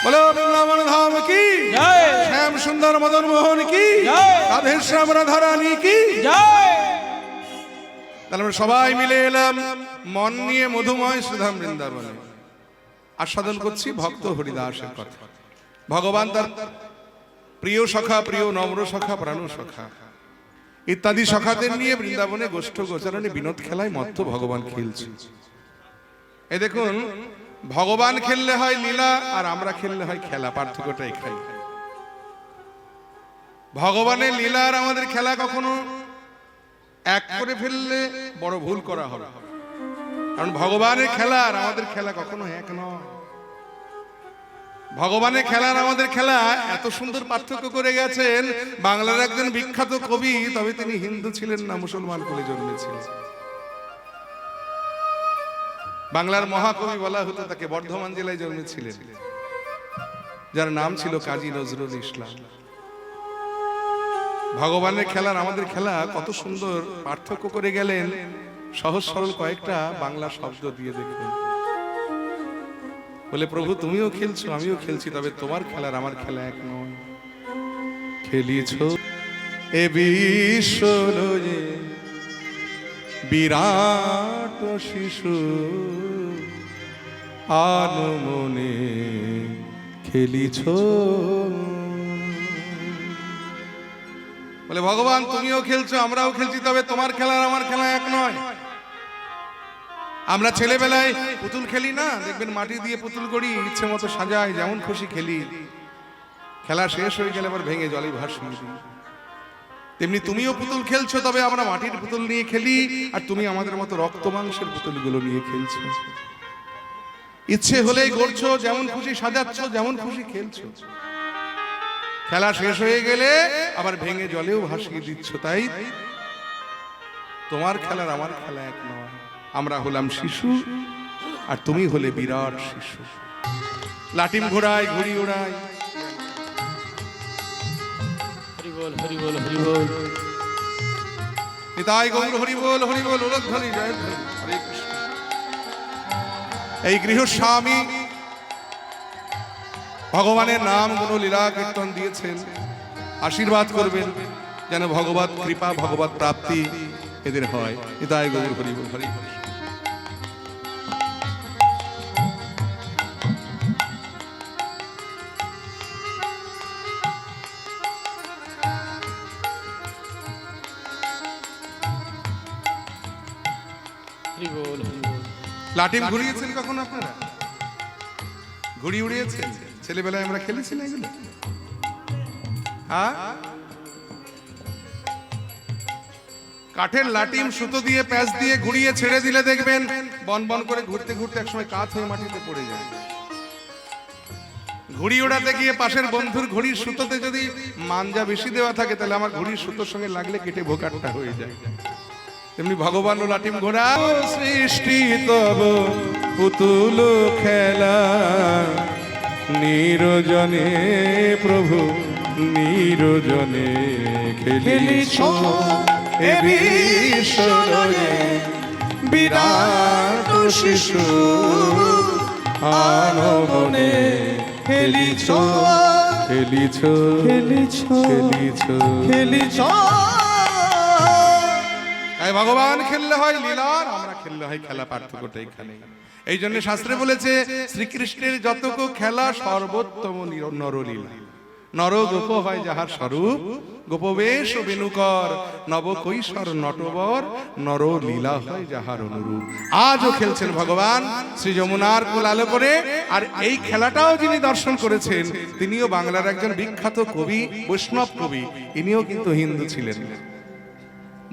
बोलो वृंदावन धाम की जय। श्याम सुंदर मदन मोहन की जय। राधे श्याम राधा रानी की জয়। তাহলে আমরা সবাই মিলে এলাম মন নিয়ে মধুময় সুধাম বৃন্দাবনে আস্বাদন করছি ভক্ত হরিদাসের কথা। ভগবান তার প্রিয় সখা, প্রিয় নম্র সখা, প্রাণ সখা ইত্যাদি সখাদের নিয়ে বৃন্দাবনে গোষ্ঠ গোচারণে বিনোদ খেলায় মত্ত ভগবান খেলছে। এই দেখুন, ভগবান খেললে হয় লীলা আর আমরা খেললে হয় খেলা, পার্থক্যটা এখানে। ভগবানের লীলা আর আমাদের খেলা কখনো এক করে ফেললে বড় ভুল করা হবে, কারণ ভগবানের খেলা আর আমাদের খেলা কখনো এক নয়। ভগবানের খেলা আর আমাদের খেলা এত সুন্দর পার্থক্য করে গেছেন বাংলার একজন বিখ্যাত কবি, তবে তিনি হিন্দু ছিলেন না, মুসলমান কুলে জন্মেছিলেন। বাংলার মহাকবি বলা হতো তাকে, বর্ধমান জেলায় জন্মেছিলেন, যার নাম ছিল কাজী নজরুল ইসলাম। ভগবানের খেলা আর আমাদের খেলা কত সুন্দর পার্থক্য করে গেলেন সহজ সরল কয়েকটা বাংলা শব্দ দিয়ে দেখবেন। বলে, প্রভু তুমিও খেলছো আমিও খেলছি, তবে তোমার খেলা আর আমার খেলা এক নয়। খেলিছ এ বিশ্বলয়ে বিরাট শিশু আনমনে খেলিছ। বলে, ভগবান তুমিও খেলছো আমরাও খেলছি, তবে তোমার খেলা আর আমার খেলা এক নয়। আমরা ছেলেবেলায় পুতুল খেলি না, দেখবেন মাটি দিয়ে পুতুল গড়ি, ইচ্ছে মতো সাজাই, যেমন খুশি খেলি, খেলা শেষ হয়ে গেলে আবার ভেঙে জলে ভাসিয়ে দিই। তেমনি তুমিও পুতুল খেলছো, তবে আমরা মাটির পুতুল নিয়ে খেলি, আর তুমি আমাদের মতো রক্ত মাংসের পুতুলগুলো নিয়ে খেলছো। ইচ্ছে হলেই গড়ছো, যেমন খুশি সাজাচ্ছ, যেমন খুশি খেলছো, খেলা শেষ হয়ে গেলে আবার ভেঙে জলেও ভাসিয়ে দিচ্ছ। তাই তোমার খেলার আমার খেলা এক নয়। আমরা হলাম শিশু আর তুমি হলে বিরাট শিশু। লাটিম ঘোড়ায়, ঘুড়ি ওড়ায়, হরি বল হরি বল হরি বল। নিতাই গৌর হরি বল হরি বল, উলধ্বনি জয় ধ্বনি, হরে কৃষ্ণ। এই গৃহস্বামী ভগবানের নাম গুণ লীলা কীর্তন দিয়েছেন, আশীর্বাদ করবেন যেন ভগবত কৃপা ভগবত প্রাপ্তি এদের হয়। নিতাই গৌর হরি বল হরি বল। হরি বল হরি বল। লাটিম ঘুরিয়েছেন কখন আপনারা? ঘুড়ি উড়িয়েছেন? ছেলেবেলায় আমরা খেলেছি না এগুলো? কাঠের লাটিম সুতো দিয়ে প্যাঁচ দিয়ে ঘুরিয়ে ছেড়ে দিলে দেখবেন বন বন করে ঘুরতে ঘুরতে একসময় কাত হয়ে মাটিতে পড়ে যায়। ঘুড়ি ওড়াতে গিয়ে পাশের বন্ধুর ঘুড়ির সুতোতে যদি মাঞ্জা বেশি দেওয়া থাকে, তাহলে আমার ঘুড়ির সুতোর সঙ্গে লাগলে কেটে ভোকাটটা হয়ে যায়। তেমনি ভগবান ও লাটিম ঘোড়া। সৃষ্টি তব পুতুল খেলা নিরজনে প্রভু নিরজনে খেলিছ এ বিশ্বলয়ে বিরাট শিশু আনমনে খেলিছ খেলিছ খেলিছ খেলিছ খেলিছ। তাই ভগবান খেললে হয় লীলার, আমরা খেললে হয় খেলা, পার্থক্যটা এখানে। এই জন্য শাস্ত্রে বলেছে শ্রীকৃষ্ণের যতক খেলা সর্বোত্তম নরলীলা। নর গোপ হয় যাহার স্বরূপ, গোপবেশ বেনুকর নব কৈশোর নটবর, নর লীলা হয় যাহার অনুরূপ। আজও খেলছেন ভগবান শ্রী যমুনার কোলালে করে। আর এই খেলাটাও যিনি দর্শন করেছেন তিনিও বাংলার একজন বিখ্যাত কবি, বৈষ্ণব কবি। ইনিও কিন্তু হিন্দু ছিলেন,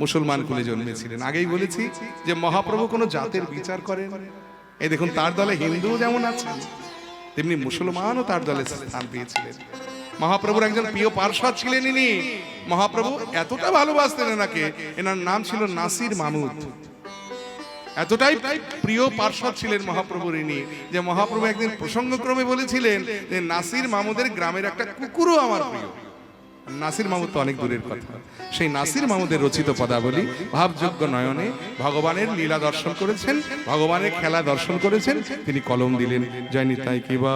মুসলমান কুলে জন্মেছিলেন। আগেই বলেছি যে মহাপ্রভু কোনো জাতের বিচার করেন। এই দেখুন, তার দলে হিন্দু যেমন আছে তেমনি মুসলমানও তার দলে স্থান পেয়েছিলেন। মহাপ্রভুর একজন প্রিয় পার্ষদ ছিলেন ইনি। মহাপ্রভু এতটা ভালোবাসতেন এনাকে, এনার নাম ছিল নাসির মামুদ। এতটাই প্রিয় পার্ষদ ছিলেন মহাপ্রভুর ইনি যে মহাপ্রভু একদিন প্রসঙ্গক্রমে বলেছিলেন যে নাসির মামুদের গ্রামের একটা কুকুরও আমার প্রিয়। নাসির মামুদ তো অনেক দূরের কথা। সেই নাসির মামুদের রচিত পদাবলী ভাবযোগ্য নয়নে ভগবানের লীলা দর্শন করেছেন, ভগবানের খেলা দর্শন করেছেন, তিনি কলম দিলেন। জয় নিতাই কিবা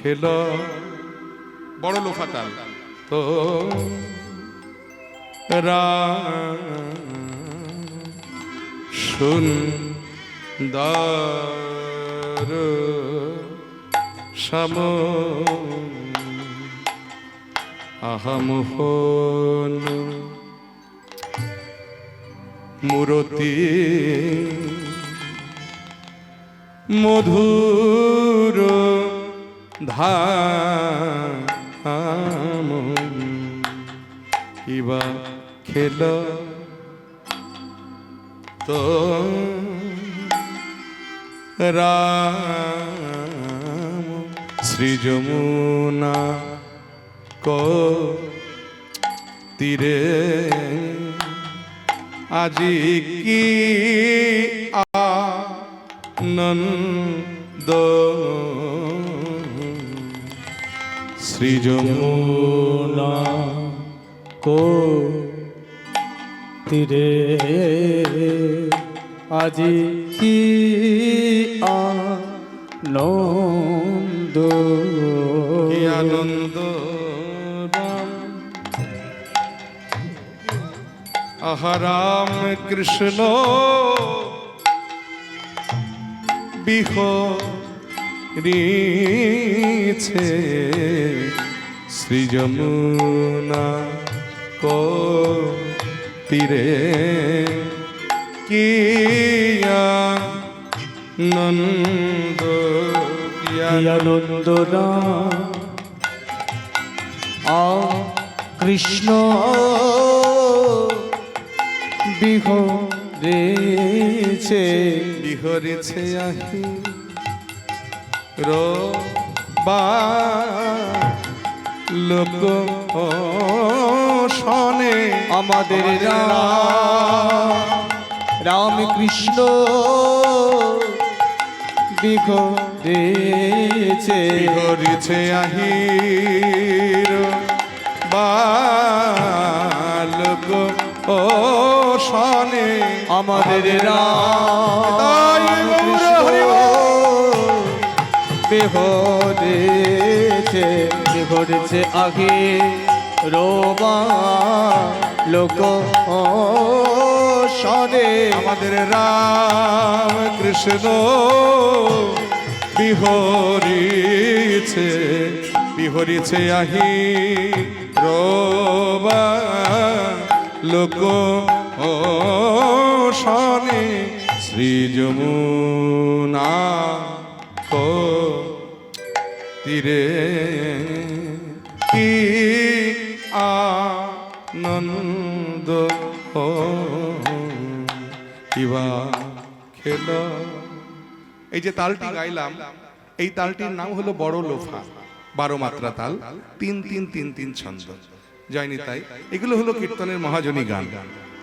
খেল বড় লোফা তাল তো সুন্দর সম আহমোহন মূরতি মধুর ধাম ইবা খেল তো রাম শ্রী যমুনা তীরে আজি কি আনন্দ শ্রী যমুনা কো তীরে আজি কি আনন্দ কি আনন্দ রাম আহা রাম কৃষ্ণ বিহরিছে শ্রী যমুনা কো তীরে কি আনন্দ কি আনন্দ কৃষ্ণ বিহরেছে বিহরেছে আহি রবা লোক শনে আমাদের রাম কৃষ্ণ বিহরেছে বিহরেছে আহির বালক ও শনে আমাদের রাম কৃষ্ণ বিহরেছে আগে রোবা লোক সরে আমাদের রাম কৃষ্ণ বিহরিছে বিহরিছে আহি রবা লোক শনে শ্রী যমুনা কো তীরে কি আনন্দ কিবা খেল। এই যে তালটি গাইলাম এই তালটির নাম হলো বড় লোফা, 12 মাত্রা তাল, 3-3-3-3 ছন্দ। জয়নি তাই এগুলো হলো কীর্তনের মহাজনী গান,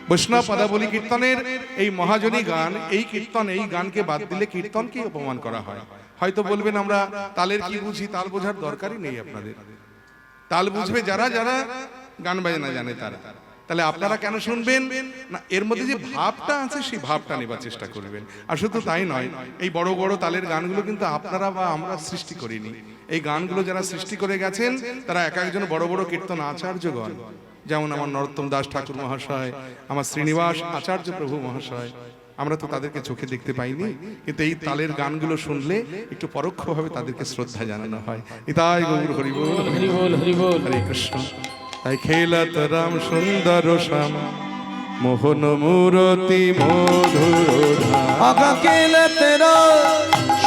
বৈষ্ণব পদাবলী কীর্তনের এই মহাজনী গান। এই কীর্তন এই গানকে বাদ দিলে কীর্তনকে অপমান করা হয়। হয়তো বলবেন আমরা তালের কি বুঝি, তাল বোঝার দরকারই নেই আপনাদের। তাল বুঝবে যারা যারা গান বাজনা জানে তারা। তাহলে আপনারা কেন শুনবেন না? এর মধ্যে যে ভাবটা আছে সেই ভাবটা নেবার চেষ্টা করবেন। আর শুধু তাই নয়, এই বড় বড় তালের গানগুলো কিন্তু আপনারা বা আমরা সৃষ্টি করিনি। এই গানগুলো যারা সৃষ্টি করে গেছেন তারা এক একজন বড় বড় কীর্তন আচার্যগণ, যেমন আমার নরোত্তম দাস ঠাকুর মহাশয়, আমার শ্রীনিবাস আচার্য প্রভু মহাশয়। আমরা তো তাদেরকে চোখে দেখতে পাইনি, কিন্তু এই তালের গানগুলো শুনলে একটু পরোক্ষভাবে তাদেরকে শ্রদ্ধা জানানো হয়। ইতাই গৌর হরি বল, হরি বল, হরি বল। হরে কৃষ্ণ। তাই খেলত রাম সুন্দর শ্যাম মোহন মূরতি মধুর আগা খেলত রাম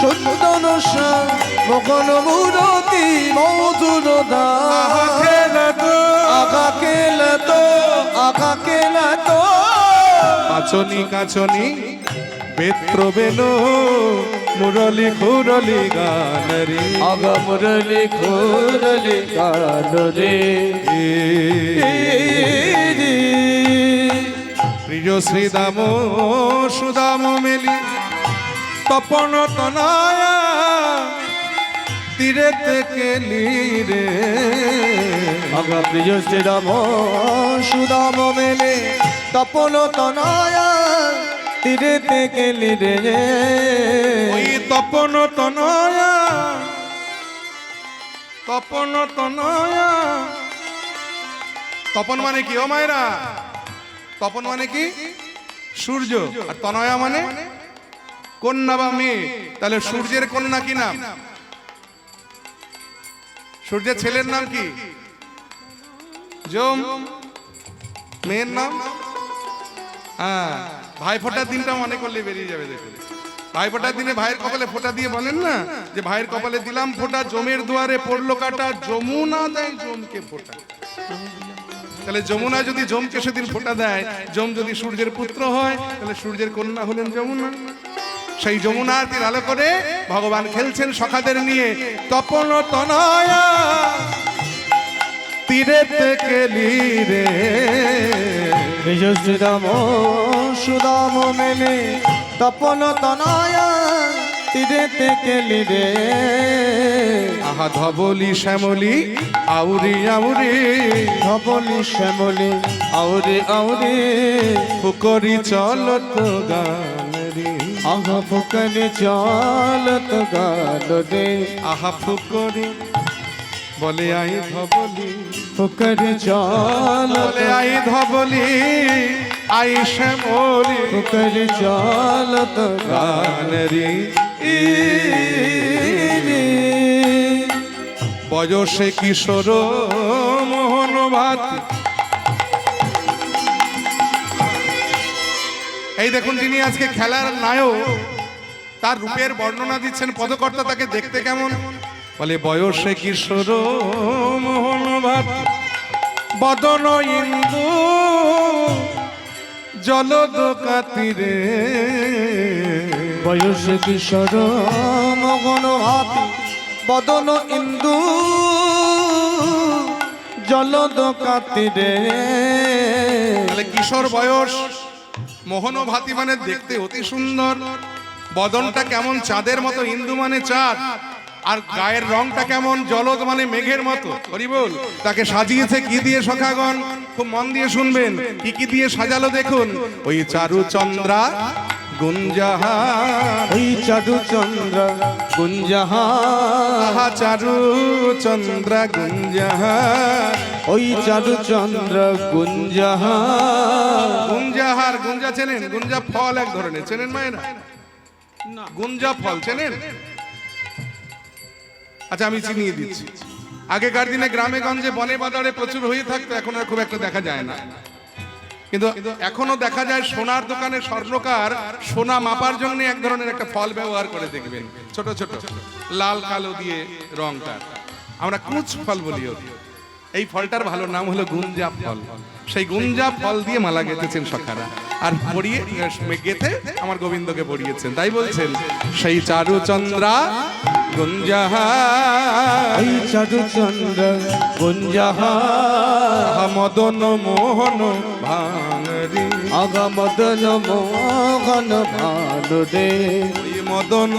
সুন্দর শ্যাম মোহন মূরতি মধুর আগা খেলত কাছনি কাছনি বেত্র বেনু মুরলি খুরলি গান রে আগা মুরলি খুরলি গান রে প্রিয় শ্রীদাম সুদাম মেলি তপন তনয়া তীরে কেলি রে আগা প্রিয় শ্রীরাম সুদাম মেলে তপন তনয়া তীরে গেলি রে ওই তপন তনয়া তপন তনয়া। তপন মানে কি ও মায়েরা? তপন মানে কি? সূর্য। আর তনয়া মানে কন্যা বা মেয়ে। তাহলে সূর্যের কন্যা কি নাম? সূর্যের ছেলের নাম কি? যম। মেয়ের নাম? হ্যাঁ, ভাই ফোটার দিনটা মনে করলে বেরিয়ে যাবে। দেখুন, ভাই ফোটার দিনে ভাইয়ের কপালে ফোঁটা দিয়ে বলেন না যে ভাইয়ের কপালে দিলাম ফোঁটা, জমের দুয়ারে পড়লো কাটা, যমুনা দেয় জমকে ফোঁটা। তাহলে যমুনা যদি জমকে সেদিন ফোঁটা দেয়, জম যদি সূর্যের পুত্র হয়, তাহলে সূর্যের কন্যা হলেন যমুনা। সেই যমুনার তীর আলো করে ভগবান খেলছেন সখাদের নিয়ে। তপন তনয়া তীরে থেকে রে, নিজ শ্রীরাম সুদাম মেলে তপন তনয়া তীরে থেকে রে। আহা ধবলি শ্যামলি আউরি আউরি, ধবলি শ্যামলি আউরে আউরে, ফুকরি চলত গান রে। আহা ফুকরে চলত গান রে। আহা ফুকরি বলে আই ধবলি, ফুকরে চলত বলে আই ধবলি, আই শ্যামলি, ফুকরে চলত গান গান রে। রে। বয়সে কিশোর মোহন ভাতি। এই দেখুন, যিনি আজকে খেলার নায়ক, তার রূপের বর্ণনা দিচ্ছেন পদকর্তা। তাকে দেখতে কেমন? বলে বয়সে কিশোর মোহন ভাতি, বদন ইন্দু জলদ কাতিরে। বয়স কিশোর মগন হাতি, বদন ইন্দু জলদ কাতিরে। তাহলে কিশোর বয়স, মোহন ভাতি মানে দেখতে অতি সুন্দর, বদনটা কেমন চাঁদের মতো, ইন্দু মানে চাঁদ, আর গায়ের রংটা কেমন জলদ মানে মেঘের মতো। হরি বল। তাকে সাজিয়েছে কি দিয়ে সখাগণ? খুব মন দিয়ে শুনবেন, কি কি দিয়ে সাজালো দেখুন। ওই চারু চন্দ্রা গুঞ্জাহার, ওই চারু চন্দ্র গুঞ্জাহার, আহা চারু চন্দ্রা গুঞ্জাহার, ওই চারু চন্দ্র গুঞ্জাহার। গুঞ্জাহার। গুঞ্জা চেনেন? গুঞ্জা ফল এক ধরনের, চেনেন মায়েরা? গুঞ্জা ফল চেনেন? আচ্ছা, আমি চিনিয়ে দিচ্ছি। আগেকার দিনে গ্রামে গঞ্জে বনে বাজারে প্রচুর হয়ে থাকতো, এখন আর খুব একটা দেখা যায় না। কিন্তু এখনো দেখা যায় সোনার দোকানে স্বর্ণকার সোনা মাপার জন্য এক ধরনের একটা ফল ব্যবহার করে, দেখবেন ছোট ছোট লাল কালো দিয়ে রংটা, আমরা কুচ ফল বলি। এই ফলটার ভালো নাম হলো গুঞ্জা ফল। সেই গুঞ্জা ফল দিয়ে মালা গেঁথেছেন সখারা, আর পরিয়ে গেঁথে আমার গোবিন্দকে পরিয়েছেন। তাই বলছেন সেই চারু চন্দ্রা গুঞ্জাহার, ওই চারু চন্দ্র গুঞ্জাহার, মদন মোহন ভাঙরি। আগা মদন মোহন ভানু রে। ওই মদন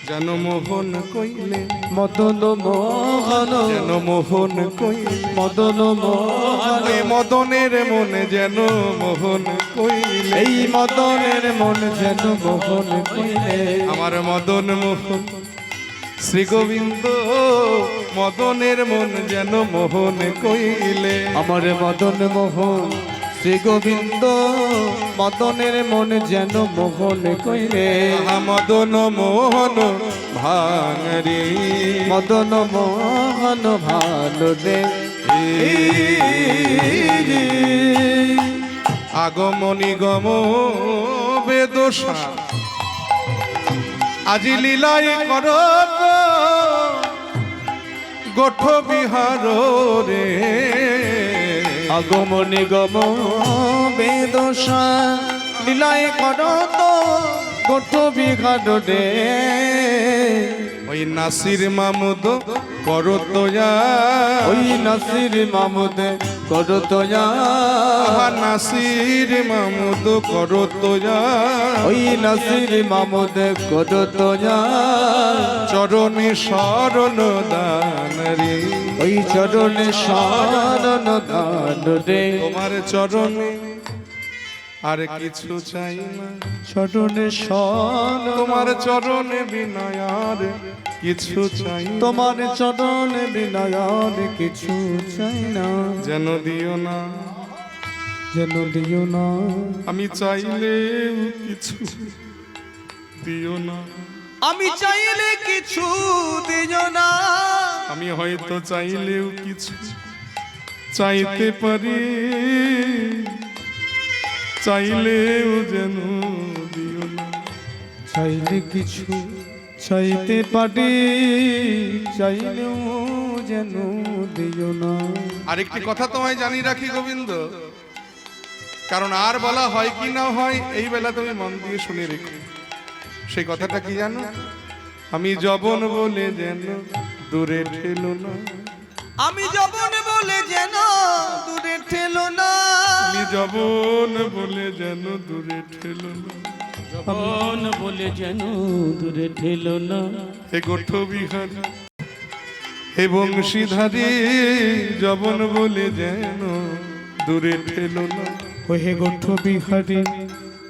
যেন মোহন কইলে, মদন মোহন যেন মোহন কইলে, মদন মোহন, ওই মদনের মনে যেন মোহন কইলে। এই মদনের মন যেন মোহন কইলে। আমার মদন মোহন শ্রী গোবিন্দ, মদনের মন যেন মোহন কইলে। আমার মদন মোহন শ্রী গোবিন্দ, মদনের মন যেন মোহন কইলে। আহা মদন মোহন ভাঙরি, মদন মোহন ভালো রে। আগমনি গম বেদশা, আজি লীলাই কর গোঠ বিহার রে। আগম নিগম বেদশা, লীলায় কর তো গোঠ বিঘাট রে। ওই নাসির মামুদ কর তোয়া, ওই নাসির মামুদ কর তোয়া, আহা নাসির মামুদ কর তোয়া। ওই নাসির মামুদ কর তোয়া। চরণে শরণ দান রে, ওই চরণে শরণ দান রে। তোমার চরণে আর কিছু চাই না, চরণে শরণ তোমার চরণে বিনয় আর কিছু চাই না, তোমার চরণে বিনয় আর কিছু চাই না, যেন দিও না, যেন দিও না, আমি চাইলেও কিছু দিও না, আমি চাইলে কিছু দিও না, আমি হয়তো চাইলেও কিছু চাইতে পারি, চাইলেও যেন দিও না, চাইলে কিছু চাইতে পারি, চাইলেও যেন দিও না। আরেকটি কথা তোমায় জানি রাখি গোবিন্দ, কারণ আর বলা হয় কি না হয় এই বেলা তুমি মন দিয়ে শুনে রেখো। সেই কথাটা কি জানো? আমি যবন বলে যেন দূরে ঠেলো না, আমি যবন বলে যেন দূরে ঠেলো না, আমি যবন বলে যেন দূরে ঠেলো না, যবন বলে যেন দূরে ঠেলো না, হে গোঠ বিহারী হে বংশীধারী, যবন বলে যেন দূরে ঠেলো না, হে গোঠ বিহারী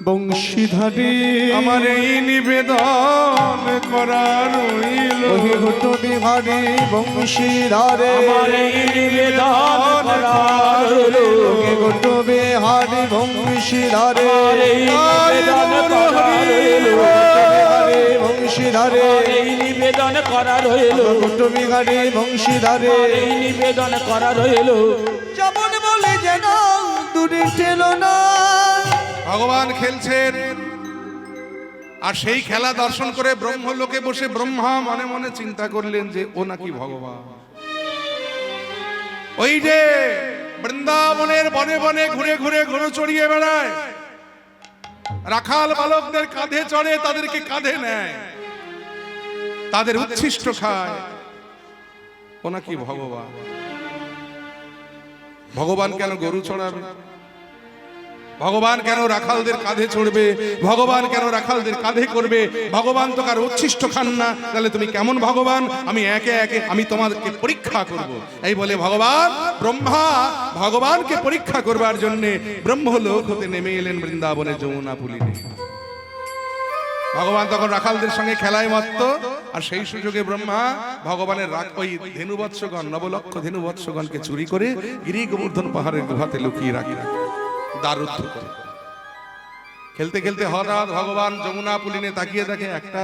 বংশীধারী, আমার এই নিবেদন করার রইল, হে গোঠ বিহারী বংশীধারী, আমার এই নিবেদন করার হলো, হে গোঠ বিহারী বংশীধারী, আমার এই নিবেদন করার হলো, বিহারী বংশীধারী, এই নিবেদন করার হলো, গোঠ বিহারী বংশীধারী, এই নিবেদন করার হলো, যবন বলে যেন দূরে ঠেলো না। ভগবান খেলছেন, আর সেই খেলা দর্শন করে ব্রহ্মলোকে বসে ব্রহ্মা মনে মনে চিন্তা করলেন যে ও নাকি ভগবান। ওই যে বৃন্দাবনের বনে বনে ঘুরে ঘুরে ঘুরে চড়িয়ে বেড়ায়, রাখাল বালকদের কাঁধে চড়ে, তাদেরকে কাঁধে নেয়, তাদের উচ্ছিষ্ট খায়, ও নাকি ভগবান। ভগবান কেন গরু চড়াবে? ভগবান কেন রাখালদের কাঁধে চড়বে? ভগবান কেন রাখালদের কাঁধে করবে? ভগবান তো কার উচ্ছিষ্ট খান না, তাহলে তুমি কেমন ভগবান? আমি একে একে আমি তোমাদেরকে পরীক্ষা করব। এই বলে ভগবান ব্রহ্মা ভগবানকে পরীক্ষা করবার জন্য ব্রহ্মলোক হতে নেমে এলেন বৃন্দাবনে যমুনা পুলিনে। ভগবান তখন রাখালদের সঙ্গে খেলায় মত্ত, আর সেই সুযোগে ব্রহ্মা ভগবানের ওই ধেনুবৎসগণ, নবলক্ষ ধেনুবৎসগণকে চুরি করে গিরি গোবর্ধন পাহাড়ের গুহাতে লুকিয়ে রাখি দারুদ্ধ করে। খেলতে খেলতে হঠাৎ ভগবান যমুনা পুলিনে তাকিয়ে দেখে একটা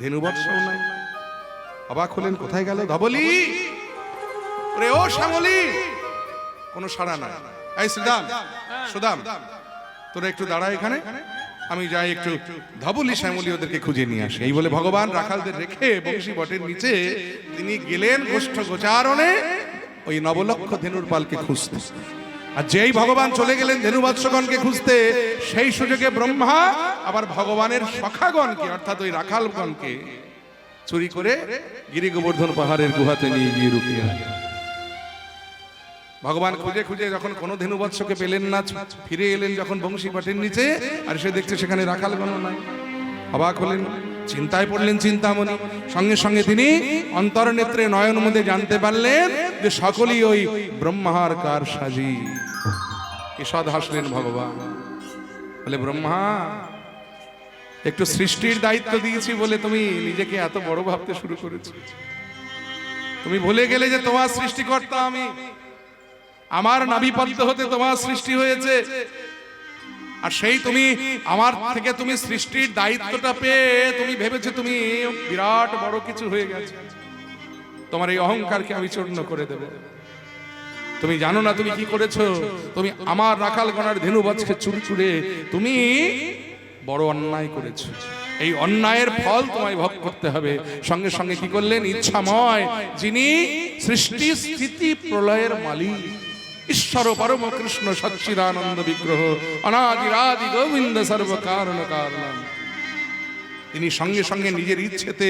ধেনুবৎসও নাই। অবাক হলেন, কোথায় গেল ধবলি? ওরে ও শ্যামলি, কোনো সাড়া নাই। এই সুদাম, সুদাম তোরা একটু দাঁড়া এখানে, আমি যাই একটু ধবলি শ্যামলি ওদেরকে খুঁজে নিয়ে আসি। এই বলে ভগবান রাখালদের রেখে বংশী বটের নিচে তিনি গেলেন গোষ্ঠ গোচারণে ওই নবলক্ষ ধেনুর পালকে খুঁজতে। আর যেই ভগবান চলে গেলেন ধেনুবৎসগণকে খুঁজতে, সেই সুযোগে ব্রহ্মা আবার ভগবানের সখাগণকে অর্থাৎ ওই রাখালগণকে চুরি করে গিরি গোবর্ধন পাহাড়ের গুহাতে নিয়ে গিয়ে রুকিয়ে। ভগবান খুঁজে খুঁজে যখন কোনো ধেনুবৎসকে পেলেন না, ফিরে এলেন যখন বংশী বটের নিচে, আর সে দেখছে সেখানে রাখালগণ নাই। অবাক হলেন, চিন্তায় পড়লেন চিন্তামণি। সঙ্গে সঙ্গে তিনি অন্তর নেত্রে নয়ন মধ্যে জানতে পারলেন যে সকলেই ওই ব্রহ্মার কার সাজি। ঈষৎ হাসলেন ভগবান, বলে ব্রহ্মা একটু সৃষ্টির দায়িত্ব দিয়েছি বলে তুমি নিজেকে এত বড় ভাবতে শুরু করেছো। তুমি ভুলে গেলে যে তোমার সৃষ্টিকর্তা আমি, আমার নাভিপদ্ম হতে তোমার সৃষ্টি হয়েছে, আর সেই তুমি আমার থেকে তুমি সৃষ্টির দায়িত্বটা পেয়ে তুমি ভেবেছো তুমি বিরাট বড় কিছু হয়ে গেছে। তোমার এই অহংকারকে আমি চূর্ণ করে দেব। তুমি জানো না তুমি কি করেছো? তুমি আমার রাখালগণের ধেনুবৎসকে চুরি চুরে তুমি বড় অন্যায় করেছো। এই অন্যায়ের ফল তোমায় ভোগ করতে হবে। সঙ্গে সঙ্গে কি করলেন? ইচ্ছাময় যিনি সৃষ্টি স্থিতি প্রলয়ের মালিক, ঈশ্বর পরম কৃষ্ণ সচ্চিদানন্দ বিগ্রহ, অনাদিরাদি গোবিন্দ সর্ব কারণ কারণ, তিনি সঙ্গে সঙ্গে নিজের ইচ্ছেতে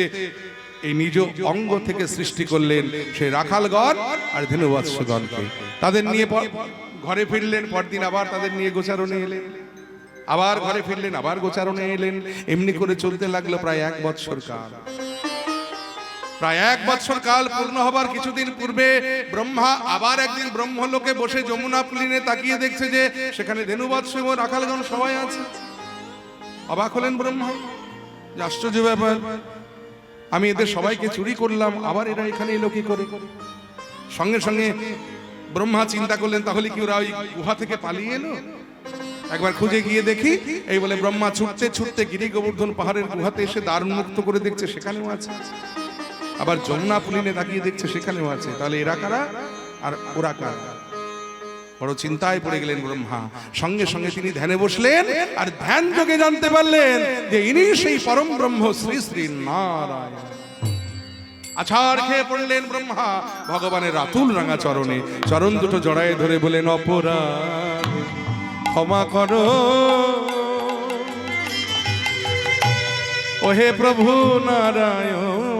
এই নিজ অঙ্গ থেকে সৃষ্টি করলেন সেই রাখালগণ আর ধেনুবৎসগণকে। তাদের নিয়ে ঘরে ফিরলেন, পরদিন আবার তাদের নিয়ে গোচারণে এলেন, আবার ঘরে ফিরলেন, আবার গোচারণে এলেন। এমনি করে চলতে লাগলো প্রায় 1 বৎসর কাল। প্রায় 1 বৎসর কাল পূর্ণ হবার কিছুদিন পূর্বে ব্রহ্মা আবার একদিন ব্রহ্মলোকে বসে যমুনা পুলিনে তাকিয়ে দেখছে যে সেখানে ধেনুবৎস এবং রাখালগণ সবাই আছে। অবাক হলেন ব্রহ্মা, যে আশ্চর্য ব্যাপার, আমি এদের সবাইকে চুরি করলাম, আবার এরা এখানে এলো কি করে? সঙ্গে সঙ্গে ব্রহ্মা চিন্তা করলেন, তাহলে কি ওরা ওই গুহা থেকে পালিয়ে এলো? একবার খুঁজে গিয়ে দেখি, এই বলে ব্রহ্মা ছুটতে ছুটতে গিরি গোবর্ধন পাহাড়ের গুহাতে এসে দ্বার উন্মুক্ত করে দেখছে সেখানেও আছে, আবার যমুনা পুলিনে তাকিয়ে দেখছে সেখানেও আছে। তাহলে এরা কারা আর ওরা কারা? বড় চিন্তায় পড়ে গেলেন ব্রহ্মা। সঙ্গে সঙ্গে তিনি ধ্যানে বসলেন, আর ধ্যান যোগে জানতে পারলেন যে ইনি সেই পরম ব্রহ্ম শ্রী শ্রী নারায়ণ। আছাড় খেয়ে পড়লেন ব্রহ্মা ভগবানের রাতুল রাঙা চরণে, চরণ দুটো জড়ায় ধরে বলেন, অপরাধ ক্ষমা করো ওহে প্রভু নারায়ণ,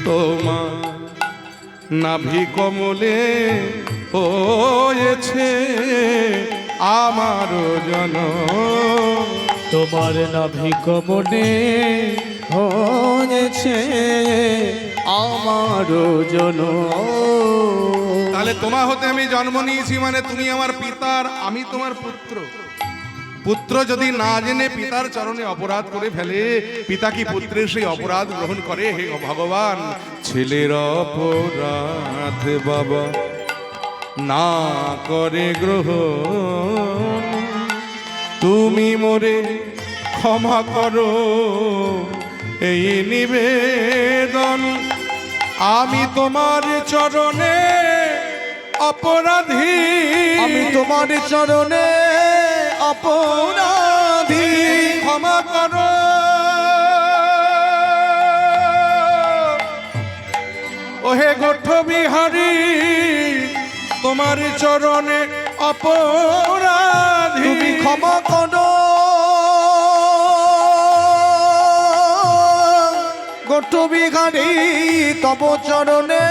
তোমার নাভি কমলে হয়েছে আমার জনম। তোমার নাভি কমলে হয়েছে আমার জনম। তাহলে তোমা হতে আমি জন্ম নিয়েছি, মানে তুমি আমার পিতার, আমি তোমার পুত্র। পুত্র যদি না জেনে পিতার চরণে অপরাধ করে ফেলে, পিতা কি পুত্রের সেই অপরাধ গ্রহণ করে? হে ভগবান, ছেলের অপরাধ বাবা না করে গ্রহণ, তুমি মোরে ক্ষমা করো এই নিবেদন। আমি তোমার চরণে অপরাধী, আমি তোমার চরণে অপরাধী, ক্ষমা করো। ওহে গোঠ বিহারী, তোমার চরণে অপরাধী, তুমি ক্ষমা করো। গোঠ বিহারী তব চরণে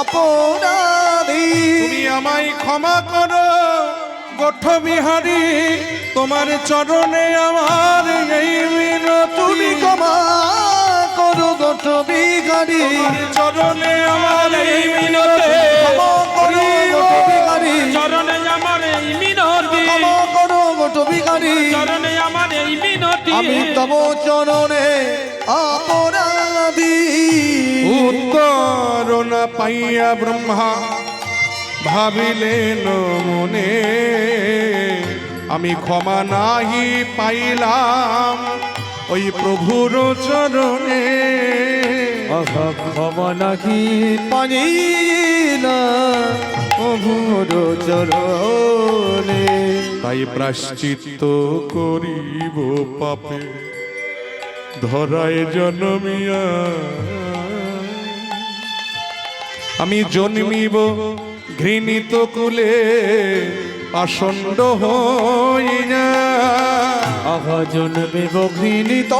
অপরাধী, তুমি আমায় ক্ষমা করো গোঠ বিহারী, তোমার চরণে আমার এই মিনতি। তুমি ক্ষমা করো গোঠ বিহারী, চরণে আমার এই মিনতি। ক্ষমা করো গোঠ বিহারী, চরণে আমার এই মিনতি, ক্ষমা করো গোঠ বিহারী, চরণে আমার এই মিনতি। আমি তব চরণে অপরাধী। উত্তর না পাইয়া ব্রহ্মা ভাবিলেন মনে, আমি ক্ষমা নাহি পাইলাম ওই প্রভুর চরণে। ক্ষমা নাকি পানি না প্রভুর চরণে, তাই প্রায়শ্চিত্ত করিব পাপে ধরায় জন্মিয়া, আমি জন্মিব ঘৃণিত কুলে পাষণ্ড হইয়া। আহা জন্মে ঘৃণিত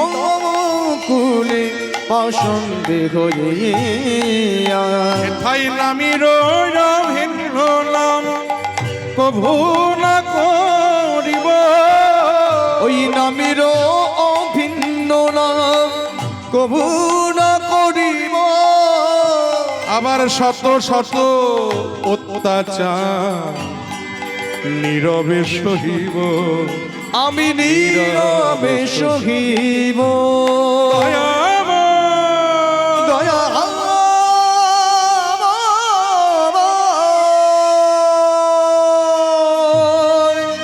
কুলে পাষণ্ডে হইয়া, এথাই নামির ভিন্ন নাম কভু না করিব, ওই নামের অভিন্ন নাম কভু না করিব। আবার শত শত অত্যাচার নীরবে সহিব, আমি নীরবে সহিব। দয়া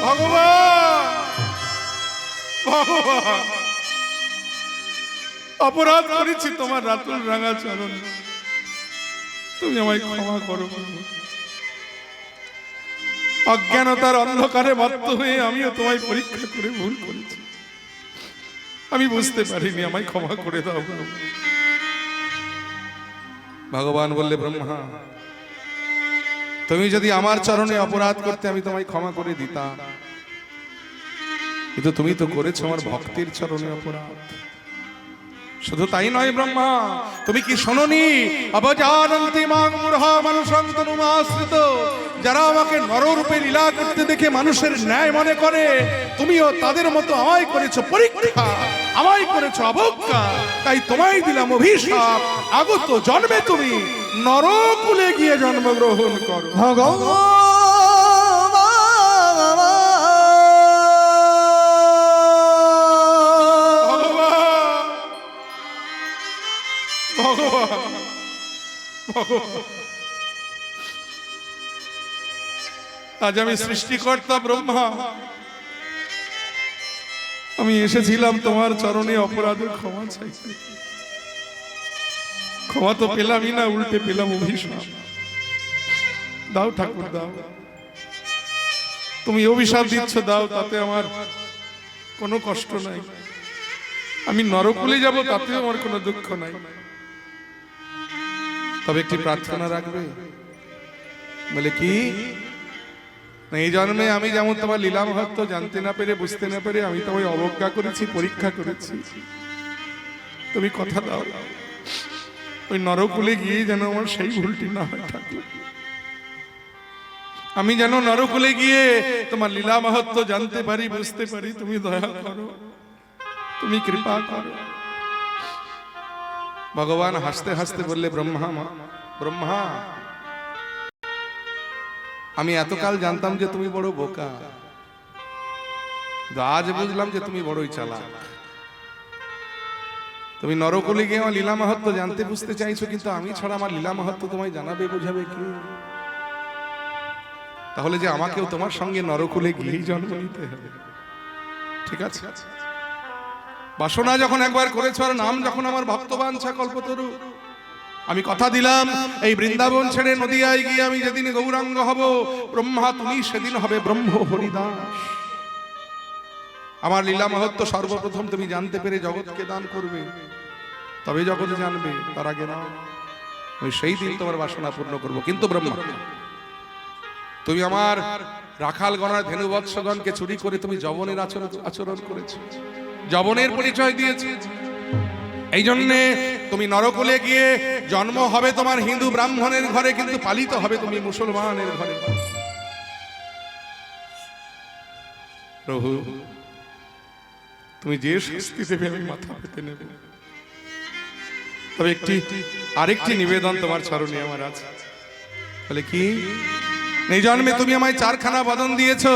ভগবান, ভগবান, অপরাধ করেছি তোমার রাতুল রাঙা চরণ, তুমি আমায় ক্ষমা করো। অজ্ঞানতার অন্ধকারে মত্ত হয়ে আমিও তোমায় পরীক্ষা করে ভুল করেছি, আমি বুঝতে পারিনি, আমায় ক্ষমা করে দাও। ভগবান বললে, ব্রহ্মা, তুমি যদি আমার চরণে অপরাধ করতে আমি তোমায় ক্ষমা করে দিতাম, কিন্তু তুমি তো করেছো আমার ভক্তির চরণে অপরাধ। শুধু তাই নয় ব্রহ্মা, তুমি কি শোনোনি? অবজানন্তি মাং মূঢ়া মানুষান্তনুমাশ্রিত, যারা আমাকে নররূপে লীলা করতে দেখে মানুষের ন্যায় মনে করে, তুমিও তাদের মতো আমায় করেছো পরীক্ষা। আমায় করেছো অবজ্ঞা, তাই তোমায় দিলাম অভিশাপ, আগত জন্মে তুমি নরকুলে গিয়ে জন্মগ্রহণ করো। আজ আমি সৃষ্টিকর্তা ব্রহ্মা, আমি এসেছিলাম তোমার চরণে অপরাধের ক্ষমা চাইতে। ক্ষমা তো পেলামই না, উল্টে পেলাম অভিশাপ। দাও ঠাকুর দাও, তুমি অভিশাপ দিচ্ছ দাও, তাতে আমার কোনো কষ্ট নাই। আমি নরকুলে যাব তাতে আমার কোনো দুঃখ নাই। তবে একটি প্রার্থনা রাখবে। বলে কি? এই জন্মে আমি যেমন তোমার লীলা মাহাত্ম্য জানতে না পেরে, বুঝতে না পেরে আমি তোমায় অবজ্ঞা করেছি, পরীক্ষা করেছি। তুমি কথা দাও ওই নরকুলে গিয়ে যেন আমার সেই ভুলটি না হয় ঠাকুর। আমি যেন নরকুলে গিয়ে তোমার লীলা মাহাত্ম্য জানতে পারি, বুঝতে পারি। তুমি দয়া করো, তুমি কৃপা করো। ভগবান হাসতে হাসতে বললে, ব্রহ্মা, আমি এতকাল জানতাম যে তুমি বড় বোকা, আজ বুঝলাম যে তুমি বড়ই চালাক। তুমি নরকুলে গিয়ে আমার লীলা মাহাত্ম্য জানতে বুঝতে চাইছো, কিন্তু আমি ছাড়া আমার লীলা মাহাত্ম্য তোমায় জানাবে, বোঝাবে কি? তাহলে যে আমাকেও তোমার সঙ্গে নরকুলে গিয়েই জন্ম নিতে হবে। ঠিক আছে, বাসনা যখন একবার করেছো, আর নাম যখন আমার ভক্তবাঞ্ছা কল্পতরু, আমি কথা দিলাম এই বৃন্দাবন ছেড়ে নদিয়ায় গিয়ে আমি যেদিন গৌরাঙ্গ হব, ব্রহ্মা তুমি সেদিন হবে ব্রহ্ম হরিদাস। আমার লীলা মাহাত্ম্য সর্বপ্রথম তুমি জানতে পেরে জগৎকে দান করবে, তবে জগৎ জানবে, তার আগে না। আমি সেই দিন তোমার বাসনা পূর্ণ করব। কিন্তু ব্রহ্মা, তুমি আমার রাখাল গণার ধেনুবৎসগণকে চুরি করে তুমি যবনের আচরণ করেছো, যবনের পরিচয় দিয়েছে। এই জন্যে তুমি নরকুলে গিয়ে জন্ম হবে তোমার হিন্দু ব্রাহ্মণের ঘরে, কিন্তু পালিত হবে তুমি মুসলমানের ঘরে। প্রভু, তুমি যে শাস্তি দেবে আমি মাথা পেতে নেব। তবে আরেকটি নিবেদন তোমার চরণে আমার আছে। বলে কি? এই জন্মে তুমি আমায় 4খানা বদন দিয়েছো,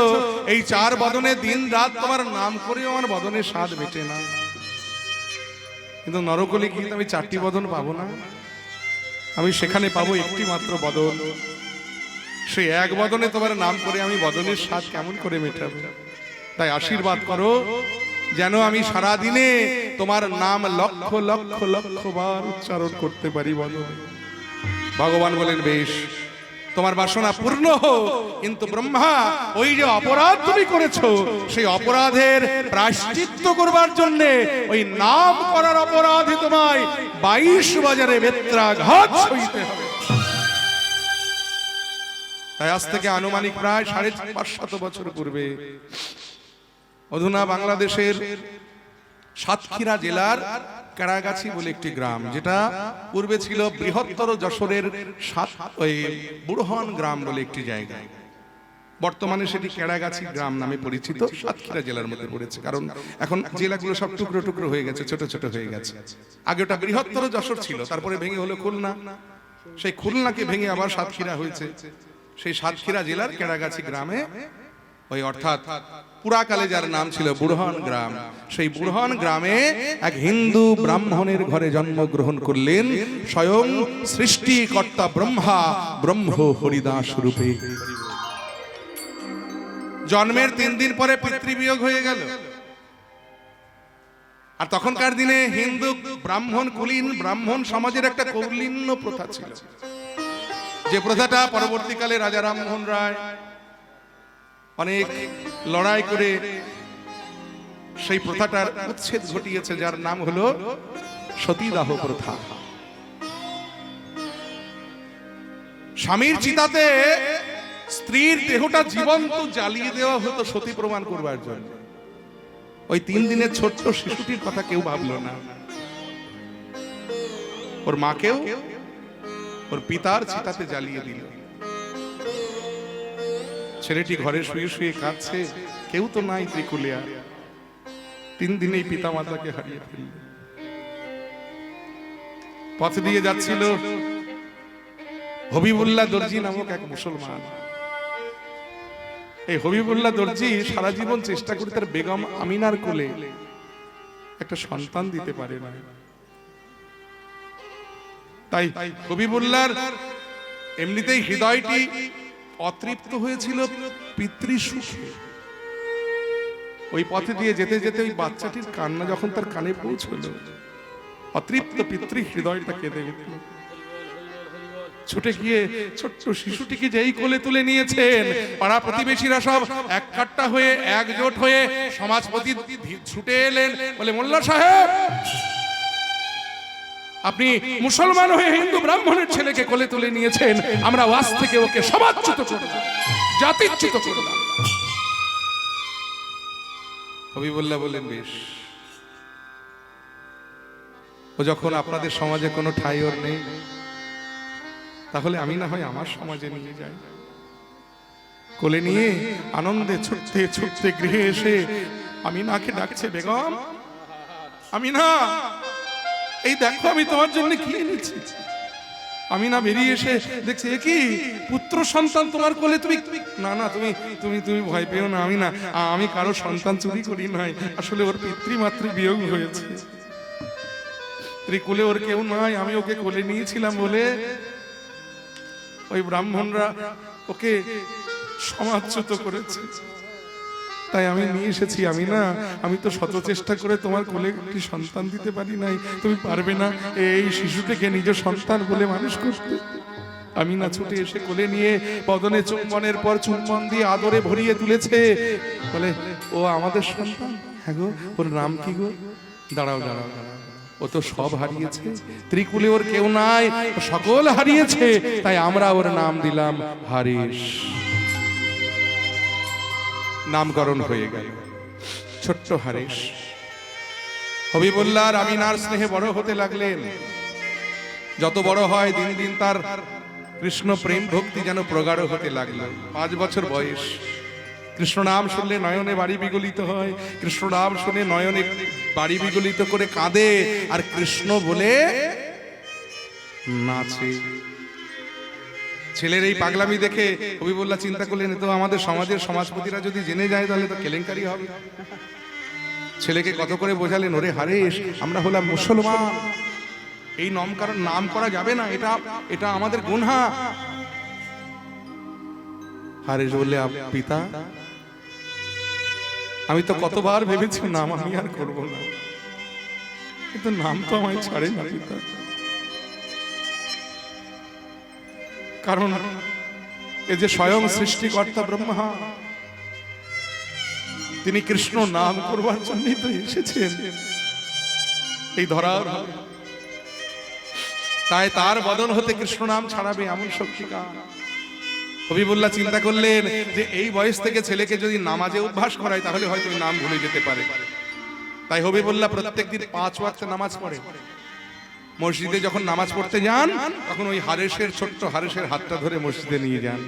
এই 4 বদনে দিন রাত তোমার নাম করে আমার বদনের স্বাদ মেটে না। কিন্তু নরকুলে গিয়ে আমি 4টি বদন পাবো না, আমি সেখানে পাবো একটি মাত্র বদন। সেই এক বদনে তোমার নাম করে আমি বদনের স্বাদ কেমন করে মেটাবো? তাই আশীর্বাদ করো যেন আমি সারা দিনে তোমার নাম লক্ষ লক্ষ লক্ষ বার উচ্চারণ করতে পারি বদনে। ভগবান বলেন, বেশ, তোমার বাসনা পূর্ণ হোক। কিন্তু ব্রহ্মা, ওই যে অপরাধ তুমি করেছো, সেই অপরাধের প্রায়শ্চিত্ত করবার জন্য ওই নাম করার অপরাধে তোমায় 22 বাজারে বেত্রাঘাত সইতে হবে। তাই আজ থেকে আনুমানিক প্রায় 550 বছর পূর্বে, অধুনা বাংলাদেশের সাতক্ষীরা জেলার কেরাগাছি বলে একটি গ্রাম, যেটা পূর্বে ছিল বৃহত্তর যশোরের বুড়হান গ্রাম বলে একটি জায়গা, বর্তমানে সেটি কেরাগাছি গ্রাম নামে পরিচিত, সাতক্ষীরা জেলার মধ্যে পড়েছে। কারণ এখন জেলাগুলো সব টুকরো টুকরো হয়ে গেছে, ছোট ছোট হয়ে গেছে। আগে ওটা বৃহত্তর যশোর ছিল, তারপরে ভেঙে হলো খুলনা, সেই খুলনাকে ভেঙে আবার সাতক্ষীরা হয়েছে। সেই সাতক্ষীরা জেলার কেরাগাছি গ্রামে, ওই অর্থাৎ পুরাকালে যার নাম ছিল বুড়হান গ্রাম, সেই বুড়হান গ্রামে এক হিন্দু ব্রাহ্মণের ঘরে জন্মগ্রহণ করলেন স্বয়ং সৃষ্টিকর্তা ব্রহ্মা, ব্রহ্ম হরিদাস রূপে। জন্মের 3 দিন পরে পিতৃবিয়োগ হয়ে গেল। আর তখনকার দিনে হিন্দু ব্রাহ্মণ, কুলীন ব্রাহ্মণ সমাজের একটা কৌলীন্য প্রথা ছিল, যে প্রথাটা পরবর্তীকালে রাজা রামমোহন রায় অনেক লড়াই করে সেই প্রথাটার উচ্ছেদ ঘটিয়েছে, যার নাম হলো সতীদাহ প্রথা। স্বামীর চিতাতে স্ত্রীর দেহটা জীবন্ত জ্বালিয়ে দেওয়া হতো সতী প্রমাণ করবার জন্য। ওই 3 দিনের ছোট্ট শিশুটির কথা কেউ ভাবলো না। ওর মাকেও ওর পিতার চিতাতে জ্বালিয়ে দিল। ছেলেটি ঘরে শুয়ে শুয়ে কাঁদছে, কেউ তো নাই ত্রিকুলিয়া। 3 দিনেই পিতা মাতাকে হারিয়ে ফেলল। পথ দিয়ে যাচ্ছিল হবিবুল্লাহ দর্জি নামক এক মুসলমান। এই হবিবুল্লাহ দর্জি সারা জীবন চেষ্টা করে তার বেগম আমিনার কোলে একটা সন্তান দিতে পারে না। তাই হবিবুল্লাহর এমনিতেই হৃদয়টি অতৃপ্ত হয়েছিল পিতৃ সুখে। ওই পথে দিয়ে যেতে যেতে ওই বাচ্চাটির কান্না যখন তার কানে পৌঁছলো, অতৃপ্ত পিতৃ হৃদয়টা কেঁদে উঠল। ছুটে গিয়ে ছোট্ট শিশুটিকে যেই কোলে তুলে নিয়েছেন, পাড়া প্রতিবেশীরা সব এক কাট্টা হয়ে একজোট হয়ে সমাজপতি ছুটে এলেন, বলে মোল্লা সাহেব, আপনি মুসলমান হয়ে হিন্দু ব্রাহ্মণের ছেলেকে কোলে তুলে নিয়েছেন, আমরা ওয়াজ থেকে ওকে সমাজচ্যুত করলাম, জাতিচ্যুত করলাম। হবিবুল্লাহ বললেন, বেশ, ও যখন আপনাদের সমাজে কোনো ঠাঁই ওর নেই, তাহলে আমি না হয় আমার সমাজে নিয়ে যাই। কোলে নিয়ে আনন্দে ছুটতে ছুটতে গৃহে এসে আমিনাকে ডাকছে, বেগম আমিনা, এই দেখো আমি তোমার জন্য কি এনেছি। আমিনা বেরিয়ে এসে দেখছে, এ কি পুত্র সন্তান তোমার কোলে, তুমি না না তুমি তুমি তুমি ভয় পেও না, আমি কারো সন্তান চুরি করি নাই, আসলে ওর পিতৃমাতৃ বিয়োগ হয়েছে, কোলে ওর কেউ নাই, আমি ওকে কোলে নিয়েছিলাম বলে ওই ব্রাহ্মণরা ওকে সমাজচ্যুত করেছে, তাই আমি নিয়ে এসেছি। আমি তো শত চেষ্টা করে তোমার কোলে একটি সন্তান দিতে পারি নাই, তুমি পারবে না এই শিশুটিকে নিজ সন্তান বলে মানুষ করতে? আমিনা ছুটে এসে কোলে নিয়ে বদনে চুম্বনের পর চুম্বন দিয়ে আদরে ভরিয়ে তুলেছে, বলে, ও আমাদের সন্তান? হ্যাঁ গো, ওর নাম কি গো? দাঁড়াও দাঁড়াও দাঁড়াও, ও তো সব হারিয়েছে, ত্রিকুলে ওর কেউ নাই, সকল হারিয়েছে, তাই আমরা ওর নাম দিলাম হারিস। নামকরণ হয়ে গেল ছোট্ট হারিস। হবিবুল্লাহ আমিনার স্নেহে বড় হতে লাগলেন। যত বড় হয় দিন দিন তার কৃষ্ণ প্রেম ভক্তি যেন প্রগাঢ় হতে লাগলো। 5 বছর বয়স, কৃষ্ণ নাম শুনলে নয়নে বাড়ি বিগলিত হয়, কৃষ্ণ নাম শুনে নয়নে বাড়ি বিগলিত করে কাঁদে, আর কৃষ্ণ বলে নাচে। ছেলের এই পাগলামি দেখে হবিবুল্লাহ চিন্তা করলেন, তো আমাদের সমাজের সমাজপতিরা যদি জেনে যায় তাহলে তো কেলেঙ্কারি হবে। ছেলেকে কত করে বোঝালেন, ওরে হারেস, আমরা হলাম মুসলমান, এই নাম করা যাবে না, এটা আমাদের গুনহা। হারেস বললে, পিতা, আমি তো কতবার ভেবেছি নাম আমি আর করব না, কিন্তু নাম তো আমায় ছাড়ে না পিতা, কারণ এই যে স্বয়ং সৃষ্টিকর্তা ব্রহ্মা, তিনি কৃষ্ণ নাম করবার জন্যই তো এসেছেন এই ধরার, তাই তার বদন হতে কৃষ্ণ নাম ছাড়াবে এমন শক্তিকার। হবিবুল্লাহ চিন্তা করলেন যে এই বয়স থেকে ছেলেকে যদি নামাজে অভ্যাস করায় তাহলে হয়তো ওই নাম ভুলে যেতে পারে। তাই হবিবুল্লাহ প্রত্যেকদিন 5 ওয়াক্ত নামাজ পড়ে। মসজিদে যখন নামাজ পড়তে যান তখন ওই হারেসের, ছোট্ট হারেসের হাতটা ধরে মসজিদে নিয়ে যান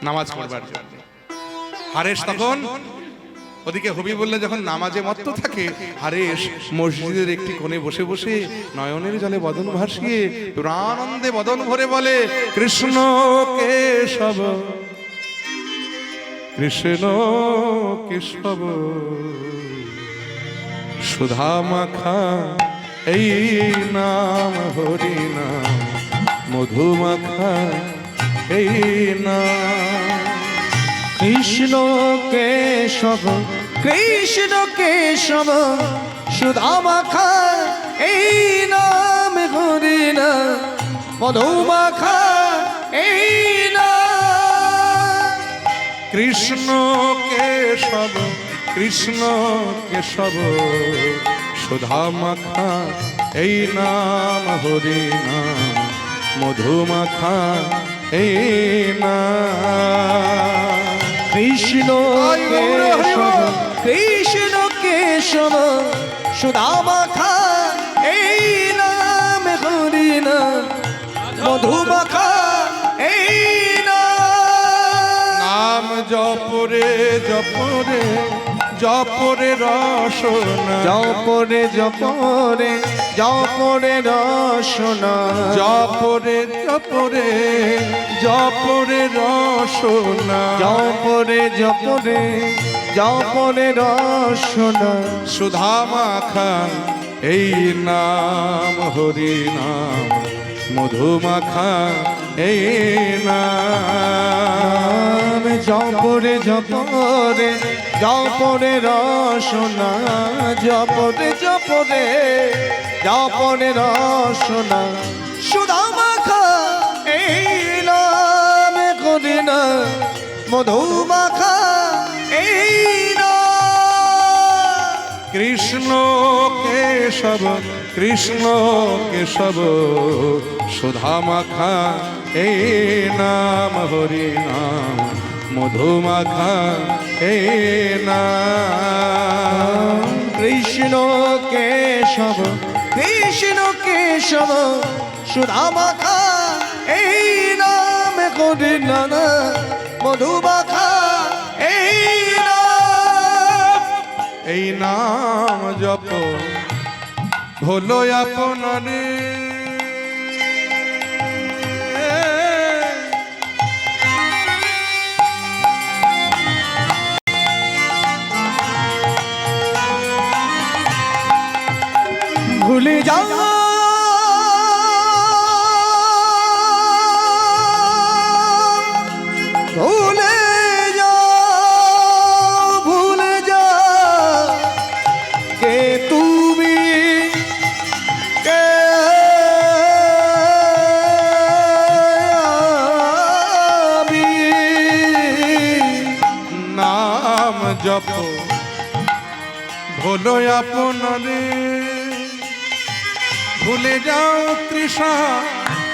নামাজ পড়বার জন্য। হারেস তখন ওদিকে, হবিবুল্লাহ যখন নামাজে মত্ত থাকে, হারেস মসজিদের একটি কোণে বসে বসে নয়নের জলে বদন ভাসিয়ে প্রাণানন্দে বদন ভরে বলে, কৃষ্ণ কেশব কৃষ্ণ কেশব সুধা মাখা এই নাম, হরি নাম মধু মাখা এই নাম। কৃষ্ণ কেশব কৃষ্ণ কেশব সুধা মাখা এই নাম, হরি নাম মধু মাখা এই নাম। কৃষ্ণ কেশব কৃষ্ণ কেশব সুধা মাখা এই নাম, হরি নাম মধু মাখা এই নাম। কৃষ্ণ কেশব কৃষ্ণ কেশব সুধা মাখা এই নাম, হরি নাম মধু মাখা এই নাম। নাম জপরে জপরে জপরে রসনা জপরে জপরে জপরে রসনা জপরে জপরে জপরে রসনা জপরে জপরে জপরে রসনা সুধা মাখা এই নাম হরি নাম মধু মাখা এই নাম জপরে জপরে জপরে রসনা জপরে জপরে জপরে রসনা সুধা মাখা এই নাম করি না মধু মাখা এই নাম কৃষ্ণ কেশব কৃষ্ণ কেশব সুধা মাখা এই নাম হরি নাম মধু মাখা এই নাম কৃষ্ণ কেশব কৃষ্ণ কেশব সুধা মাখা এই নাম করি না মধু মাখা এই নাম এই নাম জপ হলো আপনারে ভুলে যাও ভুলে যাও ভুলে যাও কে তুমি কে আমি নাম জপ হলো আপনারে ভুলে যাও তৃষা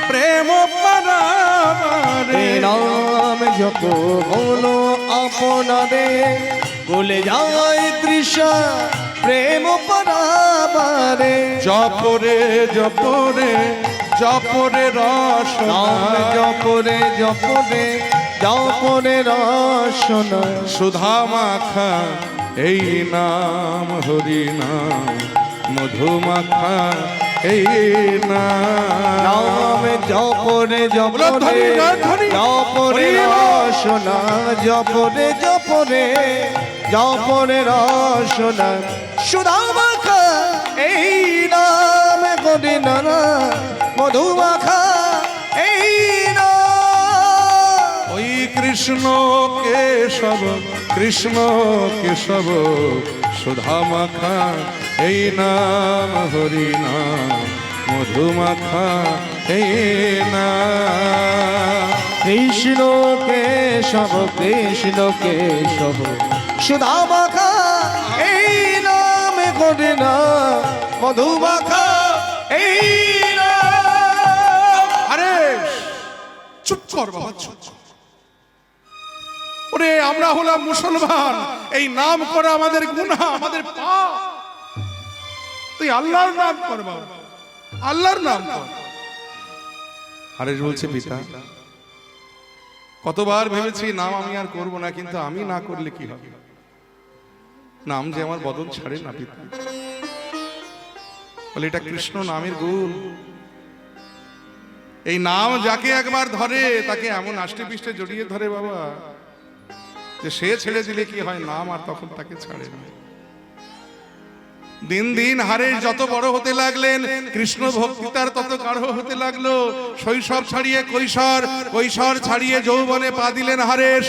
প্রেম পারাবারে নাম জপ হলো আপনারে ভুলে যাই তৃষা প্রেম পরাবারে জপরে জপরে জপরে রসনা নাম জপরে জপরে জপরে রসনা সুধা মাখা এই নাম হরি নাম মধু মাখা এই নাম নাম জপরে জপরে জপরে রসনা জপরে জপরে জপরে রসনা সুধা মাখা এই নাম করি না মধু মাখা এই নাম ওই কৃষ্ণ কেশব কৃষ্ণ কেশব সুধা মাখা এই নাম হরি নাম মধু মাখা এই নাম কৃষ্ণ কেশব কৃষ্ণ কেশব সুধা মাখা এই নাম করি না মধু মাখা এই নাম আরে চুপ কর বাবা চুপ কর। ওরে আমরা হলাম মুসলমান এই নাম করা আমাদের গুনাহ আমাদের পাপ তুই আল্লাহর নাম কর বাবা আল্লাহর নাম কর হারেস বলছে পিতা কতবার ভেবেছি নাম আমি আর করব না কিন্তু আমি না করলে কি হবে নাম যে আমার বদন ছাড়ে না পিতা বলে এটা কৃষ্ণ নামের গুণ এই নাম যাকে একবার ধরে তাকে এমন আষ্টে পিষ্টে জড়িয়ে ধরে বাবা যে সে ছেড়ে দিলে কি হয় নাম আর তখন তাকে ছাড়ে না দিন দিন হারেস যত বড় হতে লাগলেন কৃষ্ণ ভক্তি তার তত গাঢ় হতে লাগলো শৈশব ছাড়িয়ে কৈশোর কৈশোর ছাড়িয়ে যৌবনে পা দিলেন হারেস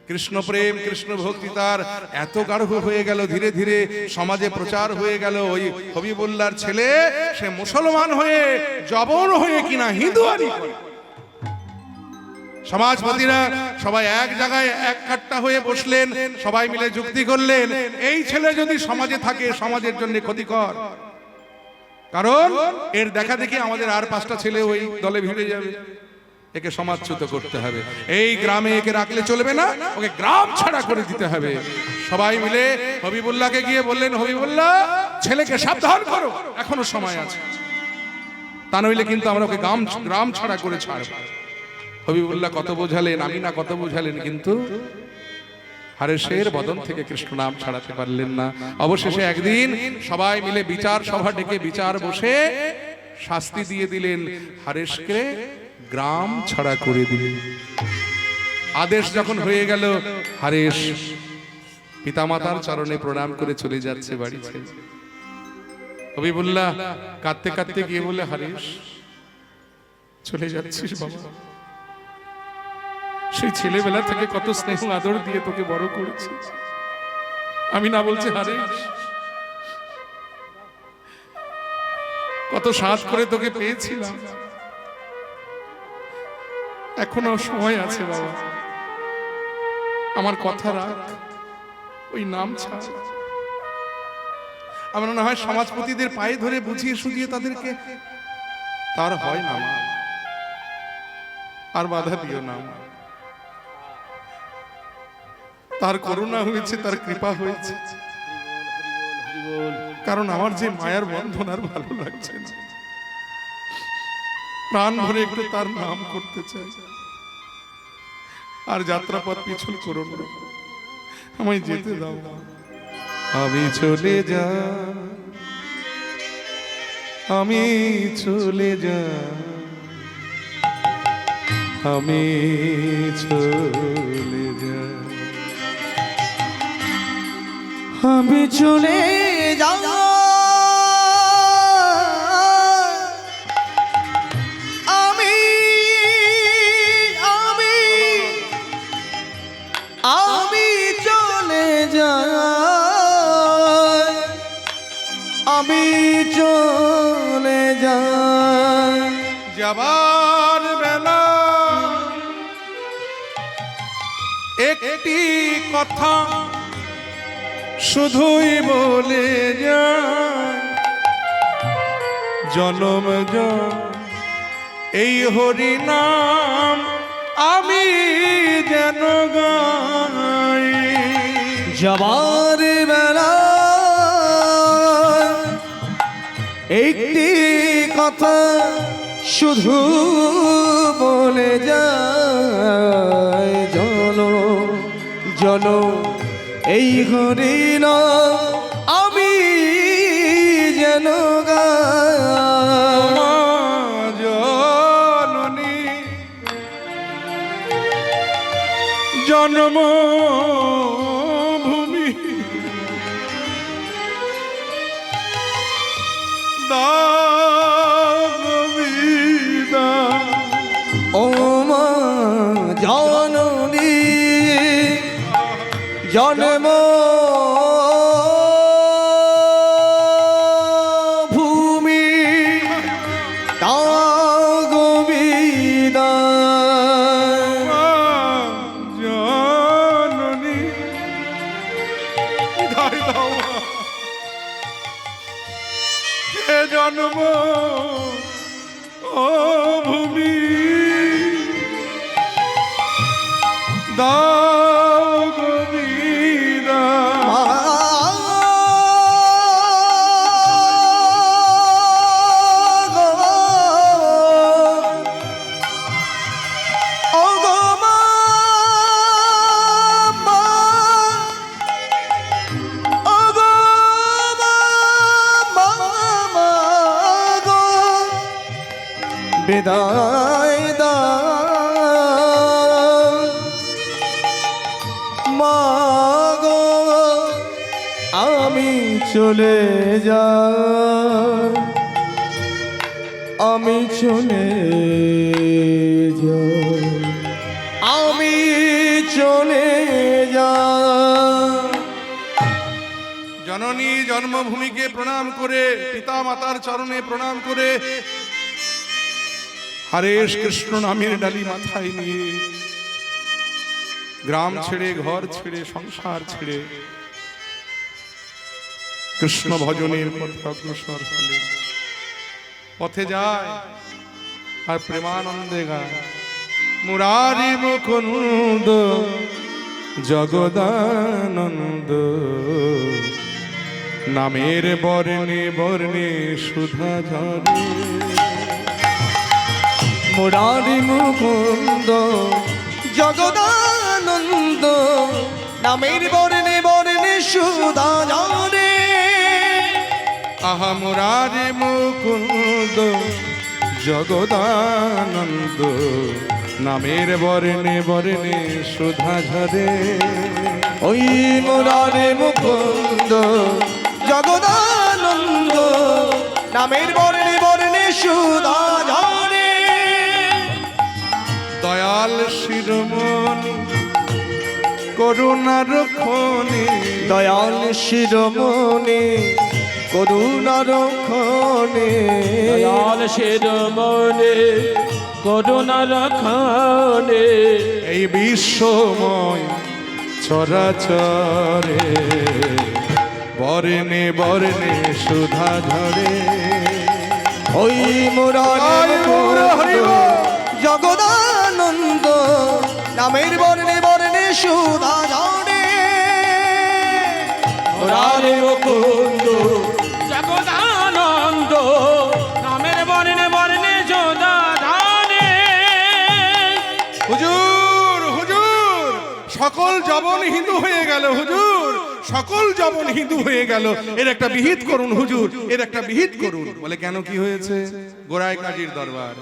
কৃষ্ণ প্রেম কৃষ্ণ ভক্তি তার এত গাঢ় হয়ে গেল ধীরে ধীরে সমাজে প্রচার হয়ে গেল ওই হবিবুল্লাহর ছেলে সে মুসলমান হয়ে জবন হয়ে কিনা হিন্দুয়ানি করে সমাজপতিরা সবাই এক জায়গায় এক কাট্টা হয়ে বসলেন সবাই মিলে যুক্তি করলেন এই ছেলে যদি সমাজে থাকে সমাজের জন্য ক্ষতিকর কারণ এর দেখা দেখি আমাদের আর 5টা ছেলে ওই দলে ভিড়ে যাবে একে সমাজচ্যুত করতে হবে এই গ্রামে একে রাখলে চলবে না ওকে গ্রাম ছাড়া করে দিতে হবে সবাই মিলে হবিবুল্লাহকে গিয়ে বললেন হবিবুল্লাহ ছেলেকে সাবধান করো এখনো সময় আছে তা নইলে কিন্তু আমরা ওকে গ্রাম ছাড়া করে ছাড়ব হবিবুল্লাহ কত বোঝালেন আমিনা কত বোঝালেন কিন্তু হারেশের বদন থেকে কৃষ্ণ নাম ছাড়াতে পারলেন না। অবশেষে একদিন সবাই মিলে বিচার সভা ডেকে বিচার বসে শাস্তি দিয়ে দিলেন, হারেশকে গ্রাম ছাড়া করে দিলেন। আদেশ যখন হয়ে গেল, হারেশ পিতামাতার চরণে প্রণাম করে চলে যাচ্ছে বাড়ি ছেড়ে। হবিবুল্লাহ কাঁদতে কাঁদতে গিয়ে বলে, হারেশ চলে যাচ্ছিস বাবা, সেই ছেলেবেলা থেকে কত স্নেহ আদর দিয়ে তোকে বড় করেছি। আমি না বলছি হারেশ, কত সাধ করে তোকে পেয়েছিলাম, এখনো সময় আছে বাবা, আমার কথা রাখ, ওই নাম ছাড়। আমরা না হয় সমাজপতিদের পায়ে ধরে বুঝিয়ে সুঝিয়ে তাদেরকে, তার হয় না মা, আর বাধা দিও না। তার করুণা হয়েছে, তার কৃপা হয়েছে, কারণ আমার যে মায়ার বন্ধন আর ভালো লাগছে না, প্রাণ ভরে একটু তার নাম করতে চাই। আর যাত্রাপথ পিছল করো না, আমায় যেতে দাও। আমি চলে যা, আমি চলে যা, আমি চলে যা, আমি চলে যাব, আমি আমি আমি চলে যাই, আমি চলে যাই। যাবার বেলা একটি কথা শুধুই বলে যায়, জনম জন এই হরি নাম আমি যেন গাই। যাবার বেলা একটি কথা শুধু বলে যায়, জনম জনম এই হরি নাম আমি যেন গাই। জননী জন্ম ভূমি দাবিদা, ও মা জননী জন্ম ভূমি তাগবিদায়। জননী বিদায় দাও মা। হে জন্ম ও ভূমি দাও গো বিদায়। বিদায় দাও মাগো, আমি চলে যাই, আমি চলে যাই, আমি চলে যাই। জননী জন্মভূমিকে প্রণাম করে, পিতা মাতার চরণে প্রণাম করে, হরেশ কৃষ্ণ নামের ডালি মাথায় নিয়ে গ্রাম ছেড়ে, ঘর ছেড়ে, সংসার ছেড়ে কৃষ্ণ ভজনের পথে অগ্রসর হলে পথে যায় আর প্রেমানন্দে গায়, মুরারি মুকুন্দ জগদানন্দ, নামের বর্ণে বর্ণে সুধা ঝরে। মুরারি মুকুন্দ জগদানন্দ, নামের বর্ণে বর্ণে সুধা ঝরে। আহা মুরারে মুকুন্দ জগদানন্দ নামের বর্ণে বর্ণে সুধা ঝরে। ওই মুরারে মুকুন্দ জগদানন্দ নামের বর্ণে বর্ণে সুধা ঝরে। দয়াল শিরোমণি করুণার খনি, দয়াল শিরোমণি করুণার খনি। দয়াল শিরোমণি করুণার খনি। এই বিশ্বময় চরাচরে বর্ণে বর্ণে সুধা ঝরে। ওই মুরারে মুকুন্দ জগদানন্দ নামের বর্ণে বর্ণে সুধা ঝরে। মুরারে মুকুন্দ জগদানন্দ নামের বর্ণে বর্ণে সুধা ঝরে। হুজুর হুজুর সকল জবন হিন্দু হয়ে গেল, হুজুর সকল জবন হিন্দু হয়ে গেল, এর একটা বিহিত করুন হুজুর, এর একটা বিহিত করুন। বলে কেন, কি হয়েছে? গোড়ায় কাজীর দরবার,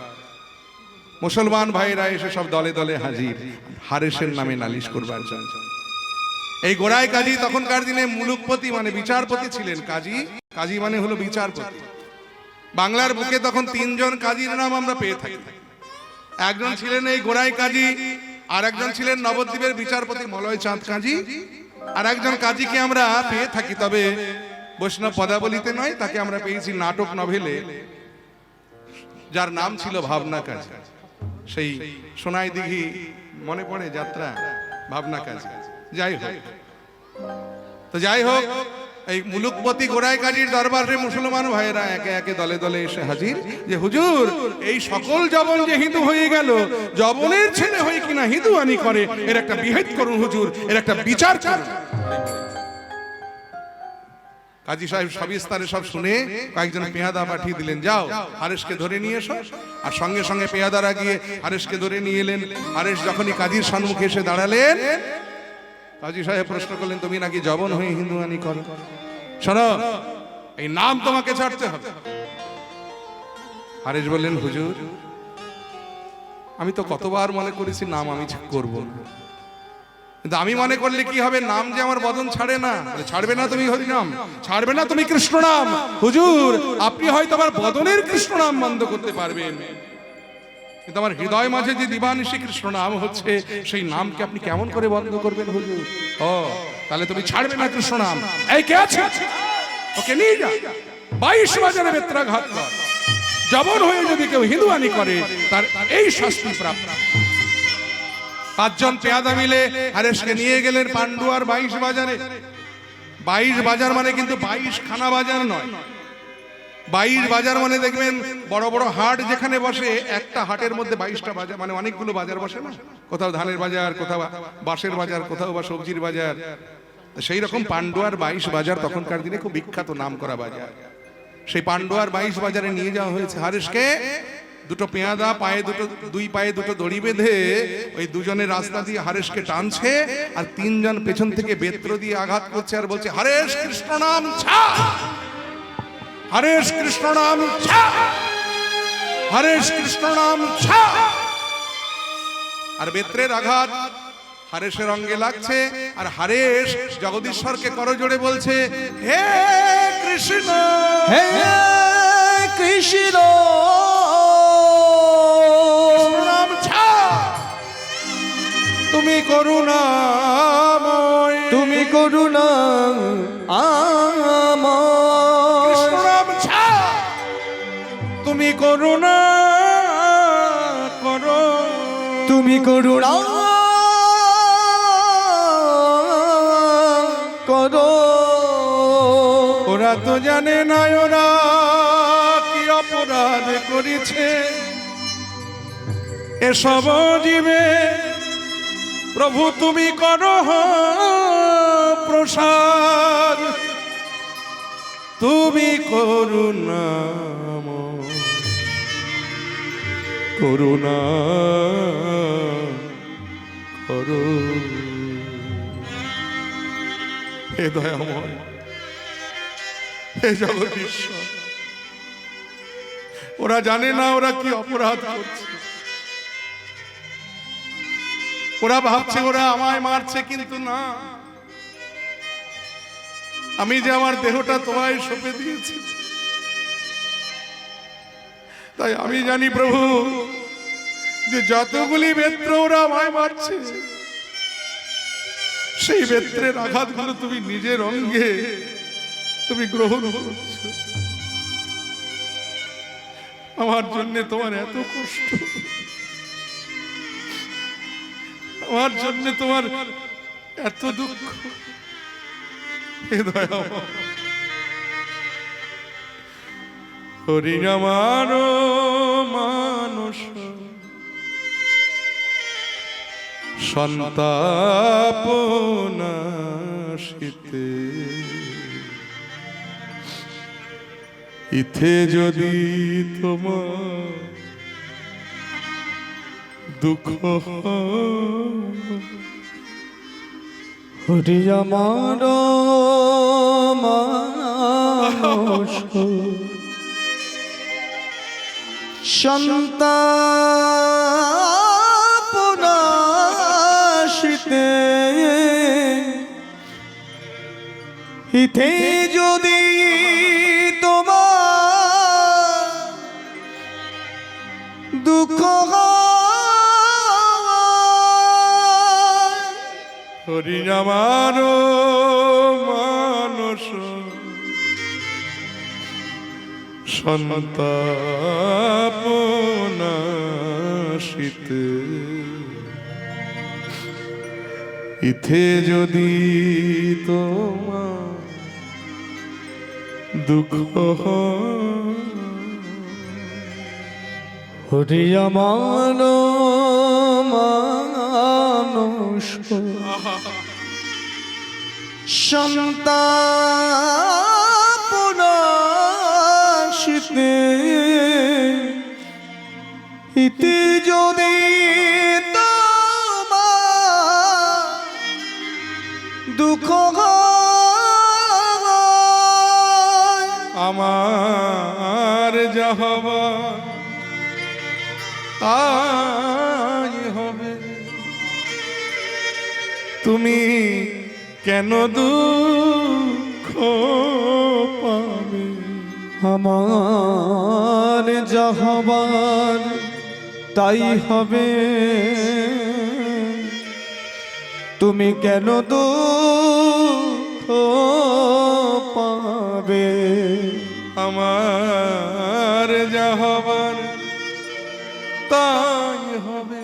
মুসলমান ভাইরা এসে সব দলে দলে হাজির হারেসের নামে নালিশ করবার জন্য। এই গোড়ায় কাজী তখনকার দিনে মুলুকপতি মানে বিচারপতি ছিলেন। কাজী, কাজী মানে হলো বিচারপতি। বাংলার বুকে তখন তিনজন কাজীর নাম আমরা পেয়ে থাকি। একজন ছিলেন এই গোড়ায় কাজী, আর একজন ছিলেন নবদ্বীপের বিচারপতি মলয় চাঁদ কাজী, আর একজন কাজীকে আমরা পেয়ে থাকি, তবে বৈষ্ণব পদাবলিতে নয়, তাকে আমরা পেয়েছি নাটক নভেলে, যার নাম ছিল ভাবনা কাজী। সেই সোনাই দিঘি মনে পড়ে যাত্রা, ভাবনা কাজী। যাই হোক, তো যাই হোক, এই মুলুকপতি গোড়ায় কাজীর দরবারে মুসলমান ভাইয়েরা একে একে দলে দলে এসে হাজির যে হুজুর এই সকল জবন যে হিন্দু হয়ে গেল, জবনের ছেলে হয়ে কিনা হিন্দু আনি করে, এর একটা বিহিত করুন হুজুর, এর একটা বিচার করুন। কাজী সাহেব সবিস্তারে সব শুনে কয়েকজন পেয়াদা পাঠিয়ে দিলেন, যাও হারেসকে ধরে নিয়ে এসো। আর সঙ্গে সঙ্গে পেয়াদারা গিয়ে হারেসকে ধরে নিয়ে এলেন। হারেস যখনই কাজীর সম্মুখে এসে দাঁড়ালেন, কাজী সাহেব প্রশ্ন করলেন, তুমি নাকি জবন হয়ে হিন্দু আনি করো? শোনো, এই নাম তোমাকে ছাড়তে হবে। হারেস বললেন, হুজুর আমি তো কতবার মনে করেছি নাম আমি করব না, কিন্তু আমি মনে করলে কি হবে, নাম যে আমার বদন ছাড়ে না। ছাড়বে না তুমি হরিনাম, ছাড়বে না তুমি কৃষ্ণ নাম। হুজুর আপনি হয়তো আমার বদনের কৃষ্ণ নাম বন্ধ করতে পারবেন, কিন্তু আমার হৃদয় মাঝে যে দিবানিশি কৃষ্ণ নাম হচ্ছে, সেই নামকে আপনি কেমন করে বন্ধ করবেন হুজুর? ও তাহলে তুমি ছাড়বে না কৃষ্ণ নাম। এই কে আছে, ওকে নিয়ে যা, 22 বাজারে বেত্রাঘাত কর। জবন হয়ে যদি কেউ হিন্দুয়ানি করে তার এই শাস্তি প্রাপ্ত। 5 জন পেয়াদা মিলে হারেসকে নিয়ে গেলেন পান্ডুয়ার 22 বাজারে। 22 বাজার মানে কিন্তু 22 খানা বাজার নয়। 22 বাজার মানে দেখবেন বড় বড় হাট যেখানে বসে, একটা হাটের মধ্যে 22টা বাজার, মানে অনেকগুলো বাজার বসে না, কোথাও ধানের বাজার, কোথাও বাঁশের বাজার, কোথাও বা সবজির বাজার। সেই রকম পান্ডুয়ার 22 বাজার তখনকার দিনে খুব বিখ্যাত নাম করা বাজার। সেই পান্ডুয়ার 22 বাজারে নিয়ে যাওয়া হয়েছে হারেসকে। দুটো পেয়াদা পায়ে দুই পায়ে দুটো দড়ি বেঁধে ওই দুজনের রাস্তা দিয়ে হারেসকে টানছে, আর 3 জন পেছন থেকে বেত্র দিয়ে আঘাত করছে আর বলছে, হারেস কৃষ্ণ নাম ছাড়, হরেশ কৃষ্ণ নাম ছাড়, হরেশ কৃষ্ণ নাম ছাড়। আর বেত্রের আঘাত হারেশের অঙ্গে লাগছে, আর হারেশ জগদীশ্বরকে করজোড়ে বলছে, হে কৃষ্ণ, হে কৃষ্ণ নাম ছাড়, তুমি করুণাময়, তুমি করুণা তুমি করুণা করো, তুমি করুণা করো। ওরা তো জানে না ওরা কি অপরাধ করেছে, এসব জীবে প্রভু তুমি করো প্রসাদ, তুমি করুণা করুণা করো। হে দয়াময়, হে জগদীশ্বর, ওরা জানে না ওরা কি অপরাধ করছে। ওরা ভাবছে ওরা আমায় মারছে, কিন্তু না, আমি যে আমার দেহটা তোমায় সঁপে দিয়েছি, তাই আমি জানি প্রভু যে যতগুলি বেত্র ওরা আমায় মারছে, সেই বেত্রের আঘাতগুলো তুমি নিজের অঙ্গে তুমি গ্রহণ করছো। আমার জন্য তোমার এত কষ্ট, আমার জন্য তোমার এত দুঃখ, হে দয়াময়। হরি আমার মানুষ সন্তাপ নাশিতে, ইথে যদি তোমার দুঃখ হরি আমার মানুষ সন্তাপ নাশিতে, ইথে যদি তোমার দুঃখ হরি আমার মানুষ সন্তাপ নাশিতে, ইথে যদি তোমার দুঃখ হরি আমার মানুষ সন্তাপ নাশিতে, ইতি যদি তোমার দুঃখ আমার যা হবার তাই হবে, তুমি কেন দুঃখ পাবে। আমার যা হবার তাই হবে, তুমি কেন দুঃখ পাবে। আমার যা হবার তাই হবে,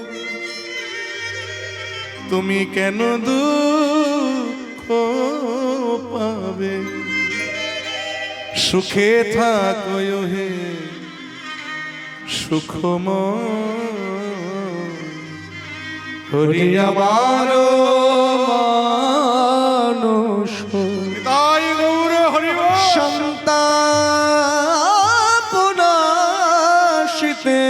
তুমি কেন দুঃখ পাবে। সুখে থাকো হে সুখময়, হরি আমার মানুষ তাই গৌর হরি সন্তাপ নাশিতে,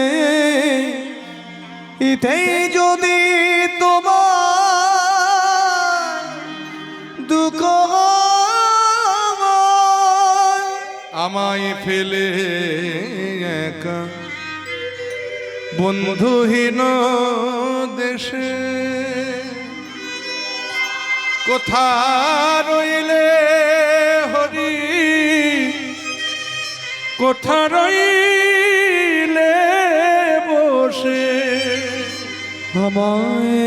ইথে যদি তোমার দুঃখ আমায় ফেলে একা বন্ধুহীন দেশে, কোথা রইলে হরি কোথা রইলে বসে, আমায়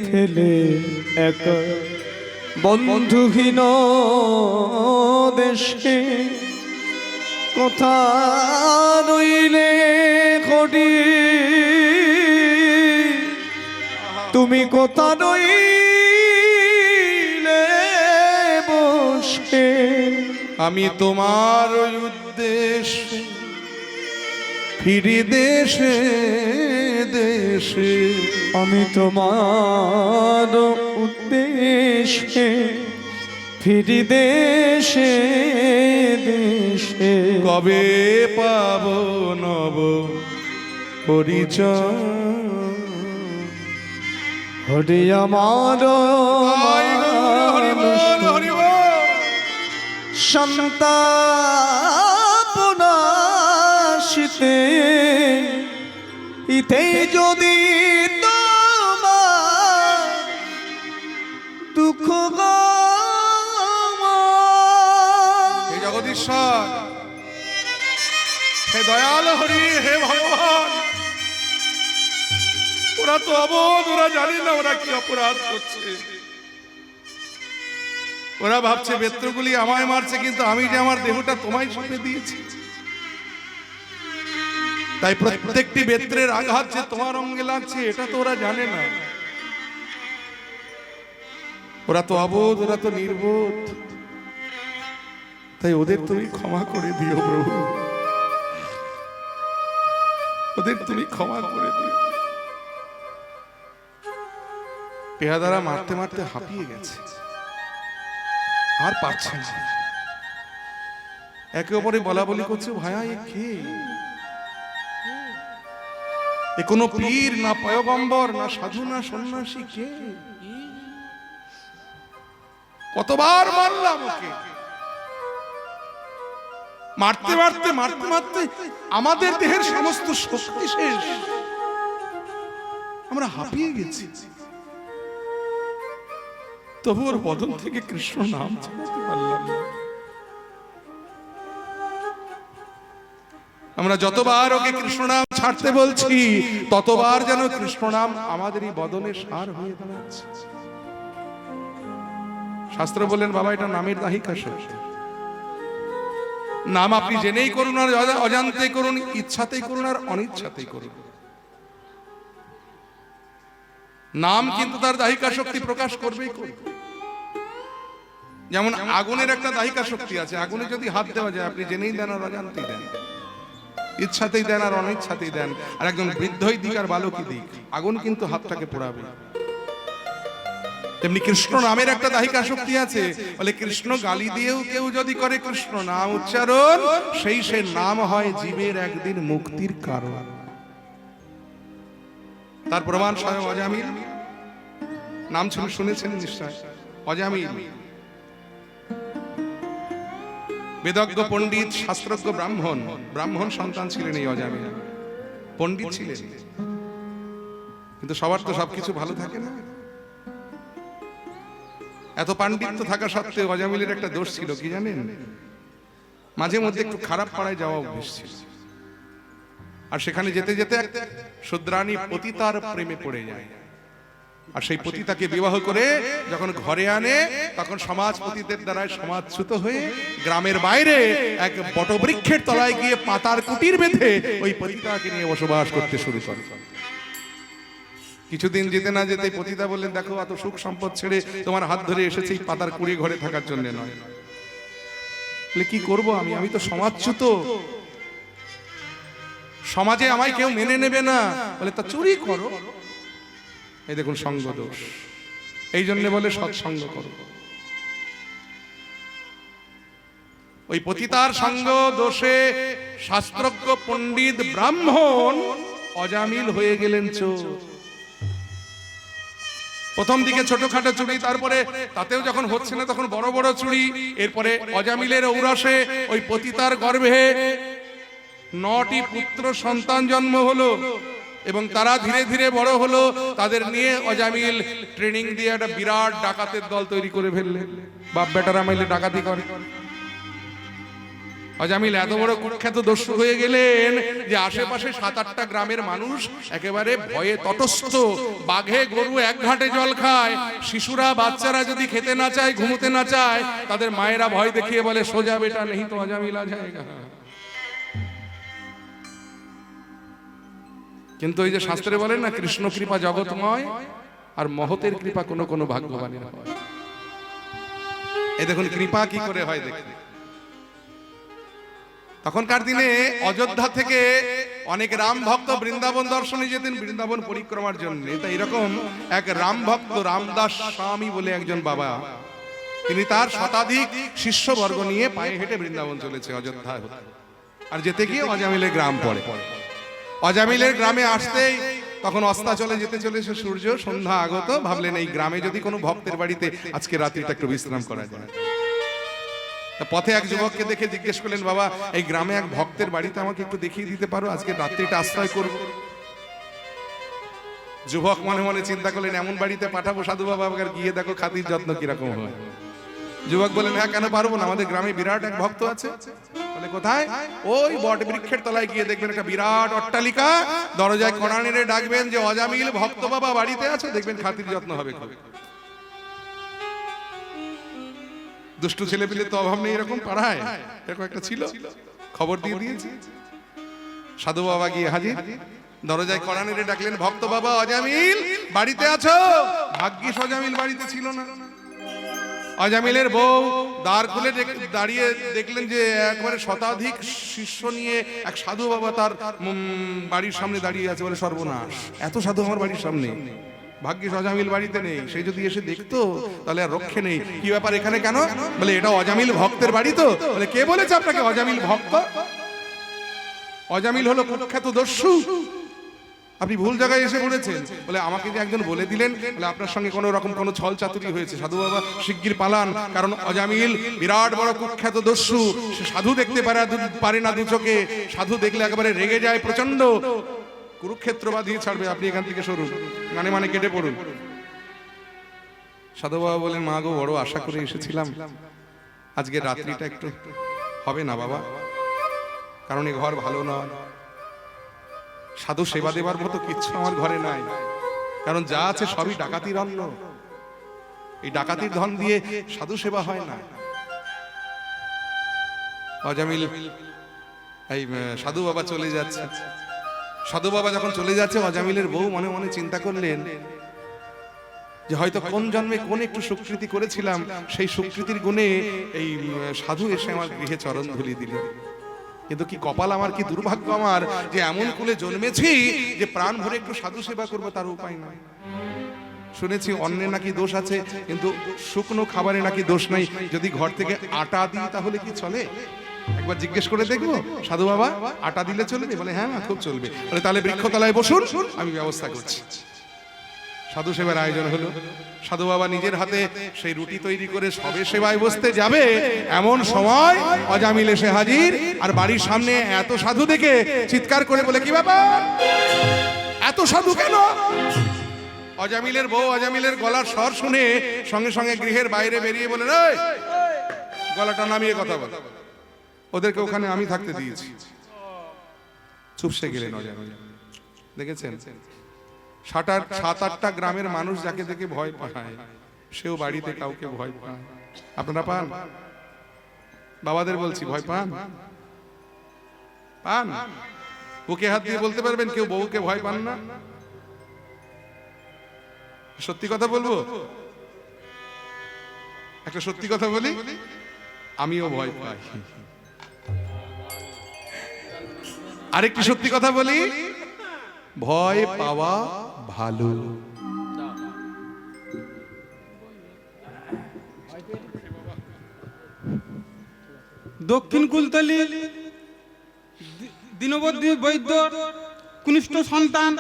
ফেলে একা বন্ধুহীন দেশে, কোথা রইলে হরি তুমি কোথা রইলে বসে। আমি তোমার উদ্দেশ্যে ফিরি দেশে দেশে, আমি তোমার উদ্দেশ্যে ফিরি দেশে দেশে, কবে পাব নব পরিচয়। হরি আমার বল হরি বল। সন্তাপনাশিতে ইতে যদি তোমার দুঃখ হে জগদীশ্বর, হে দয়াল হরি, হে ভগবান, ওরা তো অবোধ, ওরা জানে না ওরা কি অপরাধ করছে। ওরা ভাবছে বেত্রগুলি আমায় মারছে, কিন্তু আমি যে আমার দেহটা তোমায় সঁপে দিয়েছি, তাই প্রত্যেকটি বেত্রের আঘাত যে তোমার অঙ্গে লাগছে এটা তো ওরা জানে না। ওরা তো অবোধ, ওরা তো নির্বোধ, তাই ওদের তুমি ক্ষমা করে দিও প্রভু, ওদের তুমি ক্ষমা করে দিও। পেয়াদারা মারতে মারতে হাঁপিয়ে গেছে, আর পারছে না। একে অপরে বলা বলি করছে, ভাইয়া এ কে? এ কোনো পীর না পয়গম্বর না সাধু না সন্ন্যাসী, কে? কতবার মারলাম ওকে, মারতে মারতে মারতে মারতে আমাদের দেহের সমস্ত শক্তি শেষ, আমরা হাঁপিয়ে গেছি, তবু ওর বদন থেকে কৃষ্ণ নাম ছাড়াতে পারলাম না। আমরা যতবার ওকে কৃষ্ণ নাম ছাড়তে বলছি, ততবার যেন কৃষ্ণ নাম আমাদের এই বদনে সার হয়ে দাঁড়াচ্ছে। শাস্ত্র বলেন, বাবা এটা নামের দাহিকা শোষ। নাম আপনি জেনেই করুন আর অজান্তে করুন, ইচ্ছাতেই করুন আর অনিচ্ছাতেই করুন, নাম কিন্তু তার দাহিকা শক্তি প্রকাশ করবেই করবে। যেমন আগুনের একটা দাহিকা শক্তি আছে, আগুনে যদি হাত দেওয়া যায়, আপনি জেনেই দেন আর অজান্তেই দেন, ইচ্ছাতেই দেন আর অনিচ্ছাতেই দেন। আর একজন বৃদ্ধই দিক আর বালকই দিক, আগুন কিন্তু হাতটাকে পোড়াবে। তেমনি কৃষ্ণ নামের একটা দাহিকা শক্তি আছে, বলে কৃষ্ণ গালি দিয়েও কেউ যদি করে কৃষ্ণ নাম উচ্চারণ, সেই সে নাম হয় জীবের একদিন মুক্তির কারণ। তার প্রমাণ স্বয়ং অজামিল। নাম শুনেছেন নিশ্চয়, অজামিল বেদজ্ঞ পণ্ডিত, শাস্ত্রজ্ঞ ব্রাহ্মণ, ব্রাহ্মণ সন্তান ছিলেন এই অজামিল, পণ্ডিত ছিলেন, কিন্তু সবার তো সবকিছু ভালো থাকে না। এত পাণ্ডিত্য থাকা সত্ত্বেও অজামিলের একটা দোষ ছিল, কি জানেন? মাঝে মধ্যে একটু খারাপ পাড়ায় যাওয়া অভ্যেস ছিল, আর সেখানে যেতে যেতে শূদ্রাণী পতিতার প্রেমে পড়ে যায়, আর সেই পতিতাকে বিবাহ করে যখন ঘরে আনে, তখন সমাজপতিদের দ্বারা সমাজচ্যুত হয়ে গ্রামের বাইরে এক বটবৃক্ষের তলায় গিয়ে পাতার কুটির বেঁধে ওই পতিতাকে নিয়ে বসবাস করতে শুরু করে। কিছুদিন যেতে না যেতে পতিতা বললেন, দেখো এত সুখ সম্পদ ছেড়ে তোমার হাত ধরে এসেছি পাতার কুড়ি ঘরে থাকার জন্য নয়। বলে কি করব আমি তো সমাজচ্যুত, সমাজে আমায় কেউ মেনে নেবে না। বলে তা চুরি করো। এই দেখুন সঙ্গ দোষ, এই জন্য বলে সৎসঙ্গ করো। ওই পতিতার সঙ্গ দোষে শাস্ত্রজ্ঞ পণ্ডিত ব্রাহ্মণ অজামিল হয়ে গেলেন চোর। প্রথম দিকে ছোটখাটো চুরি, তারপরে তাতেও যখন হচ্ছে না তখন বড় বড় চুরি। এরপরে অজামিলের ঔরসে ওই পতিতার গর্ভে 9টি পুত্র সন্তান জন্ম হলো, এবং তারা ধীরে ধীরে বড় হলো। তাদের নিয়ে অজামিল ট্রেনিং দিয়ে একটা বিরাট ডাকাতের দল তৈরি করে ফেললেন। বাপ বেটারা মিলে ডাকাতি করে। অজামিল এত বড় কুখ্যাত দস্যু হয়ে গেলেন যে আশেপাশে 7-8টা গ্রামের মানুষ একেবারে ভয়ে তটস্থ। বাঘে গরু এক ঘাটে জল খায়, শিশুরা বাচ্চারা যদি খেতে না চায়, ঘুমোতে না চায়, তাদের মায়েরা ভয় দেখিয়ে বলে সোজা বেটা নেই তো অজামিল আ যায়গা। কিন্তু ওই যে শাস্ত্রে বলেন না, কৃষ্ণ কৃপা জগৎময়, আর মহতের কৃপা কোনো কোনো ভাগ্যবানের হয়। এই দেখুন কৃপা কি করে হয় দেখুন। তখনকার দিনে অযোধ্যা থেকে অনেক রাম ভক্ত বৃন্দাবন দর্শনে যেতেন, বৃন্দাবন পরিক্রমার জন্য। তাই এরকম এক রাম ভক্ত রামদাস স্বামী বলে একজন বাবা, তিনি তার শতাধিক শিষ্যবর্গ নিয়ে পায়ে হেঁটে বৃন্দাবন চলেছে অযোধ্যা হতে। আর যেতে গিয়ে অজামিলের গ্রাম পড়ে। অজামিলের গ্রামে আসতেই তখন অস্তাচলে যেতে চলেছে সূর্য, সন্ধ্যা আগত। ভাবলেন এই গ্রামে যদি কোনো ভক্তের বাড়িতে আজকে রাত্রিটা একটু বিশ্রাম করা যায়। তা পথে এক যুবককে দেখে জিজ্ঞেস করলেন, বাবা এই গ্রামে এক ভক্তের বাড়িতে আমাকে একটু দেখিয়ে দিতে পারো, আজকে রাত্রিটা আশ্রয় করব। যুবক মনে মনে চিন্তা করলেন, এমন বাড়িতে পাঠাবো সাধু বাবা, গিয়ে দেখো খাতির যত্ন কিরকম হয়। যুবক বলেন, হ্যাঁ কেন পারবো না, আমাদের গ্রামে বিরাট এক ভক্ত আছে। বলে কোথায়? ওই বট বৃক্ষের তলায় গিয়ে দেখবেন একটা বিরাট অট্টালিকা, দরজায় কড়া নেড়ে ডাকবেন যে অজামিল ভক্ত বাবা বাড়িতে আছে, দেখবেন খাতির যত্ন হবে খুব। দুষ্টু ছেলে পিলে তো অভাব নেই এরকম পাড়ায়, এরকম একটা ছিল, খবর দিয়ে দিয়েছি। সাধু বাবা গিয়ে হাজির, দরজায় কড়া নেড়ে ডাকলেন, ভক্ত বাবা অজামিল বাড়িতে আছো? ভাগ্যিস অজামিল বাড়িতে ছিল না। অজামিলের বউ দ্বার খুলে দাঁড়িয়ে দেখলেন যে একবারে শতাধিক শিষ্য নিয়ে এক সাধু বাবা তার বাড়ির সামনে দাঁড়িয়ে আছে। বলে সর্বনাশ, এত সাধু আমার বাড়ির সামনে, ভাগ্যিস অজামিল বাড়িতে নেই। সেই যদি এসে দেখতো তাহলে আর রক্ষে নেই। কি ব্যাপার এখানে কেন? বলে এটা অজামিল ভক্তের বাড়ি তো। বলে কে বলেছে আপনাকে অজামিল ভক্ত? অজামিল হলো কুখ্যাত দস্যু, আপনি ভুল জায়গায় এসে পড়েছেন। বলে আমাকে যে একজন বলে দিলেন, বলে আপনার সঙ্গে কোনো রকম কোনো ছল চাতুরি হয়েছে। সাধু বাবা শিগগির পালান, কারণ অজামিল বিরাট বড় কুখ্যাত দস্যু। সে সাধু দেখতে পারে না দু চোখে, সাধু দেখলে একেবারে রেগে যায় প্রচন্ড, কুরুক্ষেত্র বাঁধিয়ে ছাড়বে। আপনি এখান থেকে সরুন, মানে কেটে পড়ুন। সাধু বাবা বলেন, মা গো বড় আশা করে এসেছিলাম, আজকে রাত্রিটা একটু হবে না বাবা, কারণ এ ঘর ভালো নয়। সাধু সেবা দেবার মতো কিচ্ছু আমার ঘরে নাই, কারণ যা আছে সবই ডাকাতির অন্ন। এই ডাকাতির ধন দিয়ে সাধু সেবা হয় না। অজামিল এই সাধু বাবা চলে যাচ্ছে। সাধু বাবা যখন চলে যাচ্ছে, অজামিলের বউ মনে মনে চিন্তা করলেন যে হয়তো কোন জন্মে কোন একটু সুকৃতি করেছিলাম, সেই সুকৃতির গুণে এই সাধু এসে আমার গৃহে চরণ ধুলি দিলেন। কিন্তু কি কপাল আমার, কি দুর্ভাগ্য আমার, যে এমন কুলে জন্মেছি যে প্রাণ ভরে একটু সাধু সেবা করবো তার উপায় নাই। শুনেছি অন্নে নাকি দোষ আছে, কিন্তু শুকনো খাবারে নাকি দোষ নাই। যদি ঘর থেকে আটা দিই তাহলে কি চলে? একবার জিজ্ঞেস করে দেখবো সাধু বাবা, আটা দিলে চলবে? বলে হ্যাঁ খুব চলবে। বলে তাহলে বৃক্ষতলায় বসুন, আমি ব্যবস্থা করছি। সাধু সেবার আয়োজন হলো। সাধু বাবা নিজের হাতে সেই রুটি তৈরি করে সবে সেবায় বসতে যাবে, এমন সময় অজামিল এসে হাজির। আর বাড়ির সামনে এত সাধু দেখে চিৎকার করে বলে, কি ব্যাপার, এত সাধু কেন? অজামিলের বউ অজামিলের গলার স্বর শুনে সঙ্গে সঙ্গে গৃহের বাইরে বেরিয়ে বলে, গলাটা নামিয়ে কথা বল। ওদেরকে ওখানে আমি থাকতে দিয়েছি। চুপসে গেলেন অজামিল। দেখেছেন, 7-8টা গ্রামের মানুষ যাকে দেখে ভয় পায়, সেও বাড়িতে কাউকে ভয় পায়। আপনারা পান? বাবাদের বলছি, ভয় পান? পান? বুকে হাত দিয়ে বলতে পারবেন কেউ বউকে ভয় পান না? সত্যি কথা বলবো, একটা সত্যি কথা বলি, আমিও ভয় পাই। আরেকটি সত্যি কথা বলি, ভয় পাওয়া ভালো। দক্ষিণ কুলতলি দীনবন্ধু বৈদ্য কনিষ্ঠ সন্তান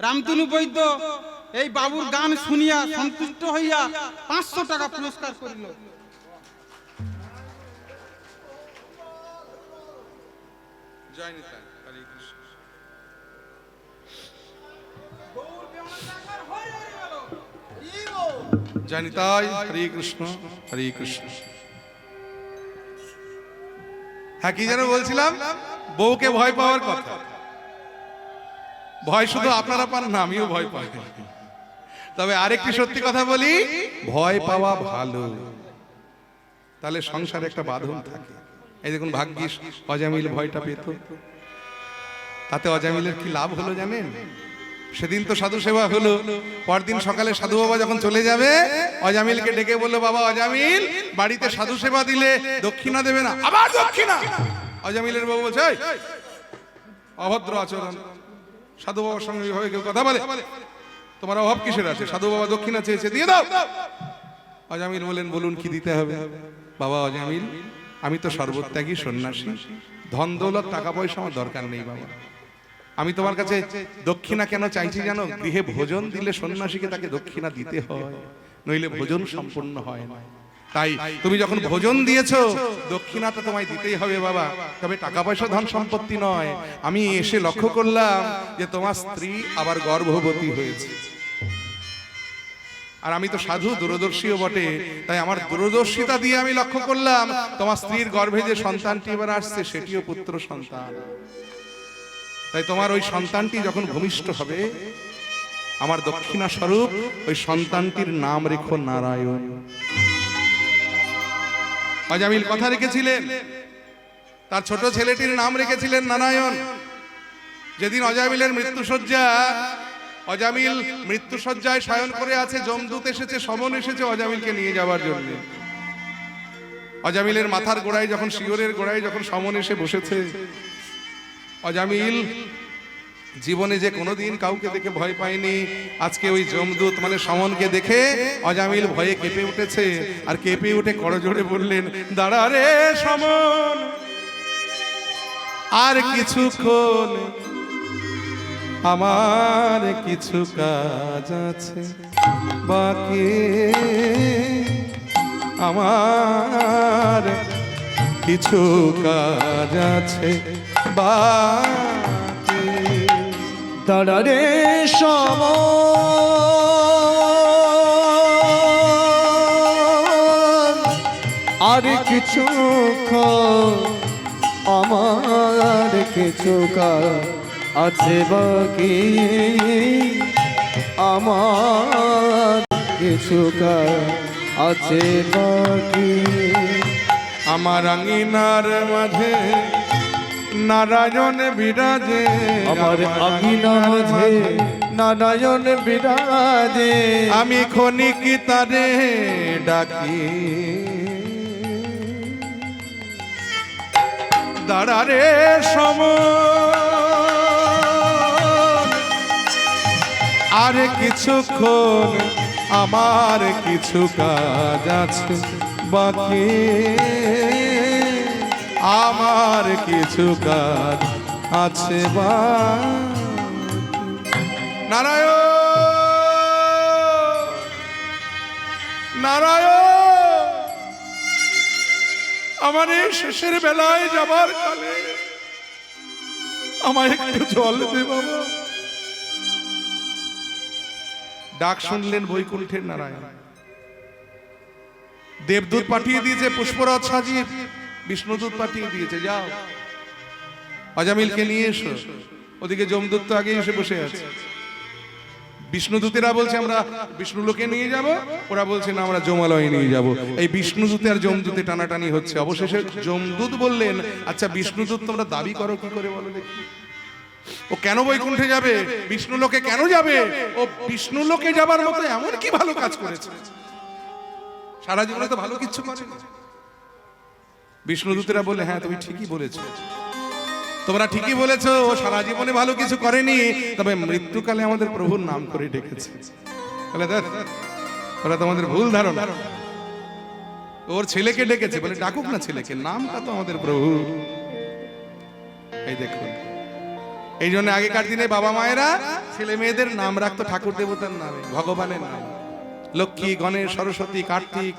রামতনু বৈদ্য এই বাবুর গান শুনিয়া সন্তুষ্ট হইয়া 500 টাকা পুরস্কার করিল। জয় নিতাই, হরে কৃষ্ণ। জয় নিতাই, হরে কৃষ্ণ, হরে কৃষ্ণ। হ্যাঁ, কি যেন বলছিলাম, বউকে ভয় পাওয়ার কথা। ভয় শুধু আপনারা পান না, আমিও ভয় পাই। তবে আরেকটি সত্যি কথা বলি, ভয় পাওয়া ভালো, তাহলে সংসারে একটা বাঁধন থাকে। এই দেখুন, ভাগ্যিস অজামিল ভয়টা পেত, তাতে অজামিলের কি লাভ হলো জানেন? সেদিন তো সাধু সেবা হলো, পরদিন সকালে সাধু বাবা যখন চলে যাবে, অজামিলকে ডেকে বললো, বাবা অজামিল, বাড়িতে সাধু সেবা দিলে দক্ষিণা দেবে না? আবার দক্ষিণা? অজামিলের বাবু বলছে, অভদ্র আচরণ, সাধু বাবার সঙ্গে এইভাবে কেউ কথা বলে? তোমার অভাব কিসের আছে? সাধু বাবা দক্ষিণা চেয়েছে, দিয়ে দাও। অজামিল বলেন, বলুন কি দিতে হবে? বাবা অজামিল, আমি তো সর্বত্যাগী সন্ন্যাসী, ধন দৌলত টাকা পয়সা আমার দরকার নেই বাবা, আমি তোমার কাছে দক্ষিণা কেন চাইছি জানো? গৃহে ভোজন দিলে সন্ন্যাসীকে তাকে দক্ষিণা দিতে হয়, নইলে ভোজন সম্পূর্ণ হয় না। তাই তুমি যখন ভোজন দিয়েছো, দক্ষিণা তো তোমায় দিতেই হবে বাবা। তবে টাকা পয়সা ধন সম্পত্তি নয়। আমি এসে লক্ষ্য করলাম যে তোমার স্ত্রী আবার গর্ভবতী হয়েছে, আর আমি তো সাধু, দূরদর্শীও বটে। তাই আমার দূরদর্শিতা দিয়ে আমি লক্ষ্য করলাম তোমার স্ত্রীর গর্ভে যে সন্তানটি এবার আসছে সেটিও পুত্র সন্তান। তাই তোমার ওই সন্তানটি যখন ভূমিষ্ঠ হবে, আমার দক্ষিণা স্বরূপ ওই সন্তানটির নাম রেখো নারায়ণ। অজামিল কথা রেখেছিলেন, তার ছোট ছেলেটির নাম রেখেছিলেন নারায়ণ। যেদিন অজামিলের মৃত্যুশয্যা, অজামিল মৃত্যুশয্যায় শয়ন করে আছে, যমদূত এসেছে, সমন এসেছে অজামিলকে নিয়ে যাওয়ার জন্য। অজামিলের মাথার গোড়ায় যখন, শিয়রের গোড়ায় যখন সমন এসে বসেছে, অজামিল জীবনে যে কোনোদিন কাউকে দেখে ভয় পায়নি, আজকে ওই যমদূত মানে সমনকে দেখে অজামিল ভয়ে কেঁপে উঠেছে। আর কেঁপে উঠে করজোড়ে বললেন, দাঁড়া রে সমন, আর কিছুক্ষণ, আমার কিছু কাজ আছে বাকি, আমার কিছু কাজ আছে বাকি। দাঁড়া রে সমন, আর কিছু আমার কিছু কাজ আছে বাকি, আমার কিছু কাজ আছে বাকি। আমার আঙিনার মাঝে নারায়ণ বিরাজে, আমার আঙিনা মাঝে নারায়ণ বিরাজে, আমি ক্ষণিক তারে ডাকি, দাঁড়া রে সমন, আর কিছুক্ষণ, আমার কিছু কাজ আছে বাকি, আমার কিছু কাজ আছে নারায়ণ, নারায়ণ, আমার এই শেষের বেলায় যাবার কালে আমায় একটু জল দে বাবা। ডাক শুনলেন বৈকুণ্ঠের নারায়ণ। দেবদূত পাঠিয়ে দিয়েছে, পুষ্পরথ সাজিয়ে বিষ্ণুদূত পাঠিয়ে দিয়েছে, যাও অজামিলকে নিয়ে এসো। ওদিকে যমদূত তো আগে এসে বসে আছে। বিষ্ণুদূতেরা বলছে আমরা বিষ্ণুলোকে নিয়ে যাব, ওরা বলছে না আমরা যমালয়ে নিয়ে যাব। এই বিষ্ণুদূতে আর যমদূতে টানাটানি হচ্ছে। অবশেষে যমদূত বললেন, আচ্ছা বিষ্ণুদূত তোমরা দাবি করো কি করে বলো দেখি, ও কেন বৈকুণ্ঠে যাবে, বিষ্ণুলোকে কেন যাবে? ও বিষ্ণুলোকে যাবার মতো এমন কি ভালো কাজ করেছে? সারা জীবনে তো ভালো কিছু করেনি। বিষ্ণুদূতেরা বলে, হ্যাঁ তুমি ঠিকই বলেছো, তোমরা ঠিকই বলেছো, ও সারা জীবনে ভালো কিছু করেনি, তবে মৃত্যুকালে আমাদের প্রভুর নাম করে ডেকেছে। বলে ওরা তোমাদের ভুল ধারণা, ওর ছেলেকে ডেকেছে, বলে ডাকুক না ছেলেকে, নামটা তো আমাদের প্রভু। এই দেখুন, এই জন্য আগেকার দিনে বাবা মায়েরা ছেলে মেয়েদের নাম রাখতো ঠাকুর দেবতার নামে, ভগবানের নাম। লক্ষ্মী, গণেশ, সরস্বতী, কার্তিক,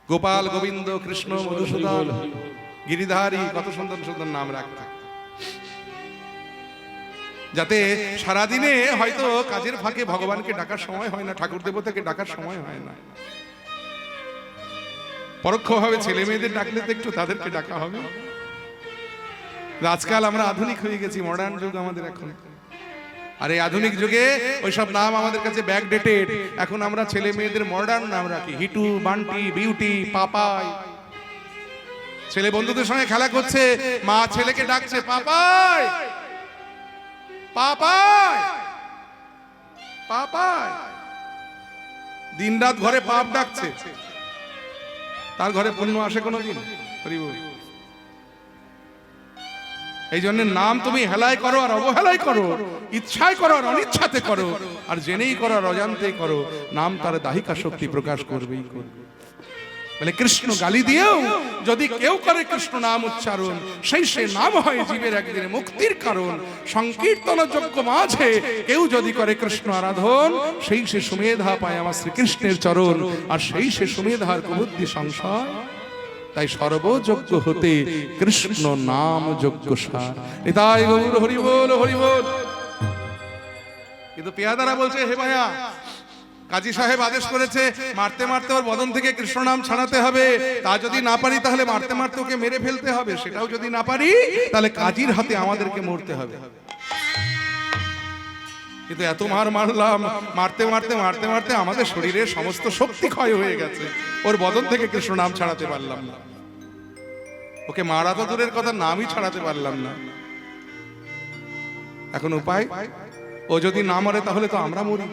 গোপাল, গোবিন্দ, কৃষ্ণ, মধুসূদন, গিরিধারী, কত সুন্দর সুন্দর নাম রাখতো, যাতে সারাদিনে হয়তো কাজের ফাঁকে ভগবানকে ডাকার সময় হয় না, ঠাকুর দেবতাকে ডাকার সময় হয় না। পরোক্ষভাবে ছেলে মেয়েদের ডাকলে তো একটু তাদেরকে ডাকা হবে। আজকাল আমরা আধুনিক হয়ে গেছি, মডার্ন যুগ আমাদের এখন। আর এই আধুনিক যুগে ওইসব নাম আমাদের কাছে ব্যাকডেটেড। এখন আমরা ছেলে মেয়েদের মডার্ন নাম রাখি, হিটু, বান্টি, বিউটি, পাপাই। ছেলে বন্ধুদের সঙ্গে খেলা করছে, মা ছেলেকে ডাকছে পাপাই, পাপাই, পাপাই। দিনরাত ঘরে পাপ ডাকছে, তার ঘরে পুণ্য আসে কোনোদিন? এই জন্য নাম তুমি হেলায় করো আর অবহেলায় করো, ইচ্ছায় করো আর অনিচ্ছাতে করো, আর জেনেই করো আর অজান্তেই করো, নাম তার দাহিকা শক্তি প্রকাশ করবেই করবে। বলে কৃষ্ণ গালি দিয়েও যদি কেউ করে কৃষ্ণ নাম উচ্চারণ, সেই সে নাম হয় জীবের একদিনে মুক্তির কারণ। সংকীর্তন যজ্ঞ মাঝে কেউ যদি করে কৃষ্ণ আরাধন, সেই সে সুমেধা পায় আমার শ্রীকৃষ্ণের চরণ, আর সেই সে সুমেধার কুবুদ্ধি সংশয়। তাই সর্বযজ্ঞ হতে কৃষ্ণ নাম যজ্ঞ সার। নিতাই গৌর হরি বল হরি বল। কিন্তু পেয়াদারা বলছে, হে ভাইয়া, কাজী সাহেব আদেশ করেছে মারতে মারতে ওর বদন থেকে কৃষ্ণ নাম ছাড়াতে হবে, তা যদি না পারি তাহলে মারতে মারতে ওকে মেরে ফেলতে হবে, সেটাও যদি না পারি তাহলে কাজীর হাতে আমাদেরকে মরতে হবে। কিন্তু এত মারলাম, মারতে মারতে মারতে মারতে আমাদের শরীরের সমস্ত শক্তি ক্ষয় হয়ে গেছে, ওর বদন থেকে কৃষ্ণ নাম ছাড়াতে পারলাম না। ওকে মারা তো দূরের কথা, নামই ছাড়াতে পারলাম না। এখন উপায়, ও যদি না মরে তাহলে তো আমরা মরি।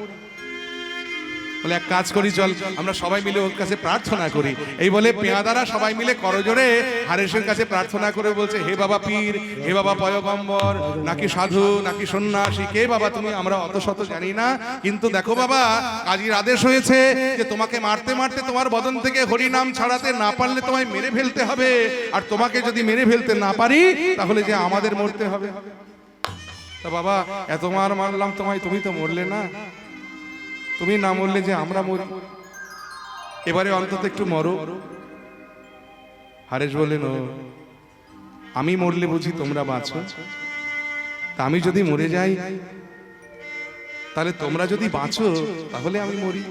বলে এক কাজ করি, চল আমরা সবাই মিলে ওর কাছে প্রার্থনা করি। এই বলে পেয়াদারা সবাই মিলে করজোড়ে হারেসের কাছে প্রার্থনা করে বলছে, হে বাবা পীর, হে বাবা পয়গম্বর, নাকি সাধু নাকি সন্ন্যাসী, কে বাবা তুমি, আমরা অত শত জানি না, কিন্তু দেখো বাবা, কাজীর আদেশ হয়েছে যে তোমাকে মারতে মারতে তোমার বদন থেকে হরি নাম ছাড়াতে না পারলে তোমায় মেরে ফেলতে হবে, আর তোমাকে যদি মেরে ফেলতে না পারি তাহলে যে আমাদের মরতে হবে। তা বাবা, এত মারলাম তোমায়, তুমি তো মরলে না, তুমি না মরলে যে আমরা মরি, এবারে অন্তত একটু মরো। হারেস বললেন, আমি মরলে বুঝি তোমরা বাঁচো? তা আমি যদি মরে যাই তাহলে তোমরা যদি বাঁচো তাহলে আমি মরি,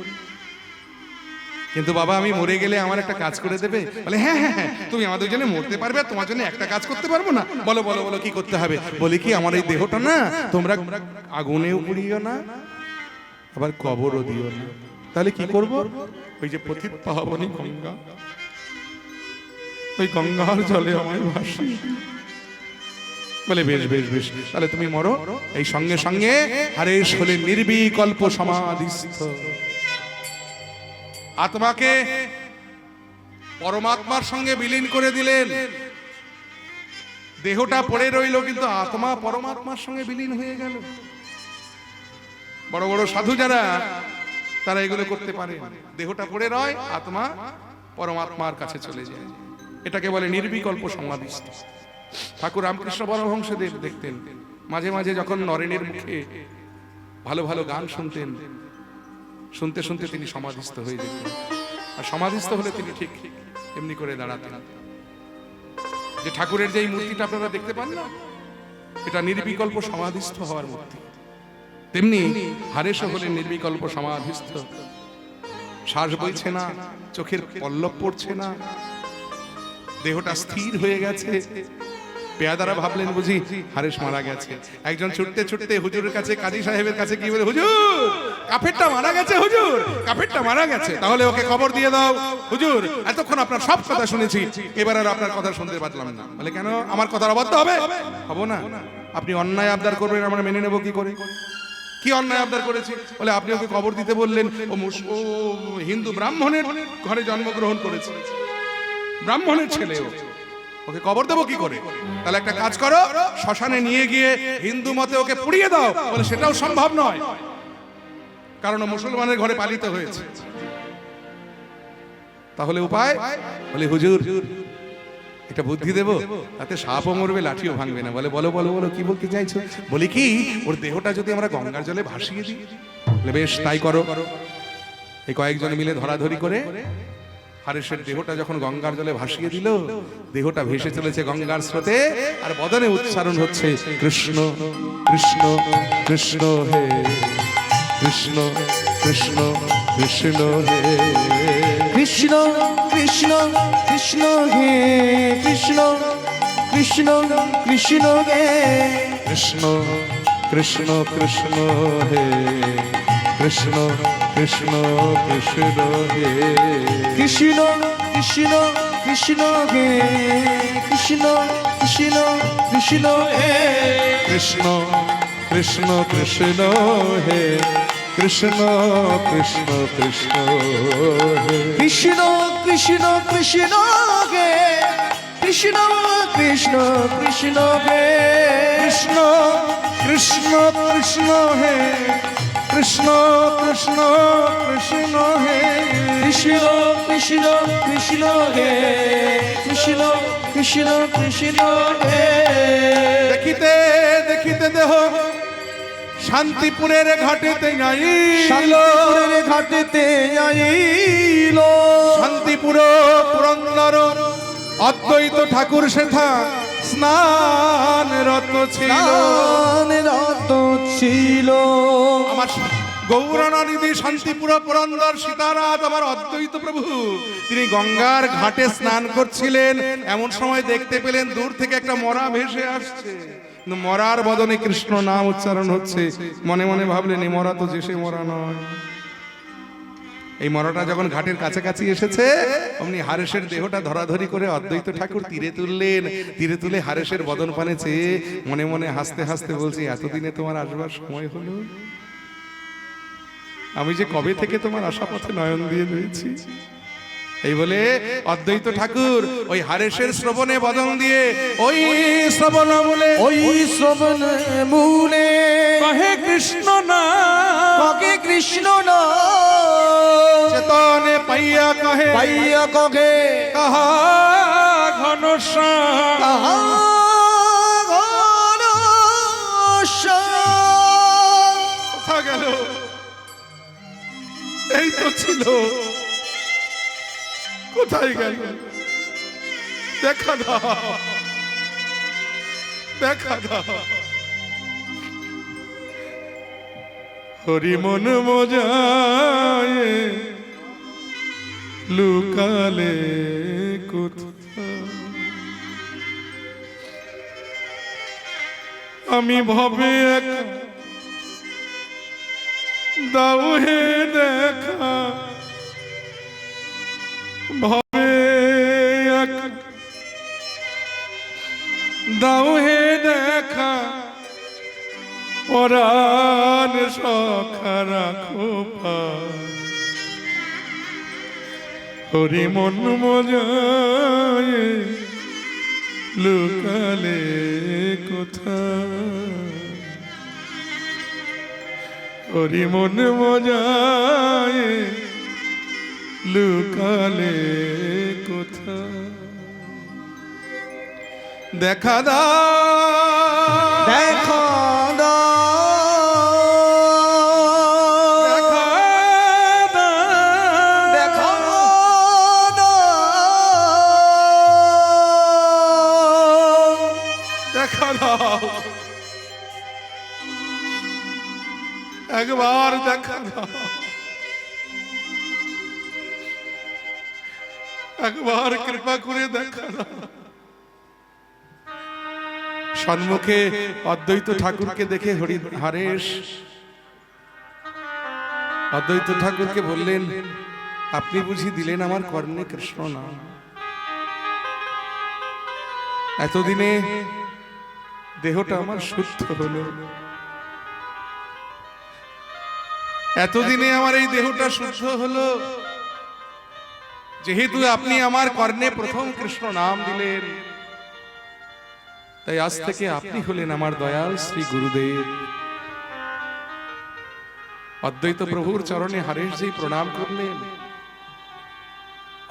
কিন্তু বাবা আমি মরে গেলে আমার একটা কাজ করে দেবে? বলে হ্যাঁ হ্যাঁ হ্যাঁ, তুমি আমাদের জন্য মরতে পারবে, আর তোমার জন্য একটা কাজ করতে পারবো না? বলো বলো বলো, কি করতে হবে? বলি কি, আমার এই দেহটা না তোমরা আগুনেও পুড়িও না, আবার কবরও দিও না। তাহলে কি করব? ওই যে পতিত পাবনী গঙ্গা, ওই গঙ্গার জলে আমায় ভাসি। বলে বেশ বেশ বেশ, তাহলে তুমি মরো। এই সঙ্গে সঙ্গে হারেস হলেন নির্বিকল্প সমাধিস্থ, আত্মাকে পরমাত্মার সঙ্গে বিলীন করে দিলেন। দেহটা পড়ে রইল, কিন্তু আত্মা পরমাত্মার সঙ্গে বিলীন হয়ে গেল। বড় বড় সাধু যারা, তারা এগুলো করতে পারে, দেহটা পড়ে রয়, আত্মা পরমাত্মার কাছে চলে যায়। এটাকে বলে নির্বিকল্প সমাধিস্থ। ঠাকুর রামকৃষ্ণ পরমহংসদেব দেখতেন মাঝে মাঝে যখন নরেনের মুখে ভালো ভালো গান শুনতেন, শুনতে শুনতে তিনি সমাধিস্থ হয়ে যেতেন। আর সমাধিস্থ হলে তিনি ঠিক এমনি করে দাঁড়াতেন। যে ঠাকুরের যে মূর্তিটা আপনারা দেখতে পান না, এটা নির্বিকল্প সমাধিস্থ হওয়ার মূর্তি। তেমনি হারেস হলেন নির্বিকল্প সমাধিস্থ। শ্বাস বইছে না, চোখের পল্লব পড়ছে না, দেহটা স্থির হয়ে গেছে। পেয়াদারা ভাবলেন বুঝি হারেস মারা গেছে। একজন ছুটতে ছুটতে হুজুরের কাছে, কাজী সাহেবের কাছে কি বলে, হুজুর কাফেরটা মারা গেছে, হুজুর কাফেরটা মারা গেছে, তাহলে ওকে খবর দিয়ে দাও। হুজুর এতক্ষণ আপনার সব কথা শুনেছি, এবার আর আপনার কথা শুনতে পারলাম না। বলে কেন, আমার কথার অবাধ্য হবে? হবো না। আপনি অন্যায় আবদার করবেন, আমরা মেনে নেবো কি করে? কি অন্যায় আবদার করেছি? বলে আপনি ওকে খবর দিতে বললেন, ও হিন্দু ব্রাহ্মণের ঘরে জন্মগ্রহণ করেছে, ব্রাহ্মণের ছেলে, ওকে কবর দেবো কি করে? তাহলে একটা কাজ করো, শ্মশানে নিয়ে গিয়ে হিন্দু মতে ওকে পুড়িয়ে দাও। বলে সেটাও সম্ভব নয়, কারণ মুসলমানের ঘরে পালিত হয়েছে। তাহলে উপায়? বলে হুজুর এটা বুদ্ধি দেবো, তাতে সাপও মরবে, লাঠিও ভাঙবে না। বলে বলো বলো বলো, কি বলতে চাইছো? বলি কি, ওর দেহটা যদি আমরা গঙ্গার জলে ভাসিয়ে দিই? বলে বেশ তাই করো। এই কয়েকজন মিলে ধরাধরি করে হারেসের দেহটা যখন গঙ্গার জলে ভাসিয়ে দিল, দেহটা ভেসে চলেছে গঙ্গার স্রোতে, আর বদনে উচ্চারণ হচ্ছে কৃষ্ণ কৃষ্ণ কৃষ্ণ হে কৃষ্ণ কৃষ্ণ কৃষ্ণ হে কৃষ্ণ কৃষ্ণ কৃষ্ণ হে কৃষ্ণ কৃষ্ণ কৃষ্ণ হে কৃষ্ণ কৃষ্ণ কৃষ্ণ হে কৃষ্ণ কৃষ্ণ কৃষ্ণ হে কৃষ্ণ কৃষ্ণ কৃষ্ণ হে কৃষ্ণ কৃষ্ণ কৃষ্ণ হে কৃষ্ণ কৃষ্ণ কৃষ্ণ হে কৃষ্ণ কৃষ্ণ কৃষ্ণ হে কৃষ্ণ কৃষ্ণ কৃষ্ণ হে কৃষ্ণ কৃষ্ণ কৃষ্ণ হে কৃষ্ণ কৃষ্ণ কৃষ্ণ হে কৃষ্ণ কৃষ্ণ কৃষ্ণ হে কৃষ্ণ কৃষ্ণ কৃষ্ণ হে কৃষ্ণ কৃষ্ণ কৃষ্ণ হে দেখিতে দেখিতে দেহ শান্তিপুরের ঘাটেতে যাই শান্তিপুরের ঘাটেতে আইল শান্তিপুর পুরন্দর অদ্বৈত ঠাকুর সেথা স্নানরত ছিল। রত ছিল আমার গৌরানিধি শান্তিপুর পুরন্দর সীতারাত আমার অদ্বৈত প্রভু তিনি গঙ্গার ঘাটে স্নান করছিলেন। এমন সময় দেখতে পেলেন দূর থেকে একটা মরা ভেসে আসছে, কিন্তু মরার বদনে কৃষ্ণ নাম উচ্চারণ হচ্ছে। মনে মনে ভাবলেন এই মরা তো যে সে মরা নয়। এই মরাটা যখন ঘাটের কাছাকাছি এসেছে অমনি হারেসের দেহটা ধরাধরি করে অদ্বৈত ঠাকুর তীরে তুললেন। তীরে তুলে হারেসের বদন পানে চেয়ে মনে মনে হাসতে হাসতে বলছি, এতদিনে তোমার আসবার সময় হলো। আমি যে কবে থেকে তোমার আশা পথে নয়ন দিয়ে রয়েছি। এই বলে অদ্বৈত ঠাকুর ওই হারেসের শ্রবণে বদন দিয়ে ওই শ্রবণ বলে ওই শ্রবণ মূলে কহে কৃষ্ণ না ককে কৃষ্ণ না চেতনে পাইয়া কহে পাইয়া ককে কাহা ঘনশ্যাম তাহা কোথা গেল? এই তো ছিল, কোথায় গেল? দেখা দাও, দেখা দাও। হরি মন মজায় লুকালে কোথায়, আমি ভবে এক দাও হে দেখা, ভবে এক দাও হে দেখা, পরাণ সখা রাখো হরি মন মজায় লুকালে কোথায়, হরি মন মজায় লুকালে কোথায়। দেখা দাও, দেখা দেখা দাও, দেখা দেখা দাও, একবার দেখা দাও, একবার কৃপা করে দেখা দাও। সম্মুখে অদ্বৈত ঠাকুরকে দেখে হারেস অদ্বৈত ঠাকুরকে বললেন, আপনি বুঝি দিলেন আমার কর্ণে কৃষ্ণ নাম? এতদিনে দেহটা আমার শুদ্ধ হলো, এতদিনে আমার এই দেহটা শুদ্ধ হলো, যেহেতু আপনি আমার কর্ণে প্রথম কৃষ্ণ নাম দিলেন, তাই আজ থেকে আপনি হলেন আমার দয়াল শ্রী গুরুদেব। অদ্বৈত প্রভুর চরণে হারেশজি প্রণাম করলেন।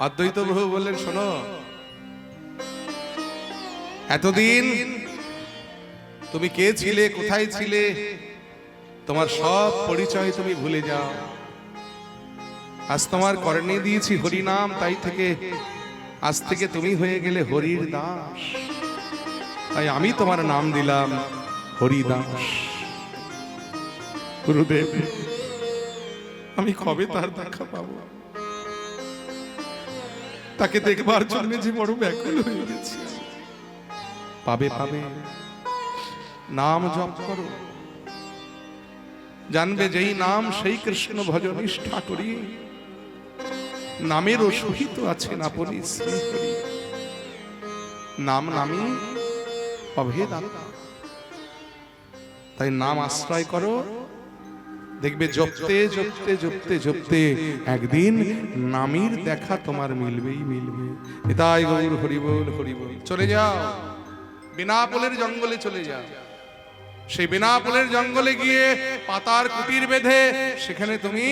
অদ্বৈত প্রভু বললেন, শোনো, এতদিন তুমি কে ছিলে, কোথায় ছিলে, তোমার সব পরিচয় তুমি ভুলে যাও। আজ তোমার কর্ণে দিয়েছি হরি নাম, তাই থেকে আজ থেকে তুমি হয়ে গেলে হরির দাস। তাই আমি তোমার নাম দিলাম হরিদাস। গুরুদেব, আমি কবে তার দেখা পাবো? তাকে দেখবার জন্য যে বড় ব্যাকুল হয়ে গেছি। পাবে পাবে, নাম জপ করো, জানবে যেই নাম সেই কৃষ্ণ ভজন নিষ্ঠা করি, নামেরও সহিত আছেন আপনি শ্রী হরি। নাম নামই অভেদ আত্মা, তাই নাম আশ্রয় করো, দেখবে জপতে জপতে জপতে জপতে একদিন নামের দেখা তোমার মিলবেই মিলবে। নিতাই গৌর হরি বল হরি বল। চলে যাও, বিনাপোলের জঙ্গলে চলে যাও, সেই বেনাপোলের জঙ্গলে গিয়ে পাতার কুটির বেঁধে সেখানে তুমি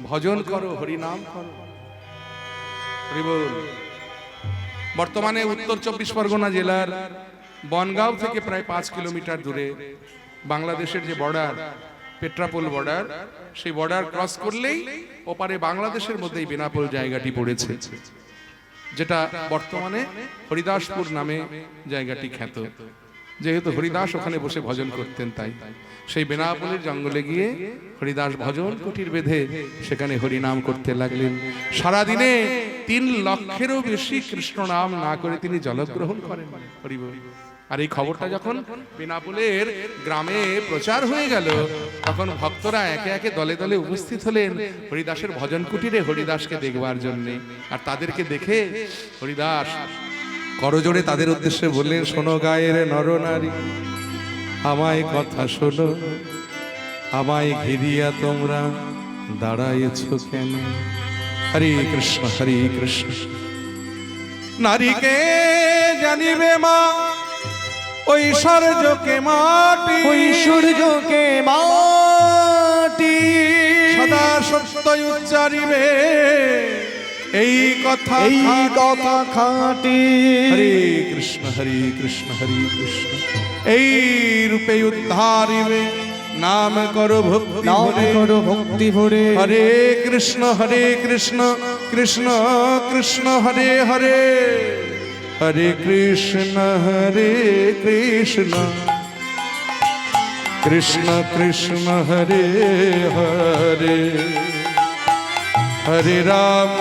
ভজন করো, হরি নাম করো। হরি বল। বর্তমানে উত্তর 24 পরগনা জেলার বনগাঁও থেকে প্রায় 5 কিলোমিটার দূরে বাংলাদেশের যে বর্ডার, পেট্রাপোল বর্ডার, সেই বর্ডার ক্রস করলেই ওপারে বাংলাদেশের মধ্যেই বেনাপোল জায়গাটি পড়েছে, যেটা বর্তমানে হরিদাসপুর নামে জায়গাটি খ্যাত। যেহেতু হরিদাস ওখানে বসে ভজন করতেন, তাই সেই বেনাপোলের জঙ্গলে গিয়ে হরিদাস ভজন কুটির বেঁধে সেখানে হরিনাম করতে লাগলেন। সারাদিনে 3 লক্ষেরও বেশি কৃষ্ণ নাম না করে তিনি জলগ্রহণ করেন। হরি বল। আর এই খবরটা যখন বেনাপোলের গ্রামে প্রচার হয়ে গেল, তখন ভক্তরা একে একে দলে দলে উপস্থিত হলেন হরিদাসের ভজন কুটিরে হরিদাসকে দেখবার জন্য। আর তাদেরকে দেখে হরিদাস করজোড়ে তাদের উদ্দেশ্যে বললেন, শোনো গায়ের নরনারী, আমায় কথা শোনো, আমায় ঘিরিয়া তোমরা দাঁড়াইছ কেন? হরে কৃষ্ণ হরে কৃষ্ণ। নারীকে জানিবে মা ঐশ্বর্যকে মাটি, ঐশ্বর্যকে মাটি, সদা সত্য উচ্চারিবে এই কথা, এই কথা খাঁটি। হরে কৃষ্ণ হরে কৃষ্ণ হরে কৃষ্ণ। এই রূপে উদ্ধারিবে নাম করো ভক্তি নাম ভরে, করো ভক্তি ভরে। হরে কৃষ্ণ কৃষ্ণ কৃষ্ণ হরে হরে, হরে কৃষ্ণ কৃষ্ণ কৃষ্ণ হরে হরে, হরে রাম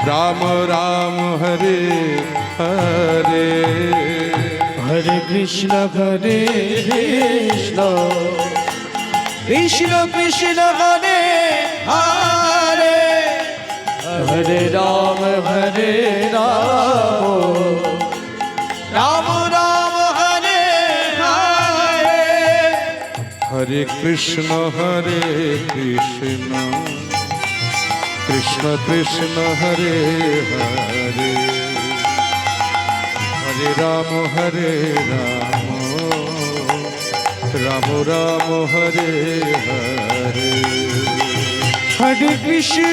রাম রাম হরে হরে। হরে কৃষ্ণ কৃষ্ণ কৃষ্ণ হরে হরে, হরে রাম রাম রাম হরে হরে। হরে কৃষ্ণ কৃষ্ণ কৃষ্ণ হরে হরে, হরে রাম রাম রাম হরে হরে। হরে কৃষ্ণ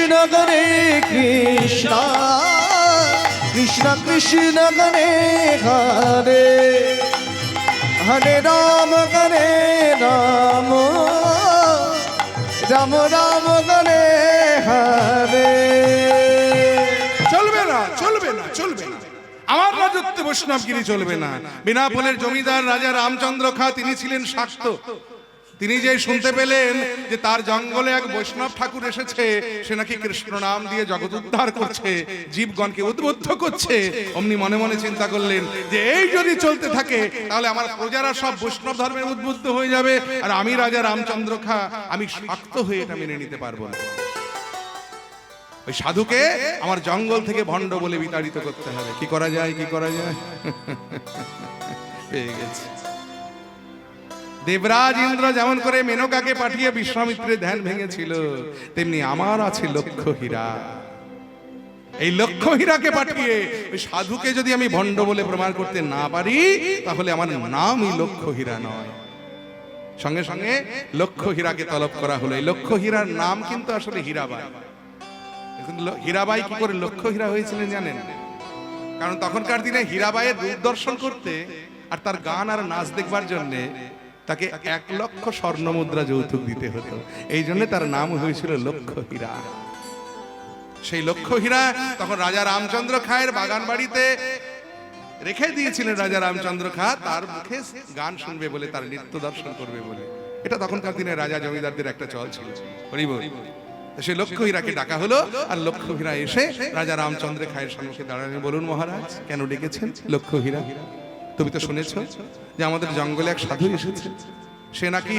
কৃষ্ণ কৃষ্ণ হরে হরে, হরে রাম রাম রাম রাম হরে হরে। চলবে না চলবে না চলবে না, আমার রাজত্বে বৈষ্ণবগিরি চলবে না। বেনাপোলের জমিদার রাজা রামচন্দ্র খা তিনি ছিলেন শাক্ত। তিনি যে শুনতে পেলেন যে তার জঙ্গলে এক বৈষ্ণব ঠাকুর এসেছে, সে নাকি কৃষ্ণ নাম দিয়ে জগৎ উদ্ধার করছে, জীবগণকে উদ্বুদ্ধ করছে, অমনি মনে মনে চিন্তা করলেন যে এই যদি চলতে থাকে তাহলে আমার প্রজারা সব বৈষ্ণব ধর্মে উদ্বুদ্ধ হয়ে যাবে, আর আমি রাজা রামচন্দ্র খা আমি শাক্ত হয়ে এটা মেনে নিতে পারবো না। ওই সাধুকে আমার জঙ্গল থেকে ভণ্ড বলে বিতাড়িত করতে হবে। কি করা যায় কি করা যায়? পেয়ে গেছে। দেবরাজ ইন্দ্র যেমন করে মেনকাকে পাঠিয়ে বিশ্বামিত্রের ধ্যান ভেঙেছিল, তেমনি আমার আছে লক্ষ্য হীরা। এই লক্ষ্য হীরাকে পাঠিয়ে ওই সাধুকে যদি আমি ভণ্ড বলে প্রমাণ করতে না পারি, তাহলে আমার নামই লক্ষ্য হীরা নয়। সঙ্গে সঙ্গে লক্ষ্য হীরাকে তলব করা হলো। এই লক্ষ্য হীরার নাম কিন্তু আসলে হীরাবাই। হীরাবাই কি করে লক্ষ্য হীরা হয়েছিলেন জানেন? কারণ তখনকার দিনে হীরাবাইয়ের রূপ দর্শন করতে আর তার গান আর নাচ দেখবার জন্য তাকে 1 লক্ষ স্বর্ণ মুদ্রা যৌতুক দিতে হতো। এই জন্য তার নাম হয়েছিল লক্ষ্য হীরা। সেই লক্ষ্য হীরা তখন রাজা রামচন্দ্র খায়ের বাগান বাড়িতে রেখে দিয়েছিলেন রাজা রামচন্দ্র খা, তার মুখে গান শুনবে বলে, তার নৃত্য দর্শন করবে বলে। এটা তখনকার দিনে রাজা জমিদারদের একটা চল ছিল। হরি বল। সেই লক্ষ্য হীরাকে ডাকা হলো, আর লক্ষ্য হীরা এসে রাজা রামচন্দ্র খায়ের সম্মুখে দাঁড়ালেন। বলুন মহারাজ, কেন ডেকেছেন লক্ষ্য হীরা? তুমি তো শুনেছ যে আমাদের জঙ্গলে এক সাধু এসেছে, সে নাকি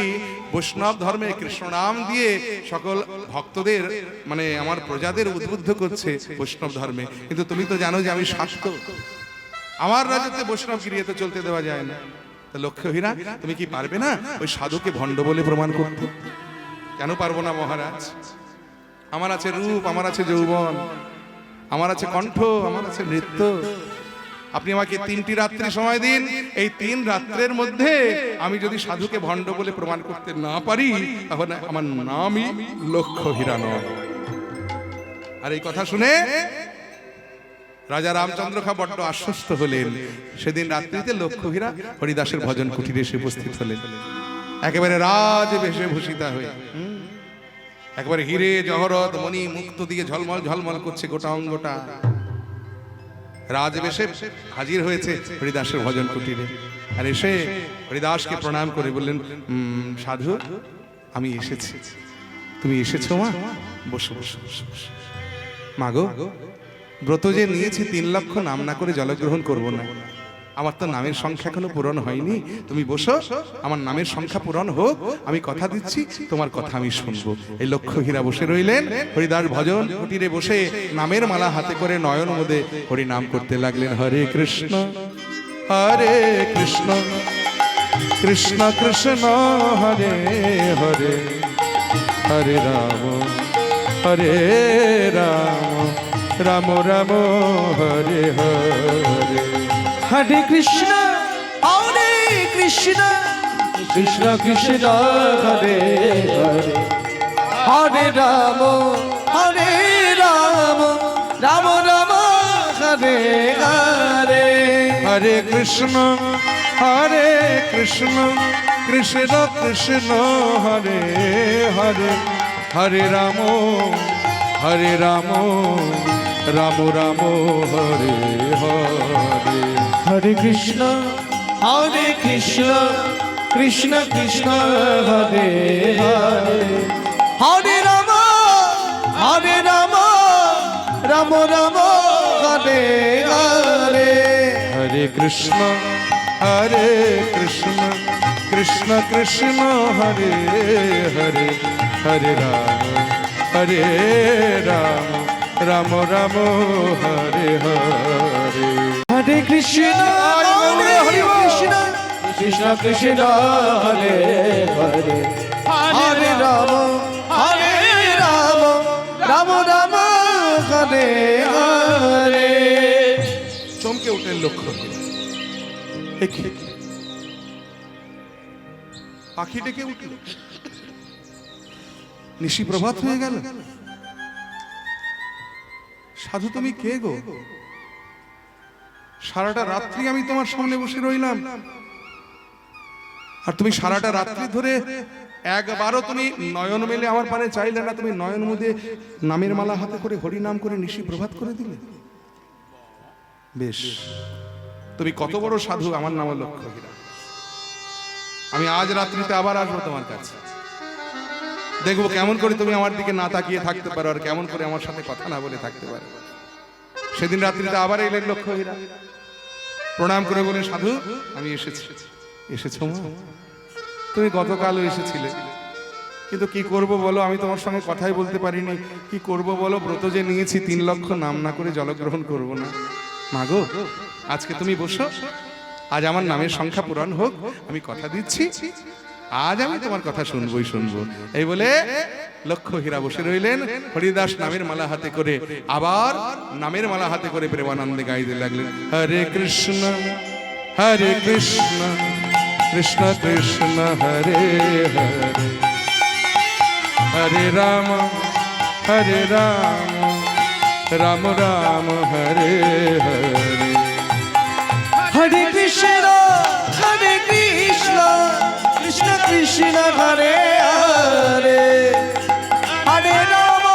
বৈষ্ণব ধর্মে কৃষ্ণ নাম দিয়ে সকল ভক্তদের মানে আমার প্রজাদের উদ্বুদ্ধ করছে বৈষ্ণব ধর্মে। কিন্তু তুমি তো জানো যে আমি শাক্ত, আমার রাজত্বে বৈষ্ণব গিরিয়ে চলতে দেওয়া যায় না। তা লক্ষ্য হীরা, তুমি কি পারবে না ওই সাধুকে ভণ্ড বলে প্রমাণ করতে? কেন পারবো না মহারাজ? আমার আছে রূপ, আমার আছে যৌবন, আমার আছে কণ্ঠ, আমার আছে নৃত্য, আপনি আমাকে 3টি রাত্রি সময় দিন, এই 3 রাত্রের মধ্যে আমি যদি সাধুকে ভণ্ড বলে প্রমাণ করতে না পারি, তাহলে আমার নামই লক্ষ্য হীরা নয়। আর এই কথা শুনে রাজা রামচন্দ্র খা বড্ড আশ্বস্ত হলেন। সেদিন রাত্রিতে লক্ষ্য হীরা হরিদাসের ভজন কুটিরে এসে উপস্থিত হলেন, একেবারে রাজ বেশে ভূষিতা হয়ে। একবারে হিরে জহরত মণি মুক্ত দিয়ে ঝলমল ঝলমল করছে গোটা অঙ্গটা। রাজবেশে হাজির হয়েছে হরিদাসের ভজন কুটিরে। আর এসে হরিদাসকে প্রণাম করে বললেন, সাধু আমি এসেছি। তুমি এসেছো মা? বসো বসো বসো বসো। মাগো, ব্রত যে নিয়েছি 3 লক্ষ নাম না করে জলগ্রহণ করব না। আমার তো নামের সংখ্যা এখনো পূরণ হয়নি। তুমি বসো, আমার নামের সংখ্যা পূরণ হোক, আমি কথা দিচ্ছি তোমার কথা আমি শুনবো। এই লক্ষ্য হীরা বসে রইলেন। হরিদাস ভজন কুটিরে বসে নামের মালা হাতে করে নয়ন মোদে হরি নাম করতে লাগলেন। হরে কৃষ্ণ হরে কৃষ্ণ কৃষ্ণ কৃষ্ণ হরে হরে, হরে রাম হরে রাম রাম রাম হরে হরে। হরে কৃষ্ণ কৃষ্ণ কৃষ্ণ হরে হরে, হরে রাম রাম রাম হরে হরে। হরে কৃষ্ণ কৃষ্ণ কৃষ্ণ হরে হরে, হরে রাম রাম রাম হরে হরে। হরে কৃষ্ণ কৃষ্ণ কৃষ্ণ হরে হরে, হরে রাম রাম রাম হরে হরে। হরে কৃষ্ণ কৃষ্ণ কৃষ্ণ হরে হরে, হরে রাম রাম রাম হরে হরে। হরে কৃষ্ণ কৃষ্ণ কৃষ্ণ হরে হরে, হরে রাম রাম রাম হরে হরে। চমকে উঠলেন লক্ষ্য হীরা। পাখি ডেকে উঠল, নিশি প্রভাত হয়ে গেল। সাধু তুমি কে গো? সারাটা রাত্রি আমি তোমার সামনে বসে রইলাম, আর তুমি সারাটা রাত্রি ধরে একবারও তুমি নয়ন মেলে আমার পানে চাইলে না। তুমি নয়ন মুদে নামের মালা হাতে করে হরি নাম করে নিশি প্রভাত করে দিলে। বেশ, তুমি কত বড় সাধু। আমার নাম লক্ষ্য হীরা। আমি আজ রাত্রিতে আবার আসবো তোমার কাছে, দেখবো কেমন করে তুমি আমার দিকে না তাকিয়ে থাকতে পারো, আর কেমন করে আমার সাথে কথা না বলে থাকতে পারো। সেদিন রাত্রিতে আবার এলেন লক্ষ্য হীরা, প্রণাম করে বলেন, সাধু আমি এসেছি। এসেছো মা? তুমি গতকালও এসেছিলে, কিন্তু কি করব বলো, আমি তোমার সঙ্গে কথাই বলতে পারিনি। কি করব বলো, ব্রত যে নিয়েছি 3 লক্ষ নাম না করে জলগ্রহণ করব না। মাগো, আজকে তুমি বসো, আজ আমার নামের সংখ্যা পূরণ হোক, আমি কথা দিচ্ছি আজ আমি তোমার কথা শুনবই শুনবো। এই বলে লক্ষ্য হীরা বসে রইলেন। হরিদাস নামের মালা হাতে করে আবার নামের মালা হাতে করে প্রেমানন্দে গাইতে লাগলেন। হরে কৃষ্ণ কৃষ্ণ কৃষ্ণ হরে হরে, হরে রাম রাম রাম হরে হরে। হরে কৃষ্ণ কৃষ্ণ কৃষ্ণ হরে হরে, হরে রাম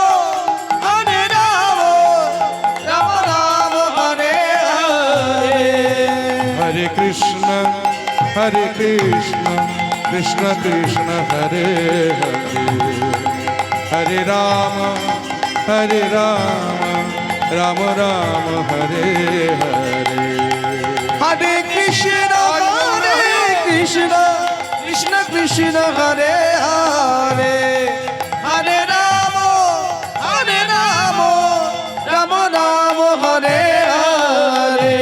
রাম রাম হরে হরে। হরে কৃষ্ণ কৃষ্ণ কৃষ্ণ হরে হরে, হরে রাম রাম রাম হরে হরে। হরে কৃষ্ণ কৃষ্ণ কৃষ্ণ হরে হরে, হরে রাম রাম রাম হরে হরে।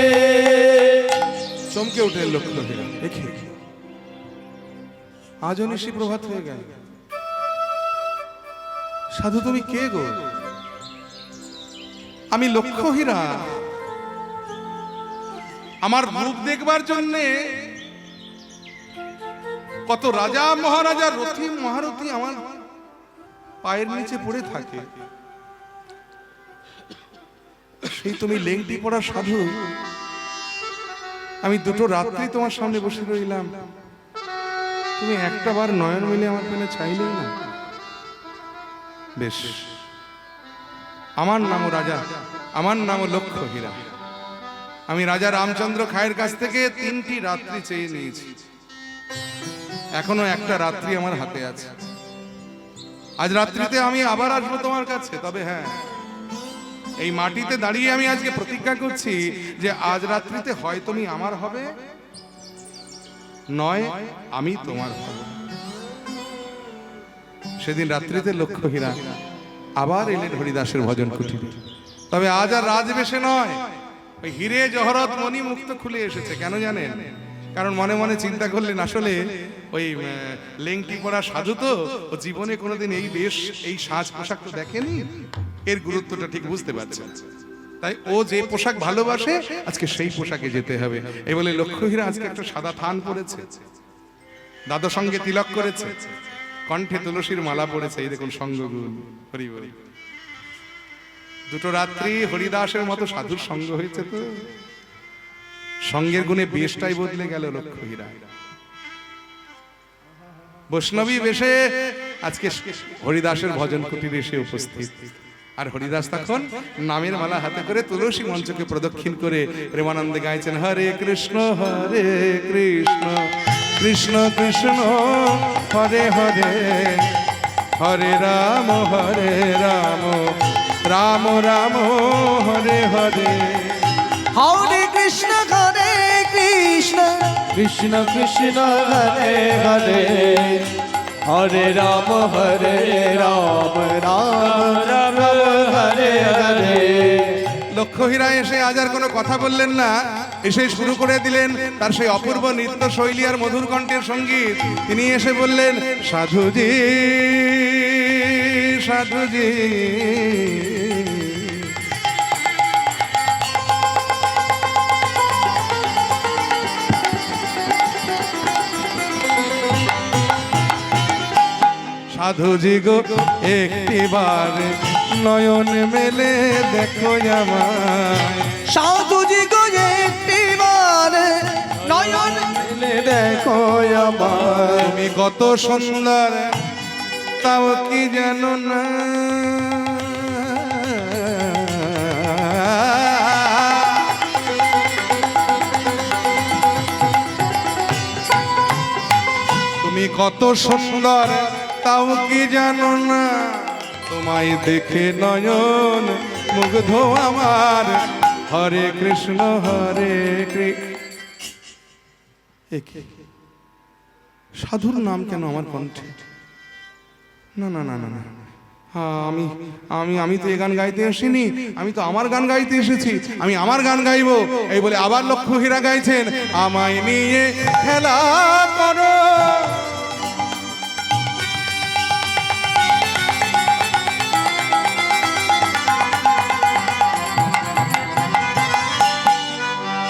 চমকে উঠলেন লক্ষ্য হীরা। দেখি আজও নিশি প্রভাত হয়ে গেল। সাধু তুমি কে গো? আমি লক্ষ্য হীরা। আমার রূপ দেখবার জন্যে কত রাজা মহারাজা রথী মহারথী আমার পায়ের নিচে পড়ে থাকে, সেই তুমি লেংটি পড়া সাধু, আমি দুটো রাত্রি তোমার সামনে বসে রইলাম, তুমি একটা বার নয়ন মিলে আমার পেনে চাইলে না। বেশ, আমার নামও রাজা, আমার নামও লক্ষ্য হীরা। আমি রাজা রামচন্দ্র খায়ের কাছ থেকে 3টি রাত্রি চেয়ে নিয়েছি, এখনো একটা রাত্রি আমার হাতে আছে। আজ রাত্রিতে আমি আবার আসবো তোমার কাছে, তবে হ্যাঁ, এই মাটিতে দাঁড়িয়ে আমি আজকে প্রতিজ্ঞা করছি যে আজ রাত্রিতে হয় তুমি আমার হবে, নয় আমি তোমার হব। সেদিন রাত্রিতে লক্ষ্য হীরা আবার এলেন হরিদাসের ভজন কুটিরে, তবে আজ আর রাজবেশে নয়, ওই হিরে জহরত মণি মুক্ত খুলে এসেছে। কেন জানেন? কারণ মনে মনে চিন্তা করলেন আসলে ওই লেংটি পরা সাধু তো, ও জীবনে কোনোদিন এই বেশ এই সাজ পোশাক তো দেখেনি, এর গুরুত্বটা ঠিক বুঝতে পারছে। তাই ও যে পোশাক ভালোবাসে আজকে সেই পোশাকে যেতে হবে। এই বলে লক্ষ্য হীরা আজকে একটা সাদা থান পরেছে, দাদা সঙ্গে তিলক করেছে, কণ্ঠে তুলসীর মালা পড়েছে, এই দেখুন সঙ্গগুণ। হরি বল। দুটো রাত্রি হরিদাসের মতো সাধুর সঙ্গ হয়েছে, তো সঙ্গের গুণে বেশটাই বদলে গেল লক্ষ্য হীরা। বৈষ্ণবী বেশে আজকে হরিদাসের ভজন কুটিরে এসে উপস্থিত, আর হরিদাস তখন নামের মালা হাতে করে তুলসী মঞ্চকে প্রদক্ষিণ করে প্রেমানন্দে গাইছেন হরে কৃষ্ণ কৃষ্ণ কৃষ্ণ হরে হরে, হরে রাম রাম রাম হরে হরে। হরে কৃষ্ণ কৃষ্ণ কৃষ্ণ হরে হরে, হরে রাম রাম রাম হরে হরে। লক্ষ্য হীরা এসে আজ আর কোনো কথা বললেন না, এসে শুরু করে দিলেন তার সেই অপূর্ব নৃত্য শৈলী আর মধুর কণ্ঠের সঙ্গীত। তিনি এসে বললেন সাধুজি সাধুজি, সাধুজি গো একটিবার নয়ন মেলে দেখো আমায়, সাধুজি গো একটিবার নয়ন মেলে দেখো আমায়, তুমি কত সুন্দর তাও কি জানো না, তুমি কত সুন্দর তাও কি জানো না, তোমায় দেখে নয়ন মুগ্ধ আমার, হরে কৃষ্ণ সাধুর নাম কেন আমার কণ্ঠে? না না না না না, আমি আমি আমি তো এ গান গাইতে আসিনি, আমি তো আমার গান গাইতে এসেছি, আমি আমার গান গাইবো। এই বলে আবার লক্ষ্য হীরা গাইছেন আমায় নিয়ে খেলা করো,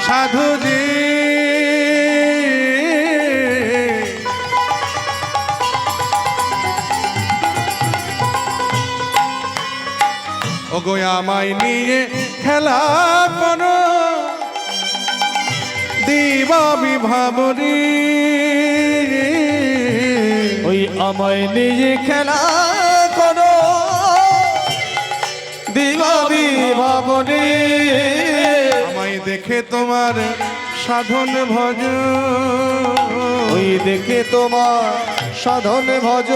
সাধুজি ওগো আমায় নিয়ে খেলা করো, দিবা বিভাবরী, ওই আমায় নিয়ে খেলা করো, দিবা বিভাবনী, আমায় দেখে তোমার সাধন ভজ, ওই দেখে তোমার সাধন ভজ,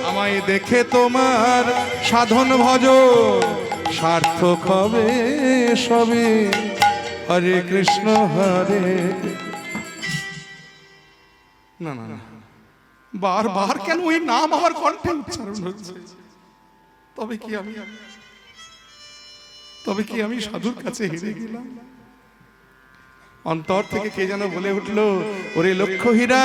আমায় দেখে তোমার সাধন ভজ, সার্থক হবে সবে, হরে কৃষ্ণ না না না, বারবার কেন ওই নাম আমার কণ্ঠে উচ্চারণ হচ্ছে? তবে কি আমি সাধুর কাছে হেরে গেলাম? অন্তর থেকে কে যেন বলে উঠলো ওরে লক্ষ্য হীরা,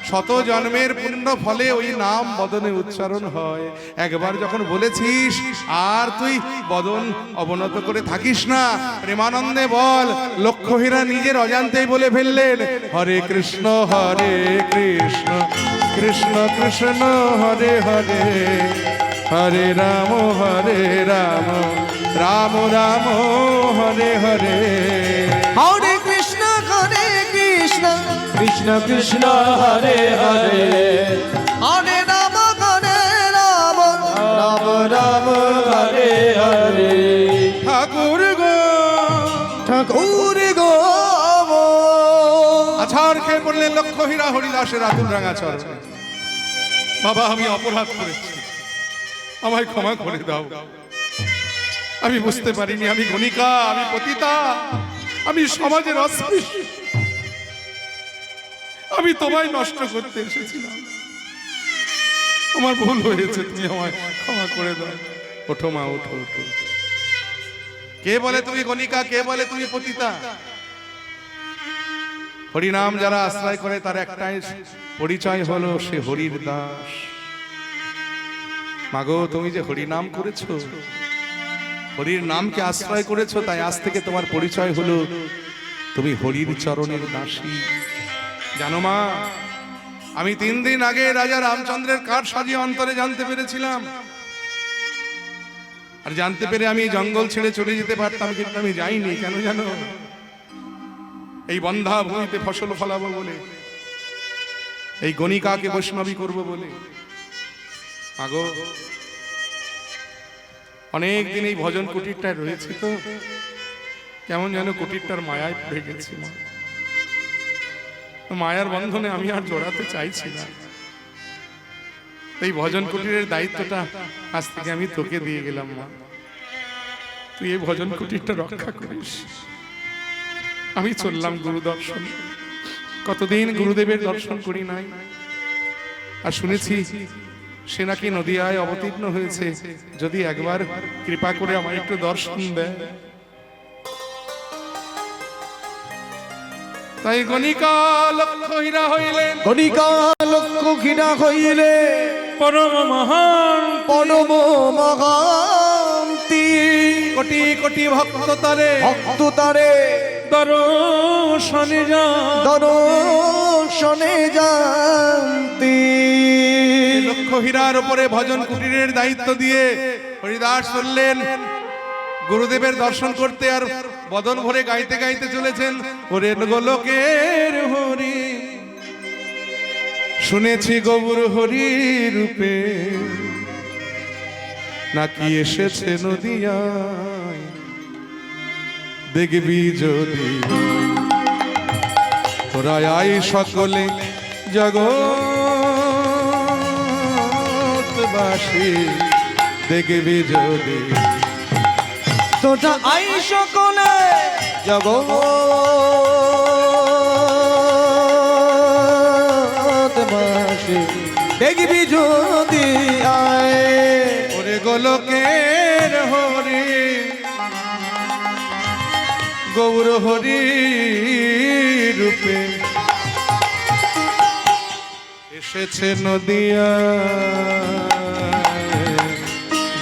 শত জন্মের পুণ্য ফলে ওই নাম বদনে উচ্চারণ হয়। একবার যখন বলেছিস আর তুই বদন অবনত করে থাকিস না, প্রেমানন্দে বল। লক্ষ্যহীরা নিজের অজান্তেই বলে ফেললেন, হরে কৃষ্ণ কৃষ্ণ কৃষ্ণ হরে হরে, হরে রাম রাম রাম হরে হরে। হরে কৃষ্ণ কৃষ্ণ কৃষ্ণ হরে হরে, হরে রাম রাম রাম হরে হরে। ঠাকুর গো ঠাকুর গো আছাড় খেয়ে পড়লেন লক্ষ্যহীরা হরিদাসের আতুল রাঙা চরণে। বাবা, আমি অপরাধ করেছি, আমায় ক্ষমা করে দাও। আমি বুঝতে পারিনি, আমি গণিকা, আমি পতিতা, আমি সমাজের অস্পৃশ্য, আমি তোমায় নষ্ট করতে এসেছিলাম। আমার ভুল হয়েছে, তুমি আমায় ক্ষমা করে দাও। ওঠো মা, ওঠো ওঠো। কে বলে তুমি গণিকা, কে বলে তুমি পতিতা? হরিনাম যারা আশ্রয় করে তার একটাই পরিচয় হলো সে হরির দাস। মাগো, তুমি যে হরিনাম করেছো, হরির নামকে আশ্রয় করেছো, তাই আজ থেকে তোমার পরিচয় হলো তুমি হরির চরণের দাসী। জানো মা, আমি 3 দিন আগে রাজা রামচন্দ্রের কাঠ সাজিয়ে অন্তরে জানতে পেরেছিলাম। আর জানতে পেরে আমি জঙ্গল ছেড়ে চলে যেতে পারতাম, কিন্তু আমি যাইনি। কেন জানো? এই বন্ধা ভূমিতে ফসল ফলাবো বলে, এই গণিকাকে বৈষ্ণবী করব বলে। আগো, অনেক দিন এই ভজন কুটিরটায় রয়েছে, তো কেমন যেন কুটিরটার মায়ায় পড়ে গেছি। মায়ার বন্ধনে আমি আর জড়াতে চাইছি না। এই ভজন কুটিরের দায়িত্বটা আজ থেকে আমি তোকে দিয়ে গেলাম। মা, তুই এই ভজন কুটিরটা রক্ষা করিস। আমি চললাম গুরু দর্শন। কতদিন গুরুদেবের দর্শন করি নাই। আর শুনেছি সে নাকি নদিয়ায় অবতীর্ণ হয়েছে, যদি একবার কৃপা করে আমার একটু দর্শন দেয়। তাই গণিকা লক্ষ্যহীরা হইলেন, গণিকা লক্ষ্যহীরা হইলে পরম মহান পরম মহান্তি। কোটি কোটি ভক্ত তারে ভক্ত তারে দর্শনে দর্শনে যান্তি। লক্ষ্যহীরার উপরে ভজন কুটিরের দায়িত্ব দিয়ে হরিদাস চললেন গুরুদেবের দর্শন করতে। আর বদন ভরে গাইতে গাইতে চলেছেন, ওরে গোলকের হরি, শুনেছি গৌর হরি রূপে, নাকি এসেছে নদিয়ায়, দেখবি যদি তোরা আই সকলে জগৎবাসী, দেখবি যদি তোরা আই সকলে জগৎবাসী, দেখবি যদি আয়। ওরে গোলকের হরি, গৌর হরি রূপে এসেছে নদিয়া,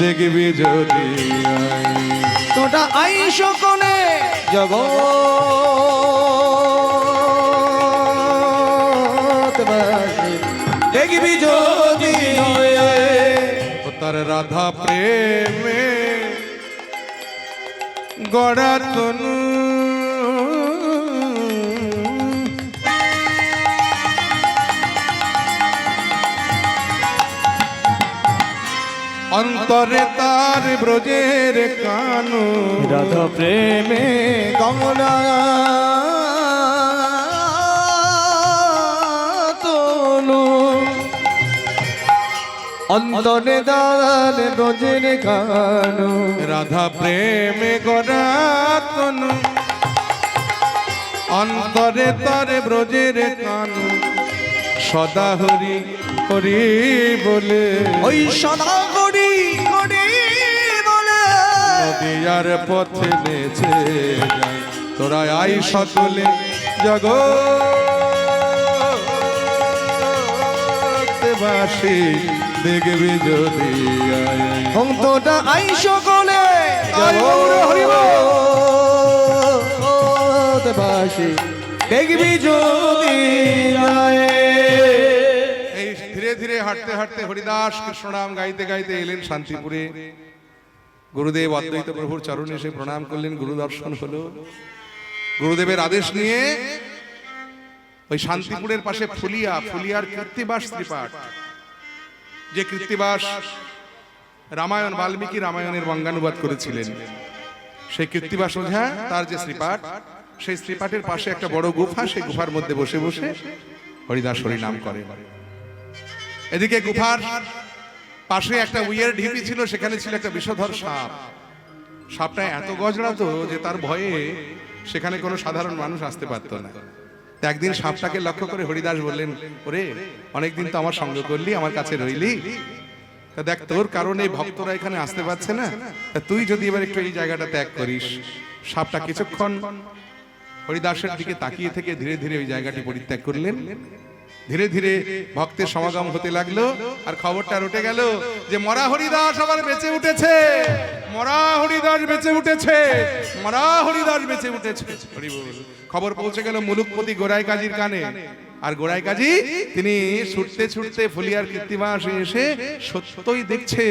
দেখবি যদি আয়। তোরা আই সকলে জগৎবাসী, দেখবি যদি ও তার রাধা প্রেমে গড়া তনু, অন্তরে তার ব্রজের কানু। রাধা প্রেমে কমলা তনু, অন্তরে তার ব্রজের কানু। রাধা প্রেমে গড়া তনু, অন্তরে তার ব্রজের কানু। সদা হরি হরি বলে, ওই সদা হরি হরি বলে নদিয়ার পথে নেচে যায়। তোরা আই সকলে জগৎ বাসি দেখবি যদি আয় আয়। অন্তটা আই সকলে বাসি দেখবি যদি আয়। এই ধীরে ধীরে হাঁটতে হাঁটতে হরিদাস কৃষ্ণনাম গাইতে গাইতে এলেন শান্তিপুরে। গুরুদেব অদ্বৈত প্রভুর চরণে এসে প্রণাম করলেন, গুরু দর্শন হলো। গুরুদেবের আদেশ নিয়ে ওই শান্তিপুরের পাশে ফুলিয়ার কৃত্তিবাস ত্রিপাঠ, যে কৃত্তিবাস রামায়ণ বাল্মীকি রামায়ণের বঙ্গানুবাদ করেছিলেন, সেই কৃত্তিবাস ওঝা তার যে শ্রীপাঠ, সেই শ্রীপাঠের পাশে একটা বড় গুফা, সেই গুফার মধ্যে বসে বসে হরিদাস হরিনাম করে। এদিকে গুফার পাশে একটা উইয়ের ঢিপি ছিল, সেখানে ছিল একটা বিষধর সাপ। সাপটা এত গজড়াতো যে তার ভয়ে সেখানে কোনো সাধারণ মানুষ আসতে পারতো না। একদিন সাপটাকে লক্ষ্য করে হরিদাস বললেন, ওরে অনেকদিন তো আমার সঙ্গ করলি, আমার কাছে রইলি, তা দেখ তোর কারণে ভক্তরা এখানে আসতে পারছে না, তা তুই যদি এবার একটু এই জায়গাটা ত্যাগ করিস। সাপটা কিছুক্ষণ হরিদাসের দিকে তাকিয়ে থেকে ধীরে ধীরে ওই জায়গাটি পরিত্যাগ করলেন। ধীরে ধীরে ভক্তের সমাগম হতে লাগলো, আর খবরটা রটে গেল যে মরা হরিদাস আবার বেঁচে উঠেছে, মরা হরিদাস বেঁচে উঠেছে, মরা হরিদাস বেঁচে উঠেছে। হরি বল। খবর পৌঁছে গেল মুলুকপতি গোড়াই কাজীর কানে, আর গোড়াই কাজী তিনি ছুটতে ছুটতে ফুলিয়ার কৃত্তিবাস এসে সত্যই দেখছে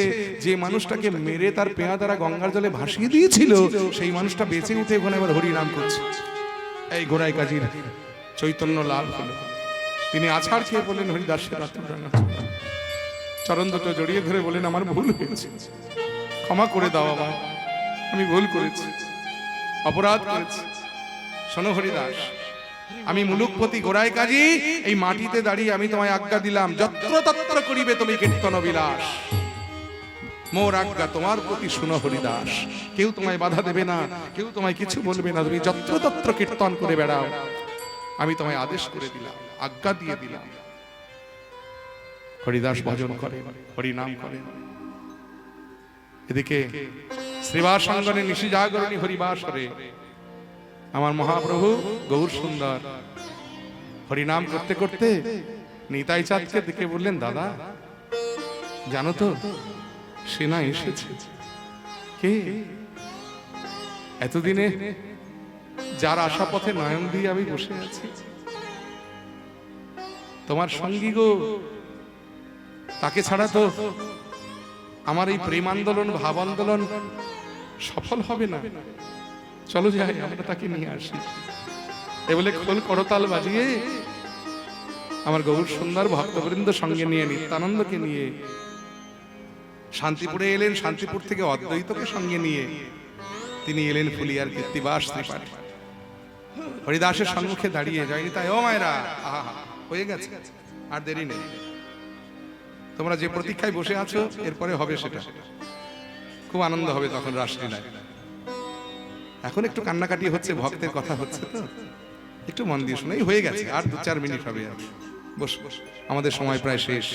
যে মানুষটাকে মেরে তার পেয়া দ্বারা গঙ্গার জলে ভাসিয়ে দিয়েছিল, সেই মানুষটা বেঁচে উঠে ওখানে আবার হরিনাম করছে। এই গোড়াই কাজীর চৈতন্য লাভ হলো। তিনি আছাড় খেয়ে বললেন, হরিদাসের চরণ দুটো জড়িয়ে ধরে বলেন, আমার ভুল হয়েছে, ক্ষমা করে দাও বাবা, আমি ভুল করেছি, অপরাধ করেছি। শোনো হরিদাস, আমি মুলুকপতি গোড়াই কাজী, এই মাটিতে দাঁড়িয়ে আমি তোমায় আজ্ঞা দিলাম, যত্র তত্র করিবে তুমি কীর্তন বিলাস। মোর আজ্ঞা তোমার প্রতি শুনো হরিদাস, কেউ তোমায় বাধা দেবে না, কেউ তোমায় কিছু বলবে না, তুমি যত্র তত্র কীর্তন করে বেড়াও, আমি তোমায় আদেশ করে দিলাম, আজ্ঞা দিয়ে দিলাম। হরিদাস ভজন করে, হরিনাম করে। এদিকে শ্রীবাস অঙ্গনে নিশি জাগরণী হরিবাসরে আমার মহাপ্রভু গৌর সুন্দর হরিনাম করতে করতে নিতাই চাঁদকে দেখে বললেন, দাদা জানো তো সেনা এসেছে। কে? এতদিনে যার আশা পথে নয়ন দিয়ে আমি বসে আছি, তোমার সঙ্গী গো, তাকে ছাড়া তো আমার এই প্রেম আন্দোলন ভাব আন্দোলন সফল হবে না। চলো যাই, আমরা তাকে নিয়ে আসি। এ বলে খোল করতাল বাজিয়ে আমার গৌর সুন্দর ভক্তবৃন্দ সঙ্গে নিয়ে নিত্যানন্দকে নিয়ে শান্তিপুরে এলেন। শান্তিপুর থেকে অদ্বৈতকে সঙ্গে নিয়ে তিনি এলেন ফুলিয়ার কৃত্তিবাস ত্রিপাঠ। হরিদাসের সম্মুখে দাঁড়িয়ে যায়নি তাই, ও মায়েরা, আহা হয়ে গেছে, আর দেরি নেই, তোমরা যে প্রতীক্ষায় বসে আছো এরপরে হবে সেটা, খুব আনন্দ হবে তখন রাসলীলায়। এখন একটু কান্নাকাটি হচ্ছে, ভক্তের কথা হচ্ছে, তো একটু মন দিয়ে শোনাই, হয়ে গেছে, আর 2-4 মিনিট হবে। আর বস, আমাদের সময় প্রায় শেষ,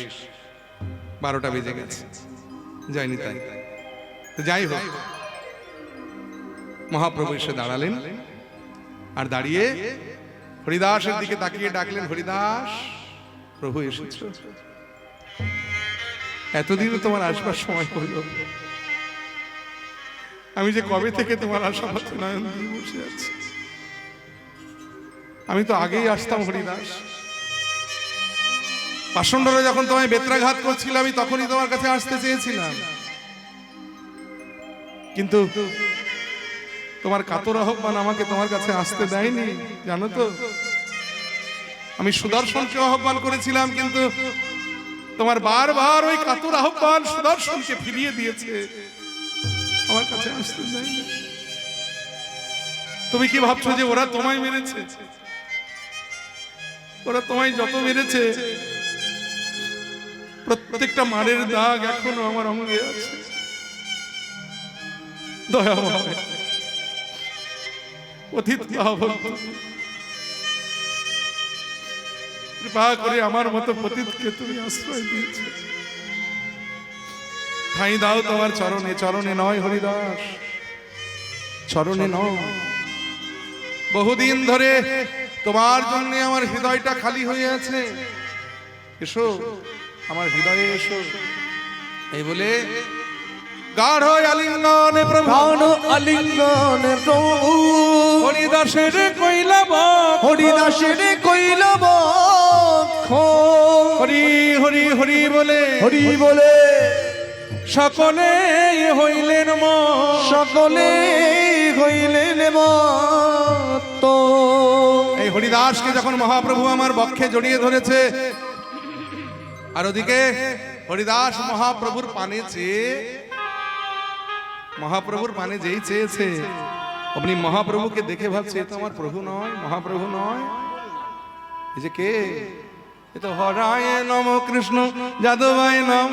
12টা বেজে গেছে, যায়নি তাই। তো যাই হোক, মহাপ্রভু এসে দাঁড়ালেন, আর দাঁড়িয়ে হরিদাসের দিকে তাকিয়ে ডাকলেন, হরিদাস প্রভু এসেছ, এতদিনও তোমার আসবার সময় হলো, আমি যে কবে থেকে তোমার আশা পথে নয়ন দিয়ে বসে আছি। আমি তো আগেই আসতাম হরিদাস, পাষণ্ডরা যখন তোমায় বেত্রাঘাত করছিল আমি তখনই তোমার কাছে আসতে চেয়েছিলাম, কিন্তু তোমার কাতর আহ্বান আমাকে তোমার কাছে আসতে দেয়নি। জানো তো, আমি সুদর্শনকে আহ্বান করেছিলাম, কিন্তু তোমার বারবার ওই কাতর আহ্বান সুদর্শনকে ফিরিয়ে দিয়েছে, আমার কাছে আসতে দেয়নি। তুমি কি ভাবছো যে ওরা তোমায় মেরেছে? ওরা তোমায় যত মেরেছে প্রত্যেকটা মারের দাগ এখনো আমার অঙ্গে আছে। দয়াময় পতিত পাবন, কৃপা করে আমার মতো পতিতকে তুমি আশ্রয় দিয়েছো, ঠাঁই দাও তোমার চরণে। চরণে নয় হরিদাস, চরণে নয়। বহুদিন ধরে তোমার জন্য আমার হৃদয়টা খালি হয়ে আছে, এসো আমার হৃদয়ে এসো। এই বলে গাঢ় আলিঙ্গনে প্রভু গান আলিঙ্গন প্রভু হরিদাসের কইলা বক্ষ, হরিদাসের কইল বক্ষ হরি হরি হরি বলে হরি বলে সকলে হইলেন মত্ত। সকলে হইলেন মত্ত। এই হরিদাসকে যখন মহাপ্রভু আমার বক্ষে জড়িয়ে ধরেছে, আর ওদিকে হরিদাস মহাপ্রভুর পানে চেয়ে, মহাপ্রভুর পানে যেই চেয়েছে, আপনি মহাপ্রভুকে দেখে ভাবছে এ তো আমার প্রভু নয়, মহাপ্রভু নয়, এই যে কে? এ তো হরায় নম কৃষ্ণ যাদবায় নম।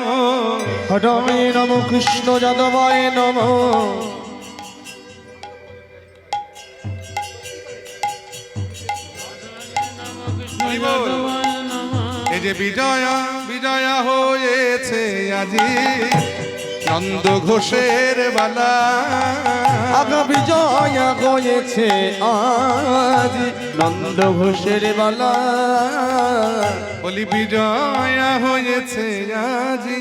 হরে নম কৃষ্ণ যাদবায় নম। এই যে বিজয়া বিজয়া হয়েছে আজি নন্দ ঘোষের বালা। আগা বিজয়া হয়েছে আজ নন্দ ঘোষের বালা। বলি বিজয়া হয়েছে আজি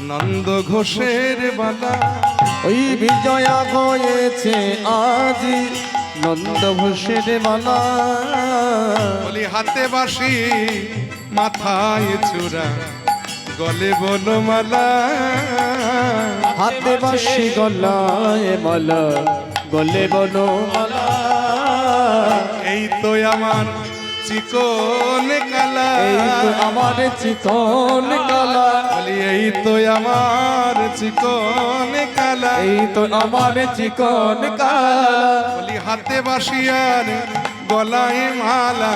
নন্দ ঘোষের বালা। ওই বিজয়া হয়েছে আজ নন্দ ঘোষের বালা। বলি হাতে বাঁশি মাথায় চূড়া গলে বনমালা। হাতে বাঁশি গলায় মালা গলে বনমালা। এই তো আমার চিকন কালা। এই তো আমার চিকন কালা। বলি এই তো আমার চিকন কালা। এই তো আমার চিকন কালা। বলি হাতে বাঁশিয়ার গলায় মালা।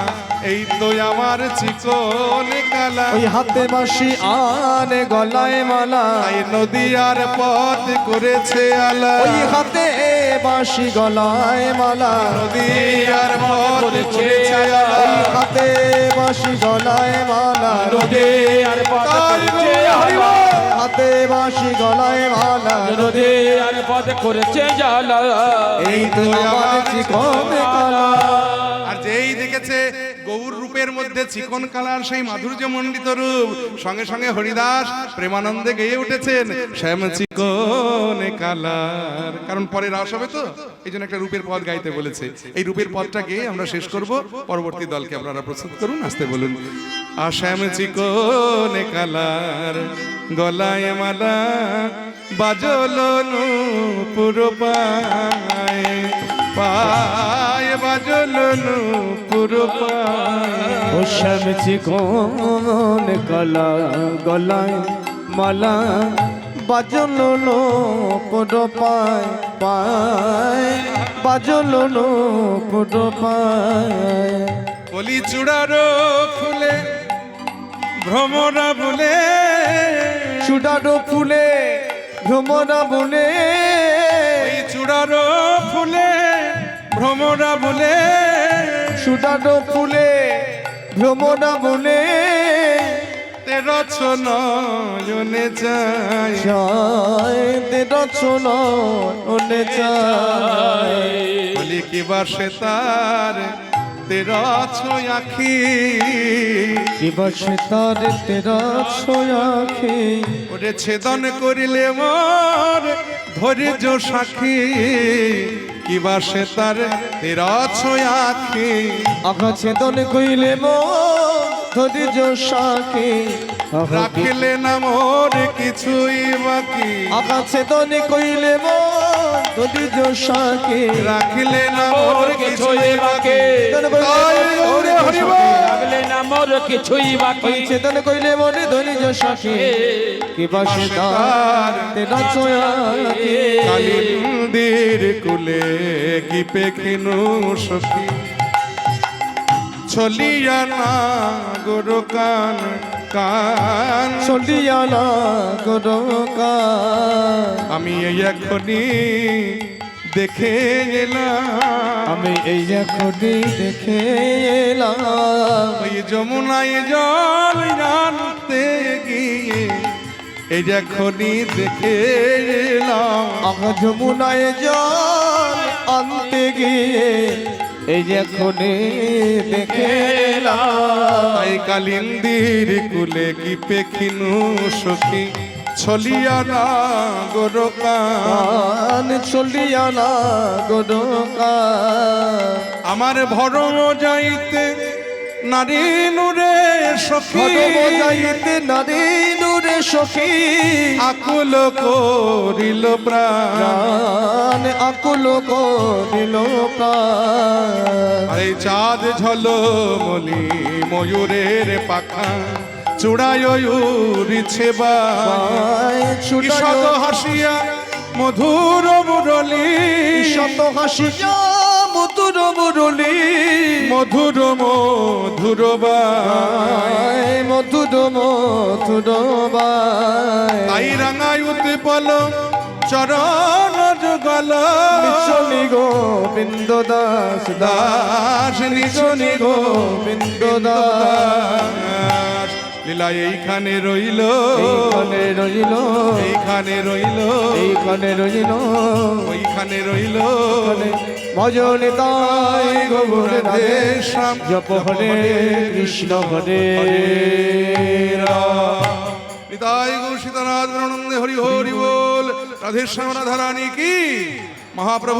এই তো আমার চিকন কালা। ওই হাতে বাঁশি আর গলায় মালা। এই নদীয়ার পথ করেছে আলা। ওই হাতে বাঁশি গলায় মালা। নদীয়ার পথ করেছে আলা। ওই হাতে বাঁশি গলায় মালা। নদী আর পথ করেছে জ্বালা, হাতে বাঁশি গলায় মালা। নদী আর পথ করেছে জ্বালা। এই তো আমার চিকন কালা। আর যেই দেখেছে গৌর রূপের মধ্যে চিকন কালার সেই মাধুর্য মণ্ডিত রূপ, সঙ্গে সঙ্গে হরিদাস প্রেমানন্দে গেয়ে উঠেছেন শ্যাম চিকন কালার। কারণ পরে রাস হবে তো, এই জন্য একটা রূপের পদ গাইতে বলেছে। এই রূপের পদটা গেয়ে আমরা শেষ করব। পরবর্তী দলকে আপনারা প্রস্তুত করুন, আসতে বলুন। আর শ্যাম চিকন কালার গলায় মালা বাজলো নূপুর পায়। পায় বাজলো নূপুর পায়। ও শ্যাম চিকন কালা গলায় মালা বাজলো নূপুর পায় পায়। বাজলো নূপুর পায়। বলি চূড়ারো ফুলে ভ্রমরা বলে। চূড়ারো ফুলে ভ্রমরা বলে। ওই চূড়ারো ফুলে ভ্রমরা বলে। চূড়ারো ফুলে ভ্রমরা বলে। তেরছ নয়নে যায়। চায় রচন ওনে চায়। বলি কি বাসে তার তেরছ আখি। দিবসে তার তেরা ছোয়াখি। ওরে ছেদন করিলে মোর ধৈর্য সাক্ষী। কি বাসে তার তেরছ আখি। আঘা ছেদন কইলে মো ধৈর্য সাখী। রাখিলে না মোর কিছুই বাকি। আঘা ছেদন কইলে মো ধৈর্য সাখী। রাখিলে না মোর কিছুই বাকি। লাগলে না মোর কিছুই বাকি। ছেদন কইলে মনে ধৈর্য সাখী। কি বাসে তার তেরা ছোয়াখি। কালিন্দির কুলে কি পেখিনু সখী। ছলিয়া না গোর কান কান। চলিয়া না গরকা। আমি এই এখনি দেখে এলাম। আমি এই এখনই দেখে এলাম। ওই যমুনায় জল আনতে গিয়ে এই এখনি দেখে এলাম। আঘা যমুনায় জল আনতে গিয়ে এই যে এখনই দেখে এলাম। তাই কালিন্দির কুলে কি পেখিনু সখী ছলিয়া না গোরকান চলিয়া না গোরকান আমার ভরম যাইতে নারী নুরে সখী যাইতে নারী নূরে সখী আকুল করিল প্রাণ প্রাণ আকুল করিল প্রাণ। আরে চাঁদ ঝলমলি ময়ূরের পাখা চূড়ায় উড়িছে বা শত হাসিয়া মধুর মুরলী শত হাসিয়া মধুর মুরলী মধুর মধুর বাই মধুর মধুর বাই। তাই রাঙায় উৎপল চরণ যুগল নিচনি গোবিন্দ দাস দাস নিচনি গোবিন্দ দাস দাস লীলা এইখানে রইল এইখানে রইল এইখানে রইল এইখানে রইল ওইখানে রইল ভজনে তাই গোবর রাধে শ্যাম জপ হরে কৃষ্ণ হরে নিতাই গৌর সীতানাথ ব্রহ্মানন্দে হরি হরি বল রাধে শ্যাম রাধা রানী কি মহাপ্রভু